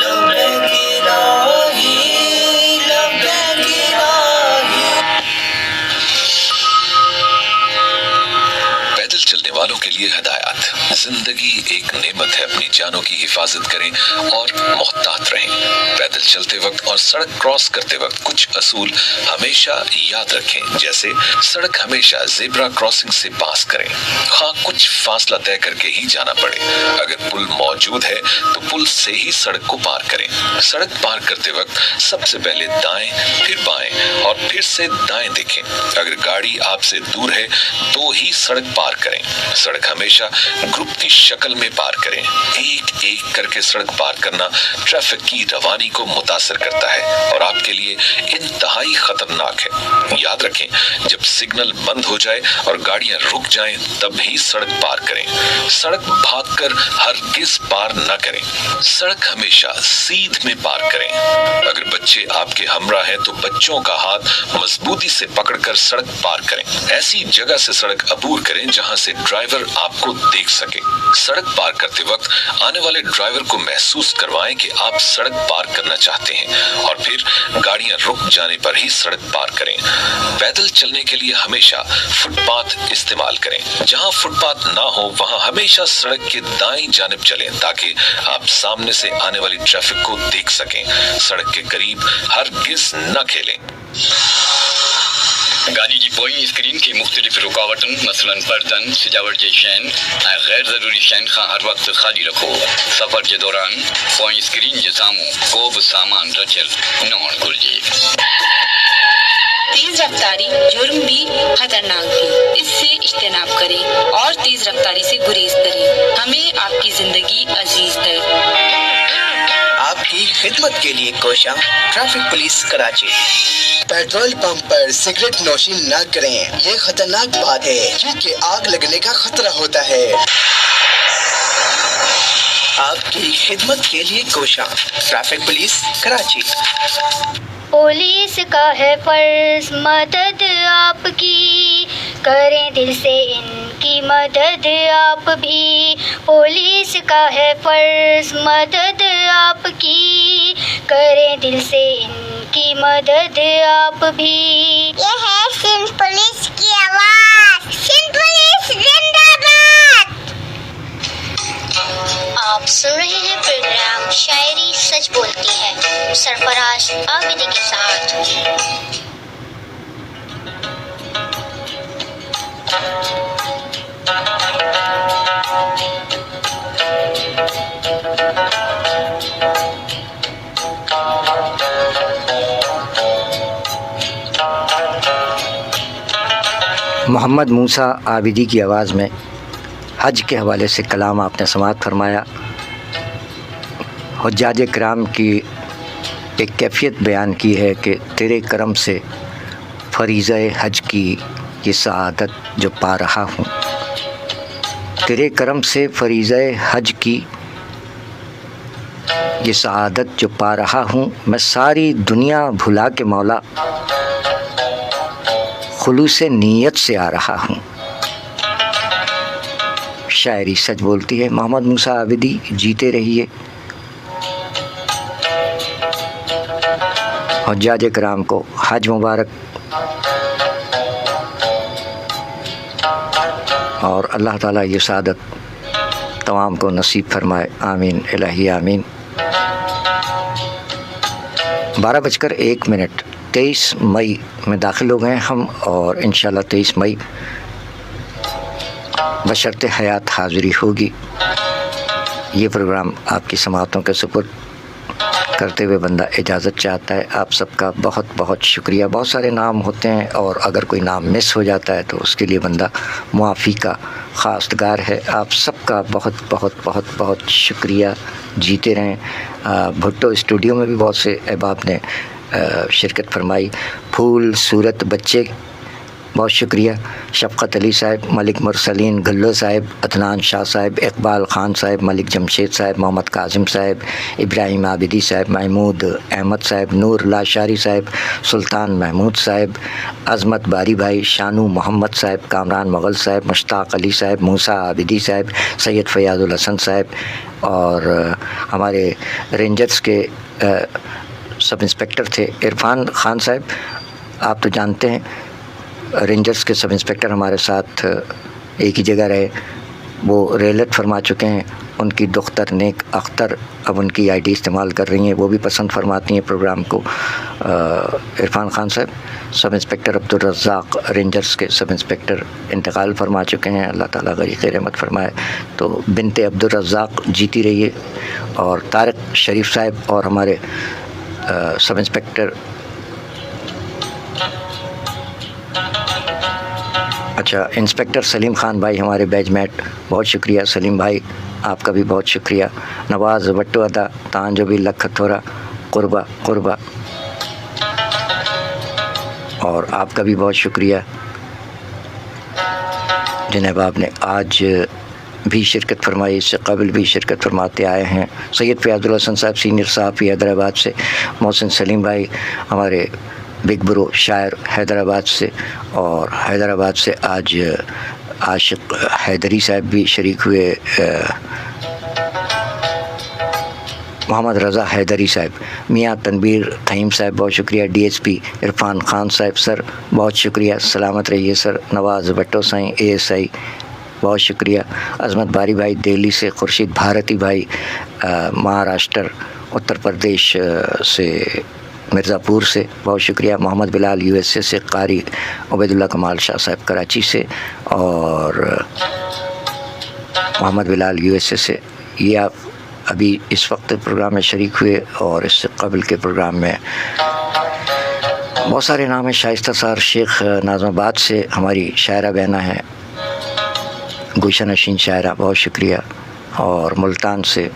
لبیک الہی لبیک الہی. پیدل چلنے والوں کے لیے ہدایات. زندگی ایک نعمت ہے، اپنی جانوں کی حفاظت کریں اور محتاط رہیں. پیدل چلتے وقت اور سڑک کراس کرتے وقت کچھ اصول ہمیشہ یاد رکھیں، جیسے سڑک ہمیشہ زیبرا کراسنگ سے پاس کریں، خواہ کچھ فاصلہ طے کر کے ہی جانا پڑے. اگر پل موجود ہے تو پل سے ہی سڑک کو پار کریں. سڑک پار کرتے وقت سب سے پہلے دائیں پھر بائیں اور پھر سے دائیں دیکھیں. اگر گاڑی آپ سے دور ہے تو ہی سڑک پار کریں. سڑک ہمیشہ گروپ کی شکل میں پار کریں. ایک ایک کر کے سڑک پار کرنا ٹریفک کی روانی کو متاثر کرتا ہے اور آپ کے لیے انتہائی خطرناک ہے. یاد رکھیں، جب سگنل بند ہو جائے اور گاڑیاں رک جائیں تب ہی سڑک پار کریں. سڑک بھاگ کر ہرگز پار نہ کریں. سڑک ہمیشہ سیدھ میں پار کریں. اگر بچے آپ کے ہمراہ ہیں تو بچوں کا ہاتھ مضبوطی سے پکڑ کر سڑک پار کریں. ایسی جگہ سے سڑک عبور کریں جہاں سے ڈرائیور آپ کو دیکھ سکے. سڑک پار کرتے وقت آنے والے ڈرائیور کو محسوس کروائیں کہ آپ سڑک پار کرنا چاہتے ہیں اور پھر گاڑیاں رک جانے پر ہی سڑک پار کریں. پیدل چلنے کے لیے ہمیشہ فٹ پاتھ استعمال کریں. جہاں فٹ پاتھ نہ ہو وہاں ہمیشہ سڑک کے دائیں جانب چلیں تاکہ آپ سامنے سے آنے والی ٹریفک کو دیکھ سکیں. سڑک کے قریب ہرگز نہ کھیلیں. گاڑی کی پوئیں اسکرین کی مختلف رکاوٹن مثلاً پردن سجاوٹ کے شین غیر ضروری شین خاں ہر وقت خالی رکھو. سفر کے دوران پوئیں اسکرین کے ساموں کو بھی سامان رچل نہ گھلجے. تیز رفتاری جرم بھی خطرناک بھی، اس سے اجتناب کریں اور تیز رفتاری سے گریز کریں. ہمیں آپ کی زندگی عزیز ہے. آپ کی خدمت کے لیے کوشاں traffic police Karachi. Petrol pump پر سگریٹ نوشی نہ کریں، یہ خطرناک بات ہے کیونکہ آگ لگنے کا خطرہ ہوتا ہے. آپ کی خدمت کے لیے کوشاں ٹریفک پولیس کراچی. پولیس کا ہے فرض مدد آپ کی، کریں دل سے ان کی مدد آپ بھی. پولیس کا ہے فرض مدد آپ کی، کریں دل سے ان کی مدد آپ بھی. یہ ہے سندھ پولیس کی آواز. سندھ پولیس زندہ باد. آپ سن رہے ہیں پروگرام شاعری سچ بولتی ہے سرفراز عابدی کے ساتھ. محمد موسیٰ عابدی کی آواز میں حج کے حوالے سے کلام آپ نے سماعت فرمایا. حجاج کرام کی ایک کیفیت بیان کی ہے کہ تیرے کرم سے فریضہ حج کی یہ سعادت جو پا رہا ہوں. تیرے کرم سے فریضہ حج کی یہ سعادت جو پا رہا ہوں. میں ساری دنیا بھلا کے مولا خلوص نیت سے آ رہا ہوں. شاعری سچ بولتی ہے. محمد موسیٰ عابدی جیتے رہیے. حجاج کرام کو حج مبارک اور اللہ تعالیٰ یہ سعادت تمام کو نصیب فرمائے. آمین الہی آمین. 12:01 23 مئی میں داخل ہو گئے ہم اور انشاءاللہ 23 مئی بشرط حیات حاضری ہوگی. یہ پروگرام آپ کی سماعتوں کے سپرد کرتے ہوئے بندہ اجازت چاہتا ہے. آپ سب کا بہت بہت شکریہ. بہت سارے نام ہوتے ہیں اور اگر کوئی نام مس ہو جاتا ہے تو اس کے لیے بندہ معافی کا خواستگار ہے. آپ سب کا بہت بہت بہت بہت شکریہ. جیتے رہیں. بھٹو اسٹوڈیو میں بھی بہت سے احباب نے شرکت فرمائی. پھول صورت بچے بہت شکریہ. شفقت علی صاحب، ملک مرسلین، گلو صاحب، عدنان شاہ صاحب، اقبال خان صاحب، ملک جمشید صاحب، محمد کاظم صاحب، ابراہیم عابدی صاحب، محمود احمد صاحب، نور لاشاری صاحب، سلطان محمود صاحب، عظمت باری بھائی، شانو محمد صاحب، کامران مغل صاحب، مشتاق علی صاحب، موسیٰ عابدی صاحب، سید فیاض الحسن صاحب اور ہمارے رینجرز کے سب انسپکٹر تھے عرفان خان صاحب. آپ تو جانتے ہیں رینجرز کے سب انسپکٹر ہمارے ساتھ ایک ہی جگہ رہے. وہ ریلت فرما چکے ہیں. ان کی دختر نیک اختر اب ان کی آئی ڈی استعمال کر رہی ہیں. وہ بھی پسند فرماتی ہیں پروگرام کو. عرفان خان صاحب سب انسپکٹر عبدالرزاق رینجرز کے سب انسپکٹر انتقال فرما چکے ہیں. اللہ تعالیٰ غریق رحمت فرمائے. تو بنت عبدالرزاق جیتی رہیے. اور طارق شریف صاحب اور ہمارے سب انسپکٹر انسپکٹر سلیم خان بھائی ہمارے بیچ میٹ، بہت شکریہ سلیم بھائی. آپ کا بھی بہت شکریہ. نواز بٹو ادا تان جو بھی لکھ تھوڑا قربہ قربہ اور آپ کا بھی بہت شکریہ. جن احباب نے آج بھی شرکت فرمائی، اس سے قبل بھی شرکت فرماتے آئے ہیں. سید فیاض الحسن صاحب سینئر صحافی حیدرآباد سے، محسن سلیم بھائی ہمارے بگ برو شاعر حیدرآباد سے، اور حیدرآباد سے آج عاشق حیدری صاحب بھی شریک ہوئے. محمد رضا حیدری صاحب، میاں تنویر تھیم صاحب بہت شکریہ. D S P Irfan Khan صاحب سر بہت شکریہ، سلامت رہیے سر. نواز بٹو سائیں اے ایس آئی بہت شکریہ. عظمت باری بھائی دہلی سے، خورشید بھارتی بھائی مہاراشٹر اتر پردیش سے مرزا پور سے بہت شکریہ، محمد بلال USA سے، قاری عبید اللہ کمال شاہ صاحب کراچی سے، اور محمد بلال USA سے یہ آپ ابھی اس وقت پروگرام میں شریک ہوئے، اور اس سے قبل کے پروگرام میں بہت سارے نام ہیں۔ شائستہ سار شیخ ناظم آباد سے ہماری شاعرہ بہنہ ہیں، گوشہ نشین شاعرہ، بہت شکریہ، اور ملتان سے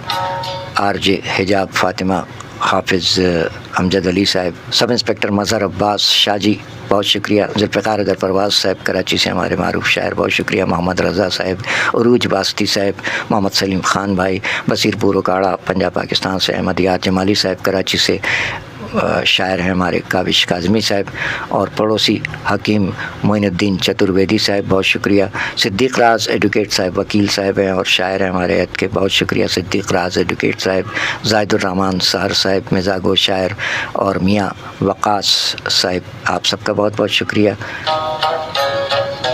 RJ حجاب فاطمہ، حافظ امجد علی صاحب، سب انسپکٹر مظہر عباس شاہ جی، بہت شکریہ، ذوالفقار ادر پرواز صاحب کراچی سے ہمارے معروف شاعر، بہت شکریہ، محمد رضا صاحب، عروج باسطی صاحب، محمد سلیم خان بھائی، بصیر پور اکاڑا پنجاب پاکستان سے، احمدیات جمالی صاحب کراچی سے شاعر ہیں ہمارے، کاوش کاظمی صاحب، اور پڑوسی حکیم معین الدین چترویدی صاحب، بہت شکریہ، صدیق راز ایڈوکیٹ صاحب وکیل صاحب ہیں اور شاعر ہیں ہمارے عہد کے، بہت شکریہ صدیق راز ایڈوکیٹ صاحب، زاہد الرحمن سہر صاحب مزاگو شاعر، اور میاں وقاص صاحب، آپ سب کا بہت بہت شکریہ،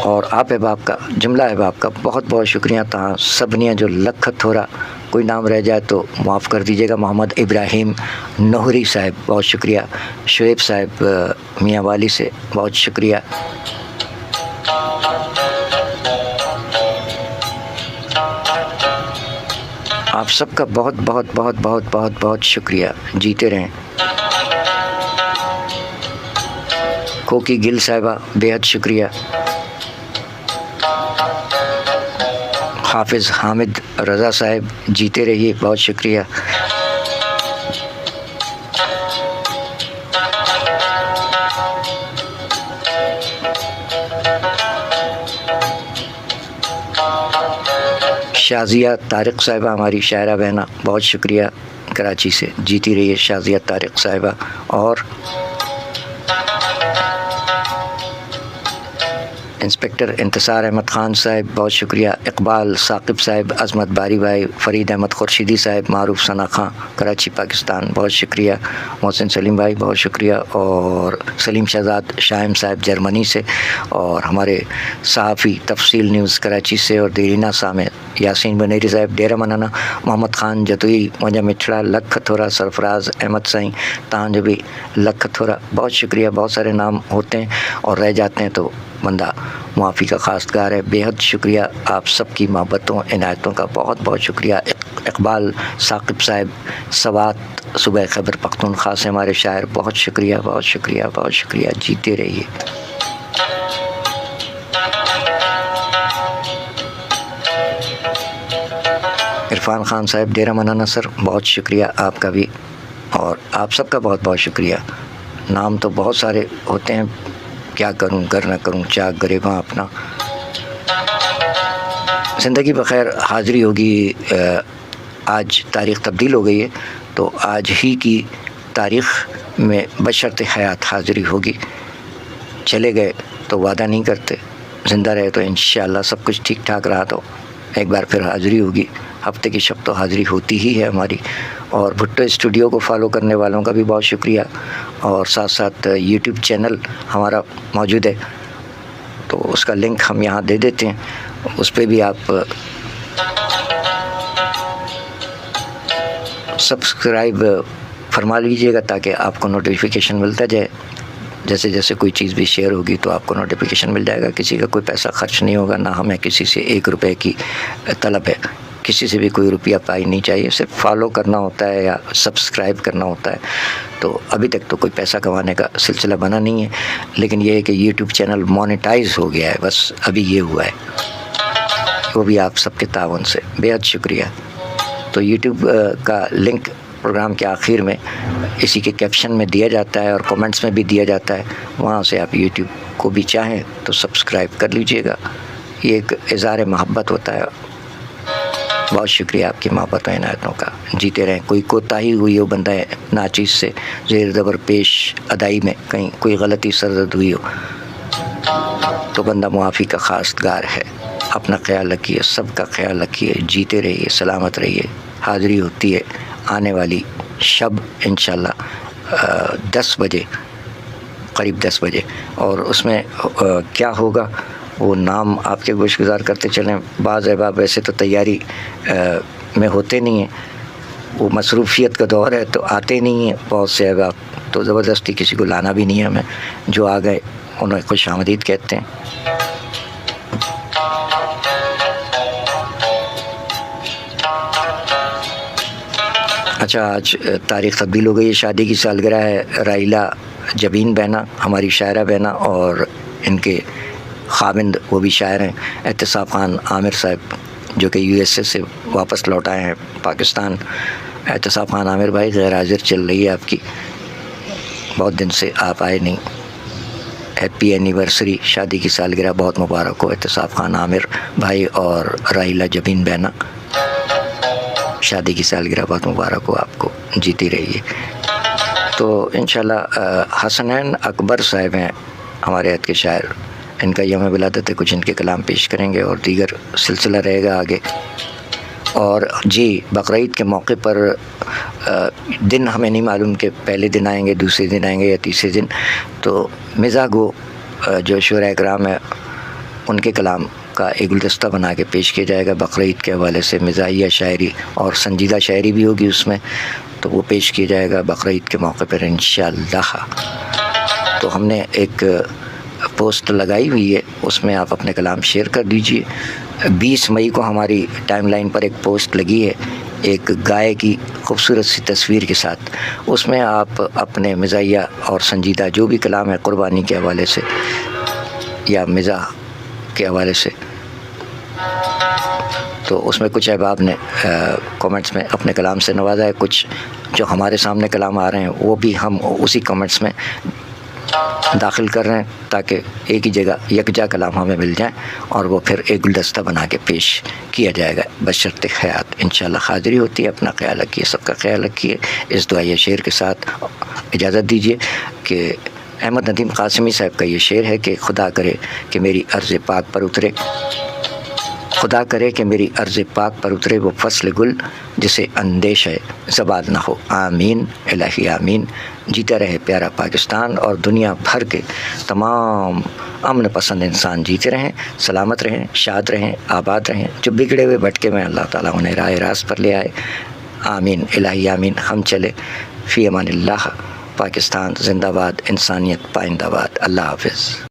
اور آپ احباب کا، جملہ احباب کا بہت بہت شکریہ، تاں سبنیاں جو لکھت تھوڑا کوئی نام رہ جائے تو معاف کر دیجیے گا۔ محمد ابراہیم نوہری صاحب، بہت شکریہ، شعیب صاحب میاں والی سے، بہت شکریہ، آپ سب کا بہت بہت بہت بہت بہت بہت شکریہ، جیتے رہیں۔ کوکی گل صاحبہ، بے حد شکریہ، حافظ حامد رضا صاحب، جیتے رہیے، بہت شکریہ، شازیہ طارق صاحبہ ہماری شاعرہ بہنہ، بہت شکریہ کراچی سے، جیتی رہیے شازیہ طارق صاحبہ، اور انسپکٹر انتصار احمد خان صاحب، بہت شکریہ، اقبال ثاقب صاحب، عظمت باری بھائی، فرید احمد خورشیدی صاحب، معروف ثنا خان کراچی پاکستان، بہت شکریہ، محسن سلیم بھائی، بہت شکریہ، اور سلیم شہزاد شاہم صاحب جرمنی سے، اور ہمارے صحافی تفصیل نیوز کراچی سے، اور دیرینہ سامع یاسین بنیری صاحب ڈیرہ منانا، محمد خان جتوئی مجھا مٹھڑا، لکھ تھورا، سرفراز احمد سائیں تانج بھی لکھ تھورا، بہت شکریہ، بہت سارے نام ہوتے ہیں اور رہ جاتے ہیں تو بندہ معافی کا خواستگار ہے، بے حد شکریہ، آپ سب کی محبتوں عنایتوں کا بہت بہت شکریہ۔ اقبال ثاقب صاحب سوات صوبہ خیبر پختونخوا سے ہمارے شاعر، بہت شکریہ، بہت شکریہ، بہت شکریہ، جیتے رہیے۔ عرفان خان صاحب ڈیرہ منانا سر، بہت شکریہ آپ کا بھی، اور آپ سب کا بہت بہت شکریہ۔ نام تو بہت سارے ہوتے ہیں، کیا کروں گر نہ کروں چاک گریباں اپنا۔ زندگی بخیر حاضری ہوگی، آج تاریخ تبدیل ہو گئی ہے تو آج ہی کی تاریخ میں بشرط حیات حاضری ہوگی، چلے گئے تو وعدہ نہیں کرتے، زندہ رہے تو انشاءاللہ سب کچھ ٹھیک ٹھاک رہا تو ایک بار پھر حاضری ہوگی، ہفتے کی شب تو حاضری ہوتی ہی ہے ہماری۔ اور بھٹو اسٹوڈیو کو فالو کرنے والوں کا بھی بہت شکریہ، اور ساتھ ساتھ یوٹیوب چینل ہمارا موجود ہے تو اس کا لنک ہم یہاں دے دیتے ہیں، اس پہ بھی آپ سبسکرائب فرما لیجئے گا تاکہ آپ کو نوٹیفیکیشن ملتا جائے، جیسے جیسے کوئی چیز بھی شیئر ہوگی تو آپ کو نوٹیفیکیشن مل جائے گا۔ کسی کا کوئی پیسہ خرچ نہیں ہوگا، نہ ہمیں کسی سے 1 روپے کی طلب ہے، کسی سے بھی کوئی روپیہ پائی نہیں چاہیے، صرف فالو کرنا ہوتا ہے یا سبسکرائب کرنا ہوتا ہے۔ تو ابھی تک تو کوئی پیسہ کمانے کا سلسلہ بنا نہیں ہے، لیکن یہ ہے کہ یوٹیوب چینل مونیٹائز ہو گیا ہے، بس ابھی یہ ہوا ہے، وہ بھی آپ سب کے تعاون سے، بے حد شکریہ۔ تو یوٹیوب کا لنک پروگرام کے آخر میں اسی کے کیپشن میں دیا جاتا ہے اور کومنٹس میں بھی دیا جاتا ہے، وہاں سے آپ یوٹیوب کو بھی چاہیں تو سبسکرائب کر لیجئے گا، یہ ایک اظہار محبت ہوتا ہے۔ بہت شکریہ آپ کی محبت و عنایتوں کا، جیتے رہیں۔ کوئی کوتاہی ہوئی ہو بندہ ناچیز سے، زیر زبر پیش ادائی میں کہیں کوئی غلطی سرزد ہوئی ہو تو بندہ معافی کا خواستگار ہے۔ اپنا خیال رکھیے، سب کا خیال رکھیے، جیتے رہیے، سلامت رہیے۔ حاضری ہوتی ہے آنے والی شب انشاءاللہ 10 بجے، قریب 10 بجے، اور اس میں کیا ہوگا وہ نام آپ کے گوش گزار کرتے چلیں۔ بعض احباب ویسے تو تیاری میں ہوتے نہیں ہیں، وہ مصروفیت کا دور ہے تو آتے نہیں ہیں بہت سے احباب، تو زبردستی کسی کو لانا بھی نہیں ہے ہمیں. جو آ گئے انہیں خوش آمدید کہتے ہیں. اچھا، آج تاریخ تبدیل ہو گئی ہے. شادی کی سالگرہ ہے رائلہ جبین بہنا، ہماری شاعرہ بہنا، اور ان کے خاوند وہ بھی شاعر ہیں احتساب خان عامر صاحب، جو کہ یو ایس اے سے واپس لوٹ آئے ہیں پاکستان. احتساب خان عامر بھائی، غیر حاضر چل رہی ہے آپ کی، بہت دن سے آپ آئے نہیں. ہیپی اینیورسری، شادی کی سالگرہ بہت مبارک ہو احتساب خان عامر بھائی اور رائلہ جبین بہنا. شادی کی سالگرہ بہت مبارک ہو آپ کو، جیتی رہیے. تو انشاءاللہ حسنین اکبر صاحب ہیں ہمارے عہد کے شاعر، ان کا یوم ولادت ہے، کچھ ان کے کلام پیش کریں گے اور دیگر سلسلہ رہے گا آگے. اور جی، بقرعید کے موقع پر دن ہمیں نہیں معلوم کہ پہلے دن آئیں گے، دوسرے دن آئیں گے یا تیسرے دن، تو مزاح گو جو شعراء اکرام ہے ان کے کلام کا ایک گلدستہ بنا کے پیش کیا جائے گا بقرعید کے حوالے سے. مزاحیہ شاعری اور سنجیدہ شاعری بھی ہوگی اس میں، تو وہ پیش کیا جائے گا بقرعید کے موقع پر انشاءاللہ. تو ہم نے ایک پوسٹ لگائی ہوئی ہے، اس میں آپ اپنے کلام شیئر کر دیجئے. 20 مئی کو ہماری ٹائم لائن پر ایک پوسٹ لگی ہے ایک گائے کی خوبصورت سی تصویر کے ساتھ. اس میں آپ اپنے مزاحیہ اور سنجیدہ جو بھی کلام ہے قربانی کے حوالے سے یا مزاح کے حوالے سے، تو اس میں کچھ احباب نے کومنٹس میں اپنے کلام سے نوازا ہے. کچھ جو ہمارے سامنے کلام آ رہے ہیں وہ بھی ہم اسی کومنٹس میں داخل کر رہے ہیں تاکہ ایک ہی جگہ یکجا کلام ہمیں مل جائیں اور وہ پھر ایک گلدستہ بنا کے پیش کیا جائے گا بشرط خیات. انشاءاللہ حاضری ہوتی ہے. اپنا خیال رکھیے، سب کا خیال رکھیے. اس دعائیہ شعر کے ساتھ اجازت دیجیے کہ احمد ندیم قاسمی صاحب کا یہ شعر ہے کہ خدا کرے کہ میری عرض پاک پر اترے، خدا کرے کہ میری عرض پاک پر اترے وہ فصل گل جسے اندیش ہے زوال نہ ہو. آمین الہی آمین. جیتا رہے پیارا پاکستان اور دنیا بھر کے تمام امن پسند انسان جیتے رہیں، سلامت رہیں، شاد رہیں، آباد رہیں. جو بگڑے ہوئے بھٹکے میں اللہ تعالیٰ انہیں راہ راست پر لے آئے. آمین الہی آمین. ہم چلے فی امان اللہ. پاکستان زندہ باد، انسانیت پائندہ باد. اللہ حافظ.